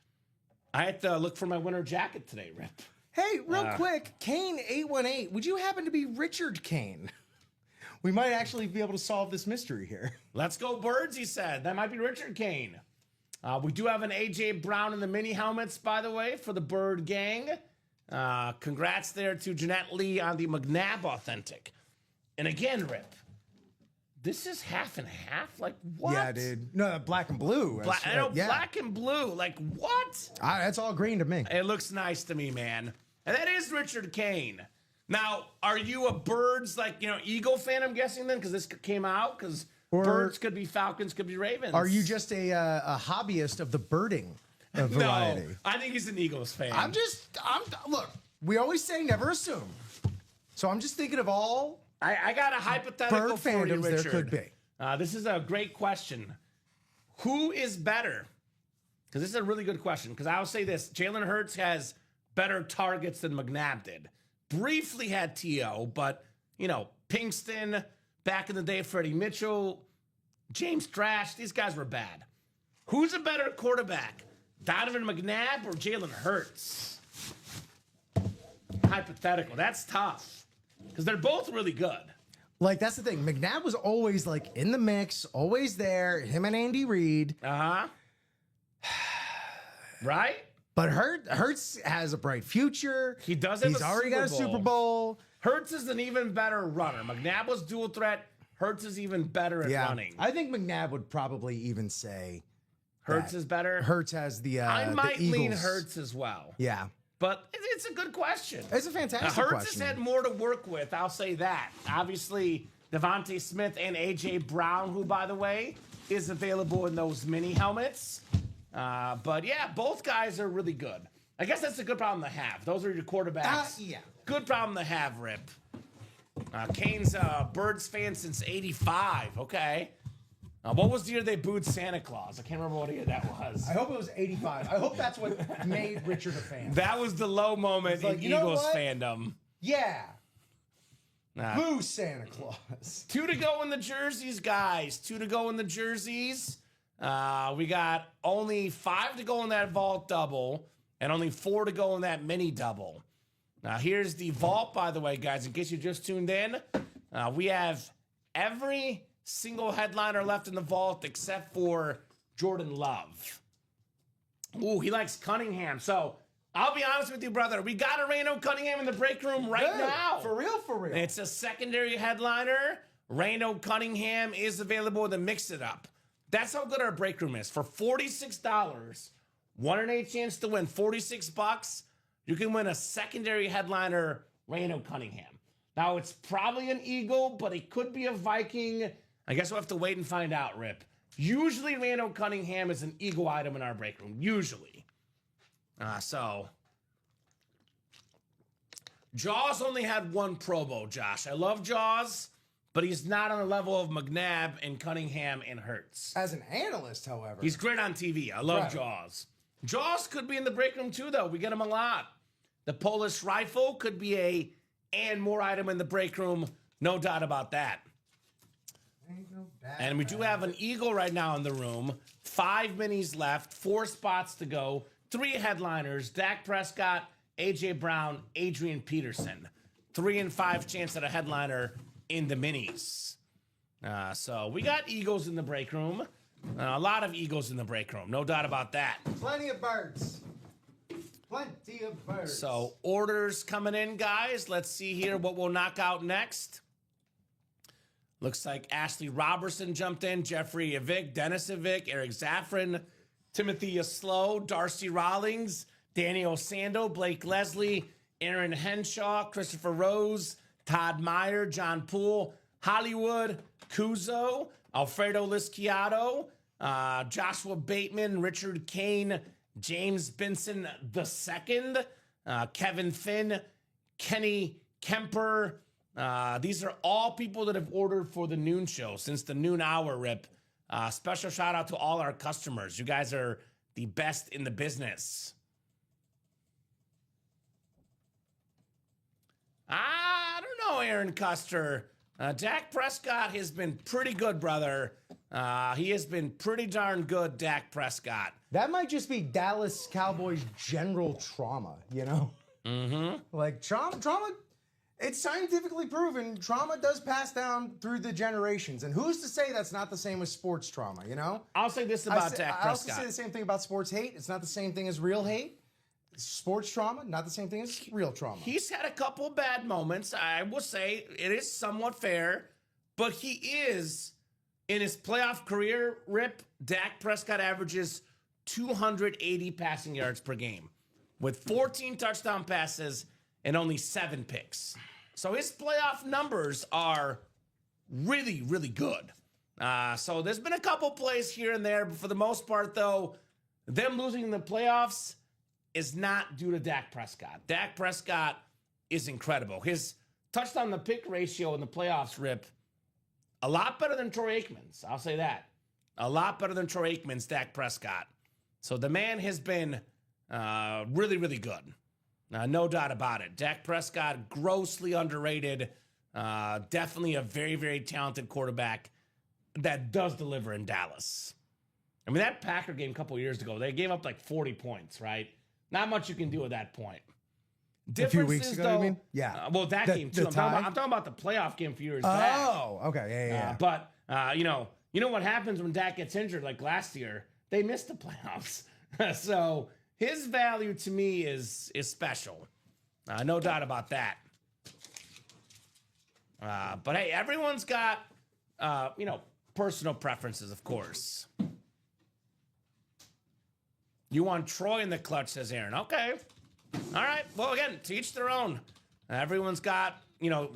I had to look for my winter jacket today, Rip. Hey, real quick, Kane 818. Would you happen to be Richard Kane? We might actually be able to solve this mystery here. Let's go Birds, he said. That might be Richard Kane. We do have an AJ Brown in the mini helmets, by the way, for the Bird Gang. Congrats there to Jeanette Lee on the McNabb Authentic. And again, Rip, this is half and half? Like, what? Yeah, dude. No, black and blue. Black and blue. Like, what? That's all green to me. It looks nice to me, man. And that is Richard Kane. Now, are you a Birds, Eagle fan, I'm guessing, then? Because this came out? Because Birds could be Falcons, could be Ravens. Are you just a hobbyist of the birding variety? No, I think he's an Eagles fan. Look, we always say never assume. So I'm just thinking of all I got a hypothetical bird for you, fandoms Richard. there could be. This is a great question. Who is better? Because this is a really good question. Because I'll say this. Jalen Hurts has better targets than McNabb did. Briefly had T.O., but, Pinkston, back in the day, Freddie Mitchell, James Thrash, these guys were bad. Who's a better quarterback? Donovan McNabb or Jalen Hurts? Hypothetical. That's tough. Because they're both really good. Like, that's the thing. McNabb was always, in the mix, always there, him and Andy Reid. Uh-huh. Right? But Hurts has a bright future. He does have He's a already got a Super Super Bowl. Hurts is an even better runner. McNabb was dual threat. Hurts is even better at running. I think McNabb would probably even say Hurts is better. Hurts has the I might the lean Eagles. Hurts as well. Yeah. But it's a good question. It's a fantastic Hurts question. has had more to work with, I'll say that. Obviously, Devontae Smith and A.J. Brown, who, by the way, is available in those mini helmets. But, yeah, both guys are really good. I guess that's a good problem to have. Those are your quarterbacks. Yeah. Good problem to have, Rip. Kane's a Birds fan since 85. Okay. What was the year they booed Santa Claus? I can't remember what year that was. I hope it was 85. I hope that's what made Richard a fan. That was the low moment in Eagles fandom. Yeah. Boo Santa Claus. 2 to go in the jerseys, guys. 2 to go in the jerseys. We got only 5 to go in that vault double and only 4 to go in that mini double. Now, here's the vault, by the way, guys, in case you just tuned in. We have every single headliner left in the vault except for Jordan Love. Ooh, he likes Cunningham. So I'll be honest with you, brother. We got a Reno Cunningham in the break room right now. For real, for real. It's a secondary headliner. Reno Cunningham is available to mix it up. That's how good our break room is. For $46, 1 in 8 chance to win, $46, you can win a secondary headliner, Reno Cunningham. Now, it's probably an Eagle, but it could be a Viking. I guess we'll have to wait and find out, Rip. Usually, Reno Cunningham is an Eagle item in our break room. Usually. Jaws only had one Pro Bowl, Josh. I love Jaws, but he's not on the level of McNabb and Cunningham and Hurts. As an analyst, however. He's great on TV. I love Right. Jaws. Jaws could be in the break room too, though. We get him a lot. The Polish Rifle could be a and more item in the break room. No doubt about that. And we do have an Eagle right now in the room. 5 minis left. 4 spots to go. 3 headliners. Dak Prescott, A.J. Brown, Adrian Peterson. 3 and 5 chance at a headliner in the minis. So we got Eagles in the break room. A lot of Eagles in the break room. No doubt about that. Plenty of birds. Plenty of birds. So orders coming in, guys. Let's see here what we'll knock out next. Looks like Ashley Robertson jumped in, Jeffrey Avick, Dennis Avick, Eric Zaffron, Timothy Aslow, Darcy Rawlings, Daniel Sando, Blake Leslie, Aaron Henshaw, Christopher Rose, Todd Meyer, John Poole, Hollywood, Kuzo, Alfredo Lisciato, Joshua Bateman, Richard Kane, James Benson II, Kevin Finn, Kenny Kemper. These are all people that have ordered for the noon show since the noon hour, Rip. Special shout out to all our customers. You guys are the best in the business. I don't know, Aaron Custer. Dak Prescott has been pretty good, brother. He has been pretty darn good, Dak Prescott. That might just be Dallas Cowboys general trauma, you know? Mm-hmm. Like, trauma, it's scientifically proven trauma does pass down through the generations. And who's to say that's not the same as sports trauma, you know? I'll say this about Dak I also Prescott. say the same thing about sports hate. It's not the same thing as real hate. Sports trauma, not the same thing as real trauma. He's had a couple bad moments. I will say it is somewhat fair, but he is, in his playoff career, Rip, Dak Prescott averages 280 passing yards per game with 14 touchdown passes and only 7 picks. So his playoff numbers are really, really good. So there's been a couple plays here and there, but for the most part, though, them losing in the playoffs is not due to Dak Prescott. Dak Prescott is incredible. His touchdown to pick ratio in the playoffs, Rip, a lot better than Troy Aikman's. I'll say that. A lot better than Troy Aikman's Dak Prescott. So the man has been really, really good. No doubt about it. Dak Prescott, grossly underrated. Definitely a very, very talented quarterback that does deliver in Dallas. I mean, that Packer game a couple years ago, they gave up like 40 points, right? Not much you can do at that point. A few weeks ago, you mean? Yeah. Well, that game too. I'm talking about the playoff game a few years back. Oh, okay. Yeah. But you know what happens when Dak gets injured? Like last year, they missed the playoffs. So his value to me is special. No doubt about that. But hey, everyone's got personal preferences, of course. You want Troy in the clutch, says Aaron. Okay. All right. Well, again, to each their own. Everyone's got,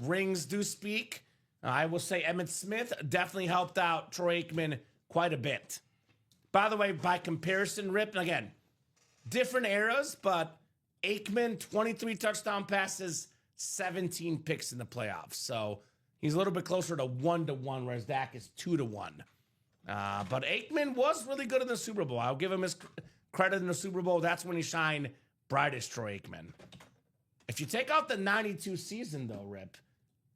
rings do speak. I will say Emmitt Smith definitely helped out Troy Aikman quite a bit. By the way, by comparison, Rip, and again, different eras, but Aikman, 23 touchdown passes, 17 picks in the playoffs. So he's a little bit closer to 1-1, whereas Dak is 2-1. But Aikman was really good in the Super Bowl. I'll give him his credit in the Super Bowl. That's when he shined brightest, Troy Aikman. If you take out the 92 season, though, Rip,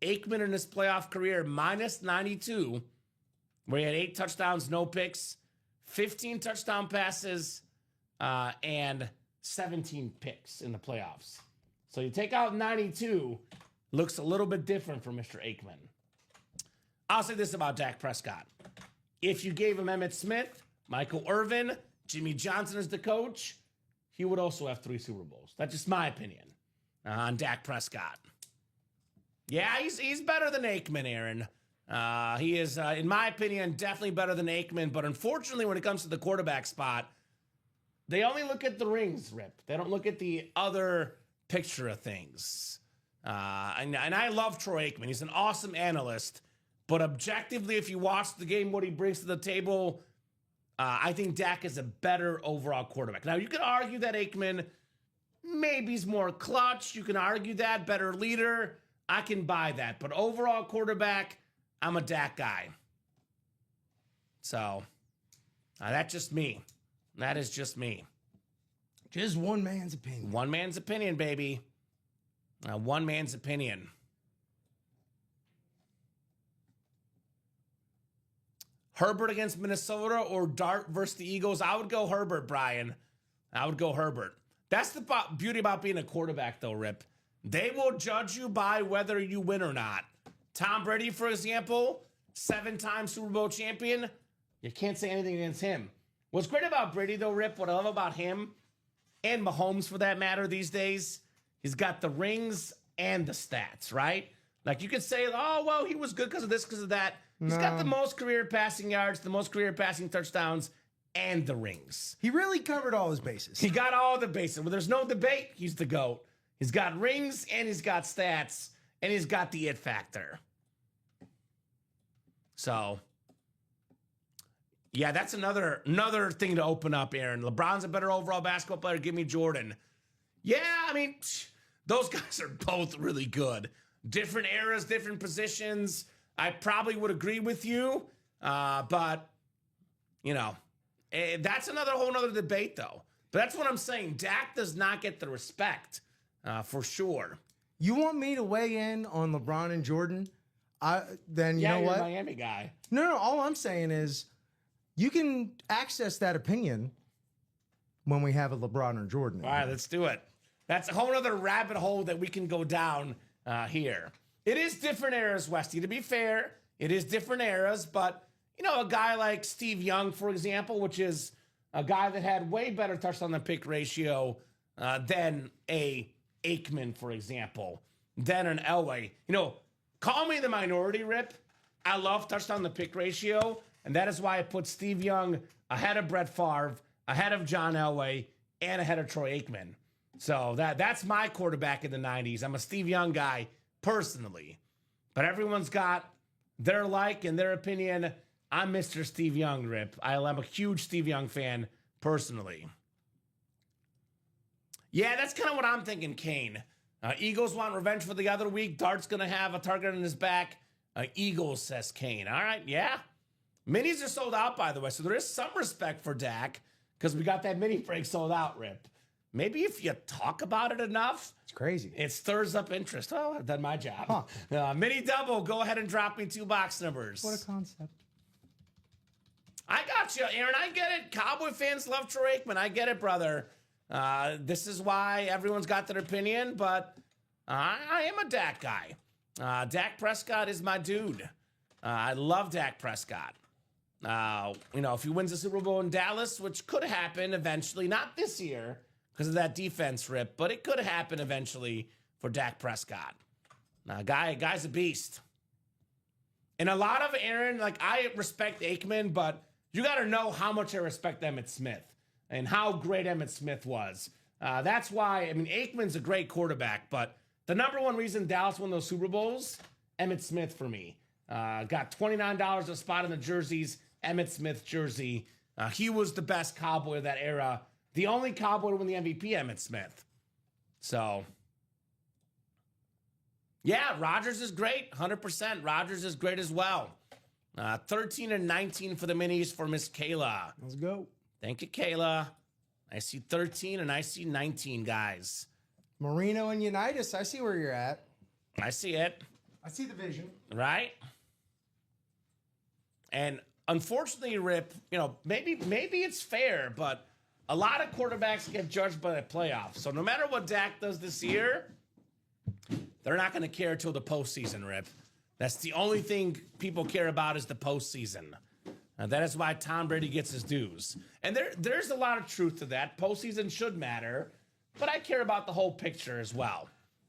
Aikman in his playoff career, minus 92, where he had 8 touchdowns, no picks, 15 touchdown passes, and 17 picks in the playoffs. So you take out 92, looks a little bit different for Mr. Aikman. I'll say this about Dak Prescott. If you gave him Emmitt Smith, Michael Irvin, Jimmy Johnson as the coach, he would also have 3 Super Bowls. That's just my opinion on Dak Prescott. Yeah, he's better than Aikman, Aaron. He is, in my opinion, definitely better than Aikman. But unfortunately, when it comes to the quarterback spot, they only look at the rings, Rip. They don't look at the other picture of things. And I love Troy Aikman. He's an awesome analyst. But objectively, if you watch the game, what he brings to the table, I think Dak is a better overall quarterback. Now, you can argue that Aikman maybe is more clutch. You can argue that, better leader. I can buy that. But overall quarterback, I'm a Dak guy. So, that's just me. That is just me. Just one man's opinion. One man's opinion, baby. One man's opinion. Herbert against Minnesota or Dart versus the Eagles? I would go Herbert, Brian. I would go Herbert. That's the beauty about being a quarterback, though, Rip. They will judge you by whether you win or not. Tom Brady, for example, 7-time Super Bowl champion. You can't say anything against him. What's great about Brady, though, Rip, what I love about him, and Mahomes for that matter these days, he's got the rings and the stats, right? Like you could say, oh, well, he was good because of this, because of that. He's got the most career passing yards, the most career passing touchdowns, and the rings. He really covered all his bases. He got all the bases. Well, there's no debate. He's the GOAT. He's got rings, and he's got stats, and he's got the it factor. So, yeah, that's another thing to open up, Aaron. LeBron's a better overall basketball player. Give me Jordan. Yeah, I mean, those guys are both really good. Different eras, different positions. I probably would agree with you, but, you know, that's another whole nother debate, though. But that's what I'm saying. Dak does not get the respect, for sure. You want me to weigh in on LeBron and Jordan? Then you know you're what? a Miami guy. No. All I'm saying is you can access that opinion when we have a LeBron or Jordan. All right, let's do it. That's a whole other rabbit hole that we can go down here. It is different eras, Westy. To be fair, it is different eras, but, you know, a guy like Steve Young, for example, which is a guy that had way better touchdown to pick ratio than a Aikman, for example, than an Elway. You know, call me the minority, Rip. I love touchdown to pick ratio, and that is why I put Steve Young ahead of Brett Favre, ahead of John Elway, and ahead of Troy Aikman. So that's my quarterback in the 90s. I'm a Steve Young guy personally, but everyone's got their like and their opinion. I'm Mr. Steve Young, Rip. I'm a huge Steve Young fan personally. Yeah, that's kind of what I'm thinking, Kane. Eagles want revenge for the other week. Dart's going to have a target on his back. Eagles, says Kane. All right, yeah. Minis are sold out, by the way, so there is some respect for Dak because we got that mini break sold out, Rip. Maybe if you talk about it enough, It's crazy. it stirs up interest. Oh, I've done my job. Mini double, go ahead and drop me 2 box numbers. What a concept. I got you, Aaron. I get it. Cowboy fans love Troy Aikman. I get it, brother. This is why everyone's got their opinion, but I am a Dak guy. Dak Prescott is my dude. I love Dak Prescott. You know, if he wins the Super Bowl in Dallas, which could happen eventually, not this year because of that defense, Rip, but it could happen eventually for Dak Prescott. Guy's a beast. And a lot of Aaron, like, I respect Aikman, but you got to know how much I respect Emmitt Smith and how great Emmitt Smith was. That's why, I mean, Aikman's a great quarterback, but the number one reason Dallas won those Super Bowls, Emmitt Smith for me. Got $29 a spot in the jerseys, Emmitt Smith jersey. He was the best Cowboy of that era. The only Cowboy to win the MVP, Emmitt Smith. So, yeah, Rodgers is great, 100%. Rodgers is great as well. 13 and 19 for the minis for Miss Kayla. Let's go. Thank you, Kayla. I see 13 and I see 19, guys. Marino and Unitas, I see where you're at. I see it. I see the vision. Right? And unfortunately, Rip, you know, maybe it's fair, but a lot of quarterbacks get judged by the playoffs. So no matter what Dak does this year, they're not going to care till the postseason, Rip. That's the only thing people care about is the postseason. That is why Tom Brady gets his dues. And there's a lot of truth to that. Postseason should matter, but I care about the whole picture as well.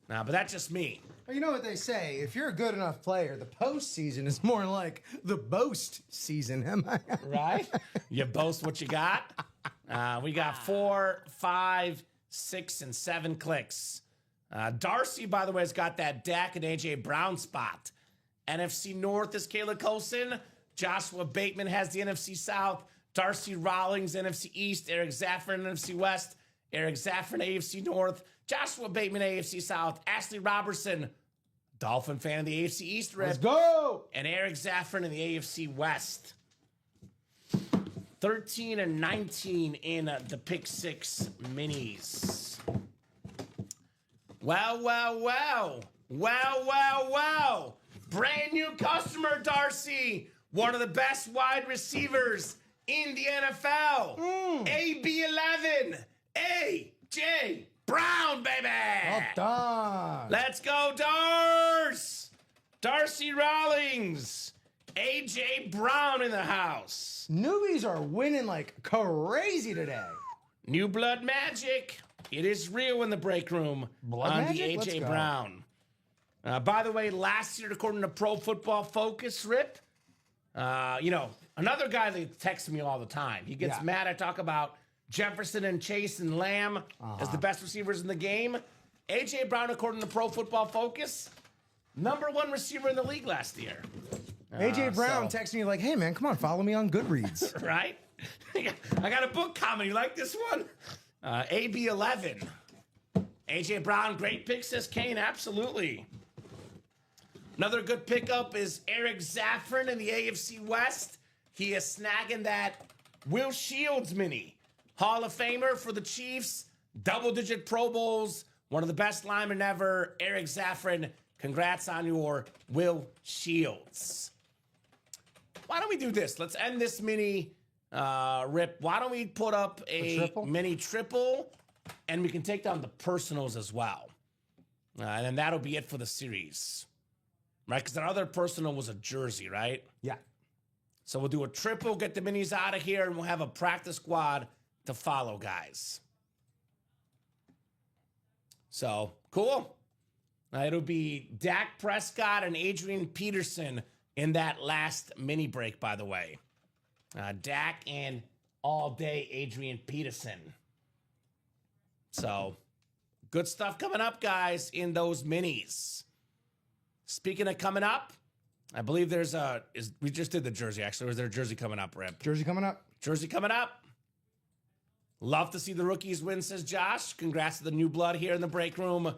But that's just me. Well, you know what they say, if you're a good enough player, the postseason is more like the boast season. Am I right? You boast what you got. We got 4, 5, 6, and 7 clicks. Darcy, by the way, has got that Dak and AJ Brown spot. NFC North is Kayla Colson. Joshua Bateman has the NFC South. Darcy Rawlings, NFC East. Eric Zaffron, NFC West. Eric Zaffron, AFC North. Joshua Bateman, AFC South. Ashley Robertson, Dolphin fan of the AFC East. Let's go! And Eric Zaffron in the AFC West. 13 and 19 in the Pick 6 minis. Wow. Brand new customer, Darcy. One of the best wide receivers in the NFL. AB11. AJ Brown, baby. Well done. Let's go, Dars. Darcy Rawlings. AJ Brown in the house. Newbies are winning like crazy today. New blood magic. It is real in the break room Blood on magic? the Let's AJ go. Brown. By the way, last year, according to Pro Football Focus, Rip, another guy that texts me all the time. He gets mad. I talk about Jefferson and Chase and Lamb as the best receivers in the game. AJ Brown, according to Pro Football Focus, #1 receiver in the league last year. AJ Brown texted me like, hey, man, come on, follow me on Goodreads. Right? I got a book coming. You like this one? AB11. AJ Brown, great pick, says Kane. Absolutely. Another good pickup is Eric Zaffron in the AFC West. He is snagging that Will Shields mini. Hall of Famer for the Chiefs. Double-digit Pro Bowls. One of the best linemen ever. Eric Zaffron, congrats on your Will Shields. Why don't we do this? Let's end this mini, Rip. Why don't we put up a mini triple, and we can take down the personals as well. And then that'll be it for the series. Right? Because that other personal was a jersey, right? Yeah. So we'll do a triple, get the minis out of here, and we'll have a practice squad to follow, guys. So, cool. It'll be Dak Prescott and Adrian Peterson in that last mini break, by the way. Dak and all day Adrian Peterson. So, good stuff coming up, guys, in those minis. Speaking of coming up, I believe there's we just did the jersey, actually. Or is there a jersey coming up, Rip? Jersey coming up. Jersey coming up. Love to see the rookies win, says Josh. Congrats to the new blood here in the break room.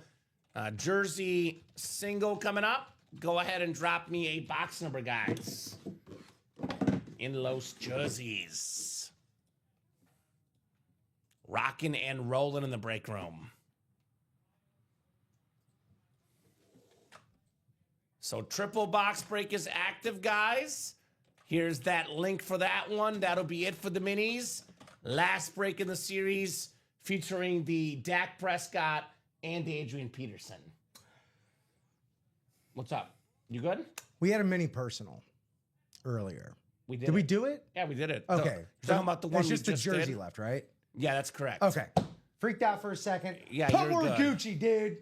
Jersey single coming up. Go ahead and drop me a box number, guys. In Los Jerseys. Rocking and rolling in the break room. So triple box break is active, guys. Here's that link for that one. That'll be it for the minis. Last break in the series featuring the Dak Prescott and Adrian Peterson. What's up? You good? We had a mini personal earlier. We did. Did we do it? Yeah, we did it. Okay. You're talking about the one It's just we the just jersey did? left, right? Yeah, that's correct. Okay. Freaked out for a second. Yeah, Put you're more good. Gucci, dude.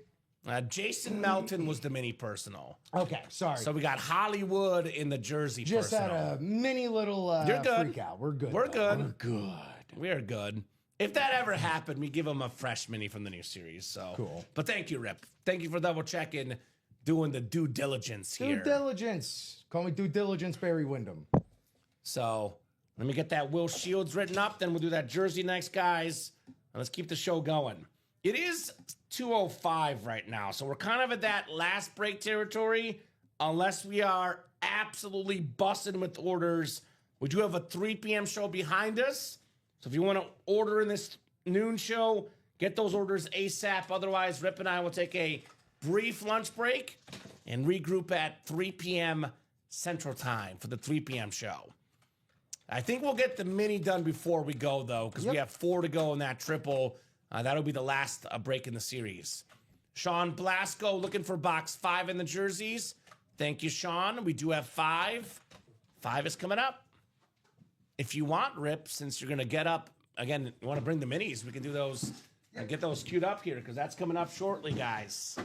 Jason Melton was the mini personal. Okay, sorry. So we got Hollywood in the jersey just personal. had a mini little You're good. freak out. We're good. We're though. good. We're good. We're good. If that ever happened, we give them a fresh mini from the new series. So Cool. But thank you, Rip. Thank you for double checking, doing the due diligence here. Due diligence. Call me Due Diligence Barry Windham. So let me get that Will Shields written up. Then we'll do that jersey next, guys. And let's keep the show going. It is 2:05 right now, so we're kind of at that last break territory, unless we are absolutely busting with orders. We do have a 3 p.m. show behind us, so if you want to order in this noon show, get those orders ASAP. Otherwise, Rip and I will take a brief lunch break and regroup at 3 p.m. Central Time for the 3 p.m. show. I think we'll get the mini done before we go, though, because we have 4 to go in that triple. That'll be the last break in the series. Sean Blasco looking for box 5 in the jerseys. Thank you, Sean. We do have 5. 5 is coming up. If you want, Rip, since you're going to get up, again, you want to bring the minis, we can do those and get those queued up here because that's coming up shortly, guys.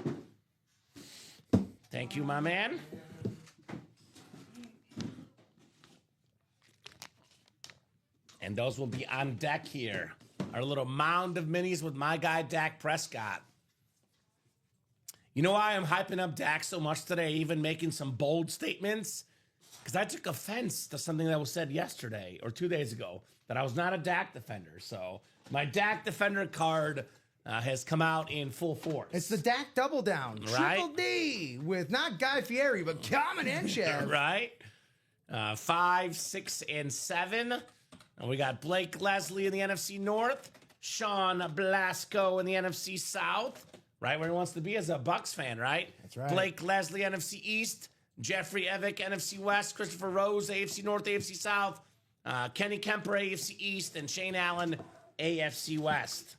Thank you, my man. And those will be on deck here. Our little mound of minis with my guy, Dak Prescott. You know why I'm hyping up Dak so much today, even making some bold statements? Because I took offense to something that was said yesterday or 2 days ago, that I was not a Dak defender. So my Dak defender card has come out in full force. It's the Dak double down. Right? Triple D with not Guy Fieri, but Kamen Entchev. Right? 5, 6, and 7. And we got Blake Leslie in the NFC North, Sean Blasco in the NFC South, right where he wants to be as a Bucks fan, right? That's right. Blake Leslie, NFC East, Jeffrey Evick, NFC West, Christopher Rose, AFC North, AFC South, Kenny Kemper, AFC East, and Shane Allen, AFC West.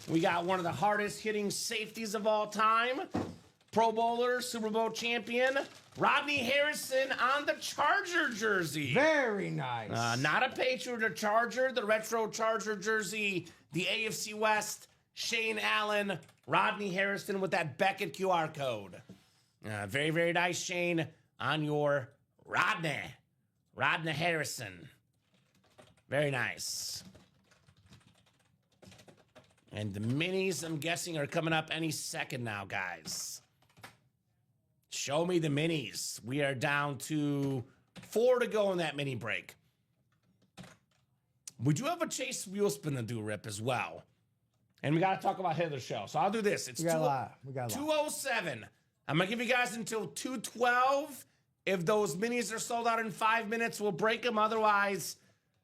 We got one of the hardest hitting safeties of all time, Pro Bowler, Super Bowl champion, Rodney Harrison on the Charger jersey. Very nice. Not a Patriot or Charger, the retro Charger jersey, the AFC West, Shane Allen, Rodney Harrison with that Beckett QR code. Very, very nice, Shane, on your Rodney Harrison. Very nice. And the minis, I'm guessing, are coming up any second now, guys. Show me the minis. We are down to 4 to go in that mini break. We do have a Chase wheel spin to do, Rip, as well. And we got to talk about hit of the show. So I'll do this. It's We got a lot. 2:07. I'm going to give you guys until 2:12. If those minis are sold out in 5 minutes, we'll break them. Otherwise,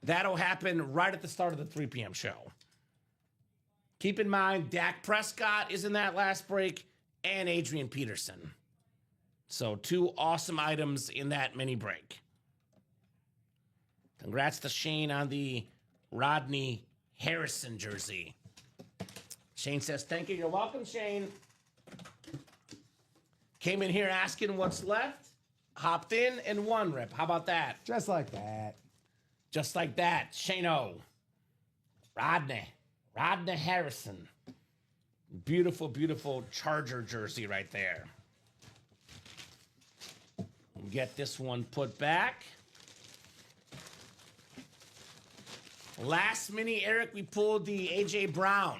that'll happen right at the start of the 3 p.m. show. Keep in mind, Dak Prescott is in that last break and Adrian Peterson. So 2 awesome items in that mini break. Congrats to Shane on the Rodney Harrison jersey. Shane says, thank you. You're welcome, Shane. Came in here asking what's left, hopped in, and won, Rip. How about that? Just like that. Just like that. Shane-O. Rodney Harrison. Beautiful, beautiful Charger jersey right there. Get this one put back. Last mini, Eric, we pulled the A.J. Brown.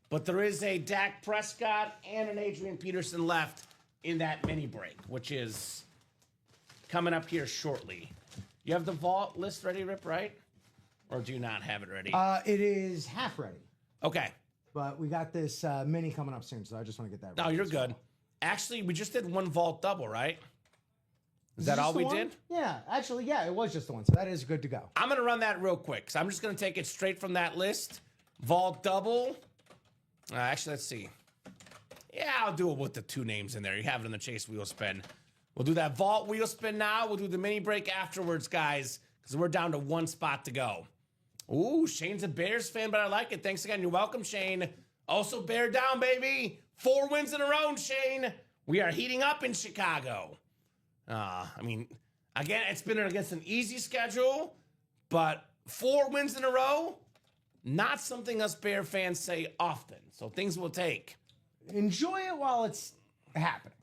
But there is a Dak Prescott and an Adrian Peterson left in that mini break, which is coming up here shortly. You have the vault list ready, Rip, right? Or do you not have it ready? It is half ready. Okay. But we got this mini coming up soon, so I just want to get that ready. No, you're as good. well. Actually, we just did one vault double, right? Is that this all the we one? did? Yeah, actually, yeah, it was just the one, so that is good to go. I'm going to run that real quick, because I'm just going to take it straight from that list. Vault double. Actually, let's see. Yeah, I'll do it with the 2 names in there. You have it in the Chase wheel spin. We'll do that vault wheel spin now. We'll do the mini break afterwards, guys, because we're down to 1 spot to go. Ooh, Shane's a Bears fan, but I like it. Thanks again. You're welcome, Shane. Also, bear down, baby. 4 wins in a row, Shane. We are heating up in Chicago. I mean, again, it's been against an easy schedule, but 4 wins in a row, not something us Bear fans say often. So things will take. Enjoy it while it's happening.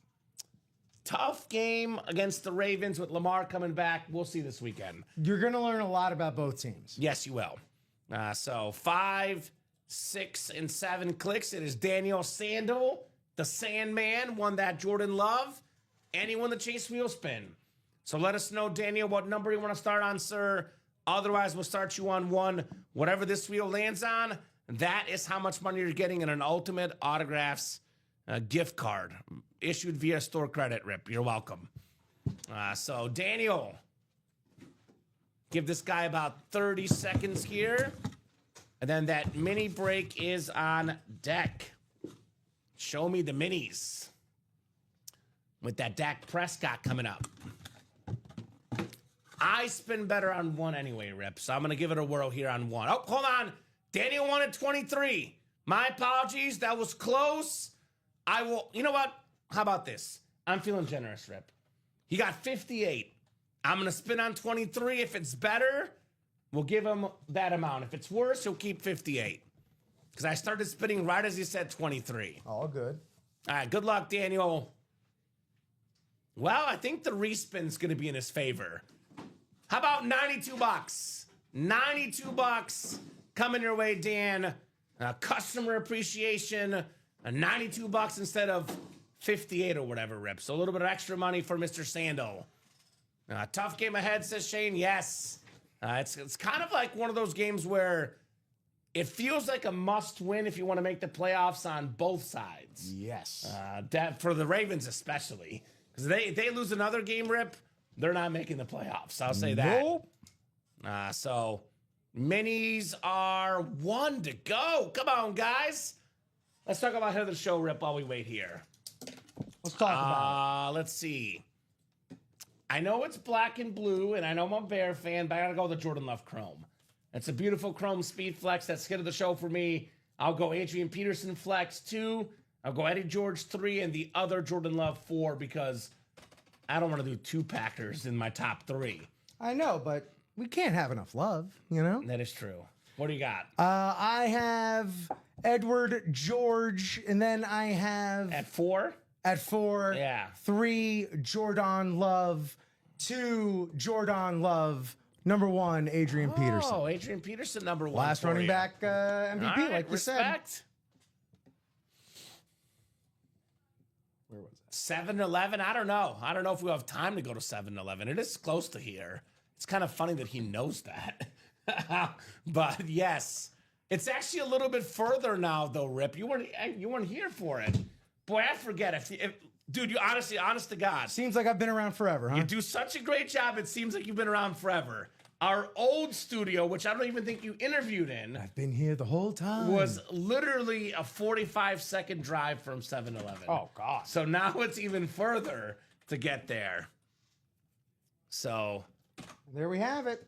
Tough game against the Ravens with Lamar coming back. We'll see this weekend. You're going to learn a lot about both teams. Yes, you will. So 5, 6, and 7 clicks. It is Daniel Sandel, the Sandman, won that Jordan Love, and he won the Chase wheel spin. So let us know, Daniel, what number you want to start on, sir. Otherwise, we'll start you on 1. Whatever this wheel lands on, that is how much money you're getting in an Ultimate Autographs gift card issued via store credit, Rip. You're welcome. So, Daniel, give this guy about 30 seconds here. And then that mini break is on deck. Show me the minis. With that Dak Prescott coming up. I spin better on 1 anyway, Rip. So I'm going to give it a whirl here on 1. Oh, hold on. Daniel won at 23. My apologies. That was close. I will, you know what? How about this? I'm feeling generous, Rip. He got 58. I'm going to spin on 23. If it's better, we'll give him that amount. If it's worse, he'll keep 58. Because I started spinning right as he said 23. All good. All right, good luck, Daniel. Well, I think the respin's going to be in his favor. How about 92 bucks? 92 bucks coming your way, Dan. Customer appreciation, 92 bucks instead of 58 or whatever, Rip. So a little bit of extra money for Mr. Sandal. Tough game ahead, says Shane. Yes. It's kind of like one of those games where it feels like a must-win if you want to make the playoffs on both sides. Yes. For the Ravens especially. Because they lose another game, Rip, they're not making the playoffs. I'll say that. Nope. So minis are 1 to go. Come on, guys. Let's talk about head of the show, Rip, while we wait here. Let's talk about it. Let's see. I know it's black and blue, and I know I'm a Bear fan, but I gotta go with the Jordan Love Chrome. It's a beautiful Chrome Speed Flex. That's hit of the show for me. I'll go Adrian Peterson Flex 2. I'll go Eddie George 3, and the other Jordan Love 4 because I don't want to do 2 Packers in my top 3. I know, but we can't have enough love, you know? That is true. What do you got? I have Edward George, and then I have At 4? at 4, Yeah. 3 Jordan Love, 2 Jordan Love, number 1 Adrian Peterson. Oh, Adrian Peterson, number 1. Last for running you. back MVP, All right, like you said. respect. Where was that? 7-Eleven? I don't know. I don't know if we have time to go to 7-Eleven. It is close to here. It's kind of funny that he knows that. But yes, it's actually a little bit further now, though, Rip. You weren't here for it. Boy, I forget. If dude, you honestly, honest to God, Seems like I've been around forever, huh? you do such a great job. It seems like you've been around forever. Our old studio, which I don't even think you interviewed in, I've been here the whole time. was literally a 45-second drive from 7-Eleven. Oh, God. So now it's even further to get there. So, There we have it.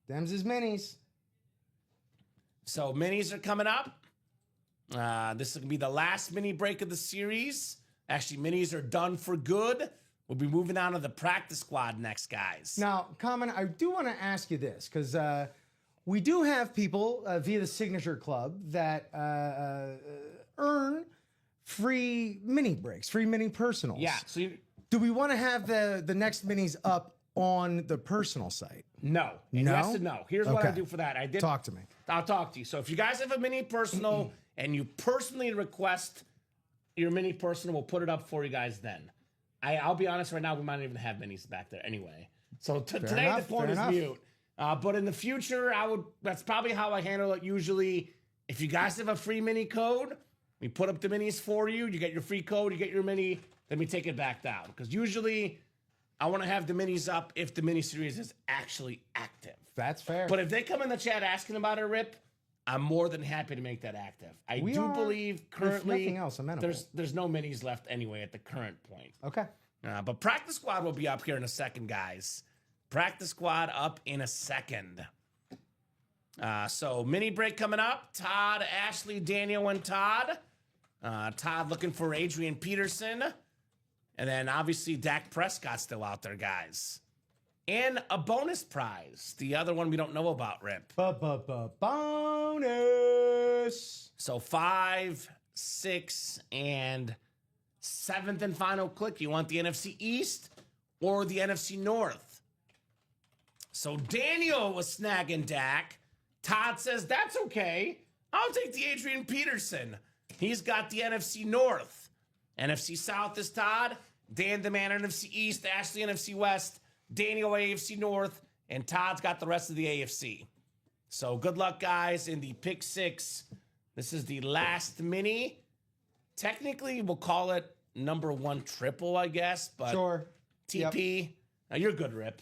Them's his minis. so minis are coming up. This is going to be the last mini break of the series. Actually, minis are done for good. We'll be moving on to the practice squad next, guys. Now, Kamen, I do want to ask you this, because we do have people via the Signature Club that earn free mini breaks, free mini personals. Yeah, so Do we want to have the next minis up on the personal site? no. And No? yes and no. Here's what I Okay. do for that. I did Talk to me. I'll talk to you. So if you guys have a mini personal and you personally request your mini personal, we'll put it up for you guys then. I'll be honest, right now, we might not even have minis back there anyway. So today enough, the point fair is enough. mute. But in the future, that's probably how I handle it usually. If you guys have a free mini code, we put up the minis for you. You get your free code, you get your mini, then we take it back down. Because usually I want to have the minis up if the mini series is actually active. That's fair. But if they come in the chat asking about it, Rip, I'm more than happy to make that active. I We do are, believe if currently nothing else, amenable. there's no minis left anyway at the current point. Okay. But practice squad will be up here in a second, guys. Practice squad up in a second. So mini break coming up. Todd, Ashley, Daniel, and Todd. Todd looking for Adrian Peterson. And then obviously Dak Prescott still out there, guys. And a bonus prize. The other one we don't know about, Rip. Bonus. So 5, 6, and 7th and final click. You want the NFC East or the NFC North? So Daniel was snagging Dak. Todd says, that's okay. I'll take the Adrian Peterson. He's got the NFC North. NFC South is Todd. Dan the man NFC East. Ashley NFC West. Daniel AFC North. And Todd's got the rest of the AFC. So good luck, guys, in the pick 6. This is the last mini. Technically, we'll call it number 1 triple, I guess. But Sure. TP, you're good, Rip.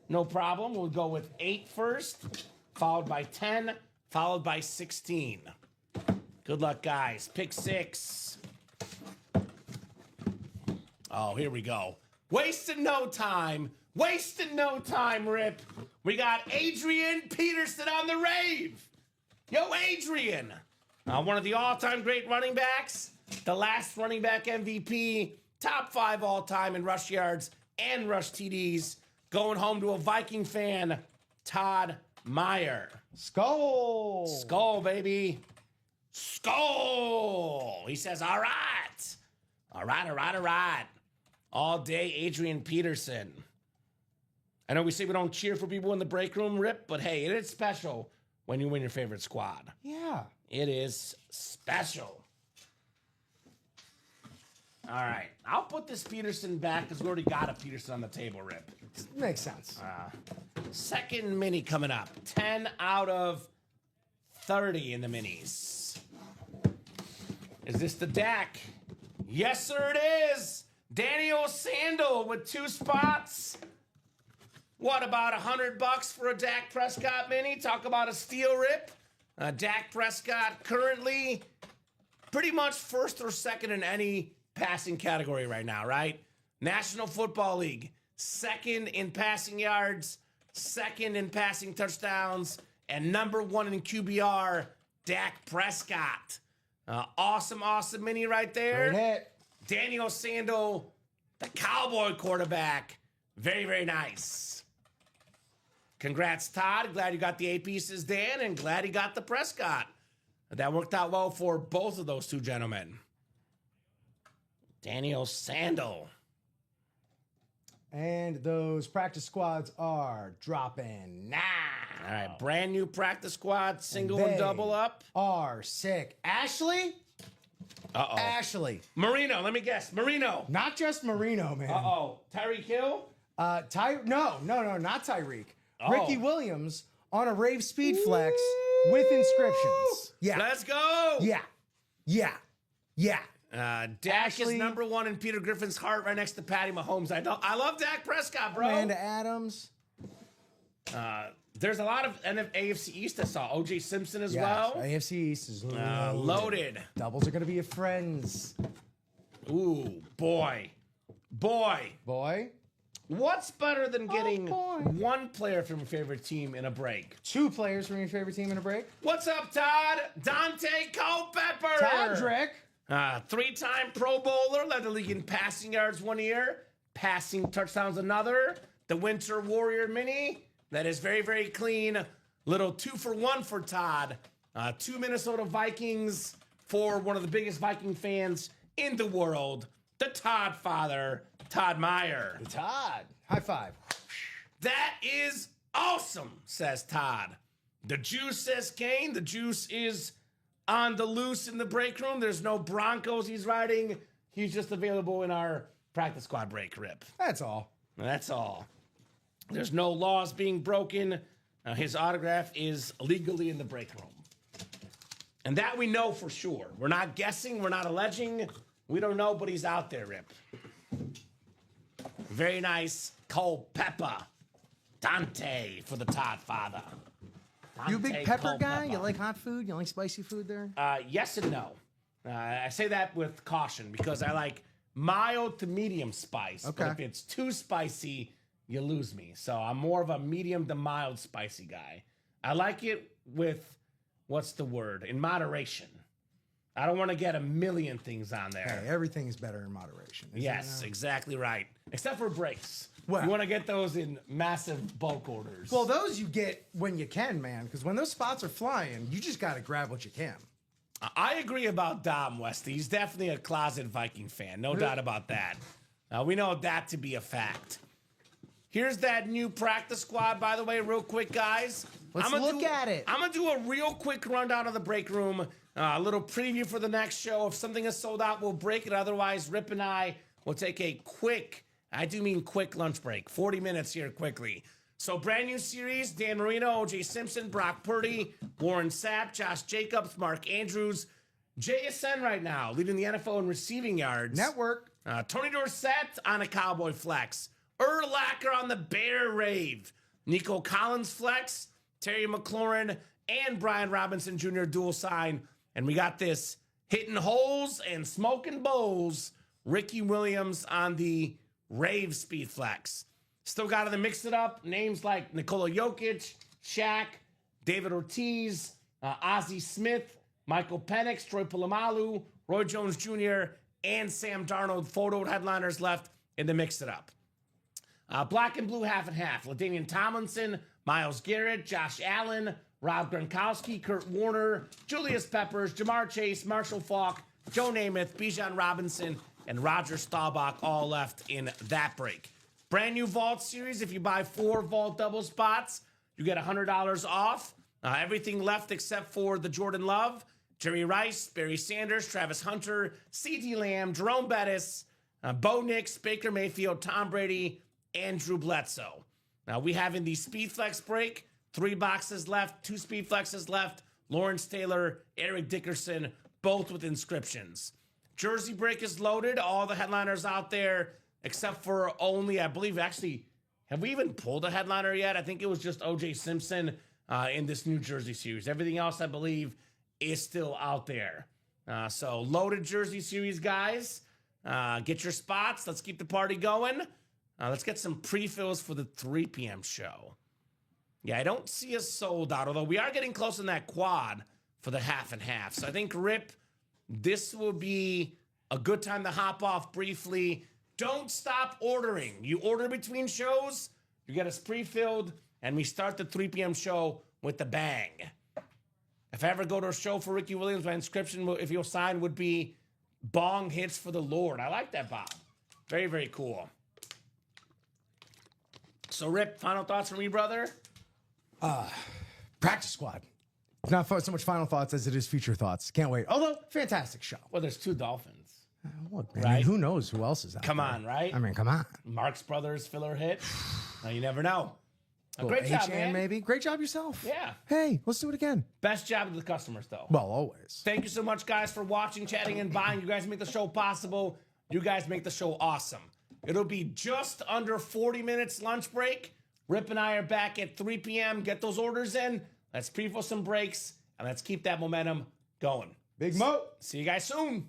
No problem. We'll go with 8 first, followed by 10, followed by 16. Good luck, guys. Pick 6. Oh, here we go. Wasting no time. Wasting no time, Rip. We got Adrian Peterson on the rave. Yo, Adrian. One of the all-time great running backs. The last running back MVP top 5 all time in rush yards and rush TDs. Going home to a Viking fan, Todd Meyer. Skull. Skull, baby. Skull. He says, all right. All right, all right, all right. All day, Adrian Peterson. I know we say we don't cheer for people in the break room, Rip, but hey, it is special when you win your favorite squad. Yeah. It is special. All right. I'll put this Peterson back because we already got a Peterson on the table, Rip. Makes sense. Second mini coming up. 10 out of 30 in the minis. Is this the Dak? Yes, sir, it is. Daniel Sandel with 2 spots. What, about $100 for a Dak Prescott mini? Talk about a steal, Rip. Dak Prescott currently pretty much first or second in any passing category right now, right? National Football League, second in passing yards, second in passing touchdowns, and number 1 in QBR, Dak Prescott. Awesome mini right there. Great hit. Daniel Sandel, the Cowboy quarterback. Very, very nice. Congrats, Todd. Glad you got the 8 pieces, Dan, and glad he got the Prescott. That worked out well for both of those 2 gentlemen. Daniel Sandel. And those practice squads are dropping now. All right, brand new practice squad, single They and double up. Are sick. Ashley? Uh-oh. Ashley. Marino, let me guess. Marino. Not just Marino, man. Uh-oh. Tyreek Hill? No, not Tyreek. Oh. Ricky Williams on a Rave Speed Flex with inscriptions. Yeah. Let's go. Yeah. Dak is Ashley- number 1 in Peter Griffin's heart right next to Patty Mahomes. I love Dak Prescott, bro. Amanda Adams. There's a lot of AFC East I saw. O.J. Simpson as Yes, well. AFC East is Loaded. Doubles are going to be your friends. Ooh, boy. Boy. What's better than getting boy. 1 player from your favorite team in a break? 2 players from your favorite team in a break. What's up, Todd? Dante Culpepper. Todrick. 3-time Pro Bowler, led the league in passing yards 1 year, passing touchdowns another. The Winter Warrior mini, that is very, very clean. Little 2-for-1 for Todd. 2 Minnesota Vikings for one of the biggest Viking fans in the world, the Todd father, Todd Meyer. Todd. High five. That is awesome, says Todd. The juice, says Kane. The juice is on the loose in the break room. There's no Broncos he's riding. He's just available in our practice squad break, Rip. That's all. That's all. There's no laws being broken. His autograph is legally in the break room. And that we know for sure. We're not guessing. We're not alleging. We don't know, but he's out there, Rip. Very nice. Cole Pepper. Dante for the Todd father. You a big Dante pepper guy? Culpepper. You like hot food? You like spicy food there? Yes and no. I say that with caution because I like mild to medium spice. Okay. But if it's too spicy, you lose me. So I'm more of a medium to mild spicy guy. I like it with, what's the word? In moderation. I don't want to get a million things on there. Hey, everything is better in moderation. isn't Yes, it? exactly right. Except for breaks. Well- You want to get those in massive bulk orders. Well, those you get when you can, man. Because when those spots are flying, you just got to grab what you can. I agree about Dom Westy. He's definitely a closet Viking fan. No doubt about that. We know that to be a fact. Here's that new practice squad, by the way, real quick, guys. Let's look at it. I'm going to do a real quick rundown of the break room. A little preview for the next show. If something is sold out, we'll break it. Otherwise, Rip and I will take a quick, I do mean quick lunch break. 40 minutes here quickly. So brand new series, Dan Marino, O.J. Simpson, Brock Purdy, Warren Sapp, Josh Jacobs, Mark Andrews, JSN right now, leading the NFL in receiving yards. Network. Tony Dorsett on a Cowboy flex. Urlacher on the Bear Rave. Nico Collins flex. Terry McLaurin and Brian Robinson Jr. dual sign. And we got this hitting holes and smoking bowls. Ricky Williams on the Rave Speed Flex. Still got to mix it up. Names like Nikola Jokic, Shaq, David Ortiz, Ozzie Smith, Michael Penix, Troy Polamalu, Roy Jones Jr., and Sam Darnold photo headliners left in to mix it up. Black and blue half and half. LaDainian Tomlinson, Myles Garrett, Josh Allen, Rob Gronkowski, Kurt Warner, Julius Peppers, Jamar Chase, Marshall Faulk, Joe Namath, Bijan Robinson, and Roger Staubach all left in that break. Brand new Vault series. If you buy 4 Vault double spots, you get $100 off. Everything left except for the Jordan Love, Jerry Rice, Barry Sanders, Travis Hunter, CeeDee Lamb, Jerome Bettis, Bo Nix, Baker Mayfield, Tom Brady, and Drew Bledsoe. Now we have in the Speed Flex break, 3 boxes left, 2 Speed Flexes left, Lawrence Taylor, Eric Dickerson, both with inscriptions. Jersey break is loaded. All the headliners out there, except for only, I believe, actually, have we even pulled a headliner yet? I think it was just O.J. Simpson in this New Jersey series. Everything else, I believe, is still out there. So loaded Jersey series, guys. Get your spots. Let's keep the party going. Let's get some pre-fills for the 3 p.m. show. Yeah, I don't see us sold out, although we are getting close in that quad for the half and half. So I think, Rip, this will be a good time to hop off briefly. Don't stop ordering. You order between shows, you get us pre-filled, and we start the 3 p.m. show with the bang. If I ever go to a show for Ricky Williams, my inscription, if you'll sign, would be Bong Hits for the Lord. I like that, Bob. Very, very cool. So, Rip, final thoughts from you, brother? Practice squad. It's not so much final thoughts as it is future thoughts. Can't wait. Although, fantastic show. Well, there's 2 Dolphins. Look, man, Right? who knows who else is out Come there? on, right? I mean, come on. Marx Brothers filler hit. Now, you never know. Little Great job, HN man. maybe. Great job yourself. Yeah. Hey, let's do it again. Best job to the customers, though. Well, always. Thank you so much, guys, for watching, chatting, and buying. You guys make the show possible. You guys make the show awesome. It'll be just under 40 minutes lunch break. Rip and I are back at 3 p.m. Get those orders in. Let's pre-fill some breaks, and let's keep that momentum going. Big Mo. See you guys soon.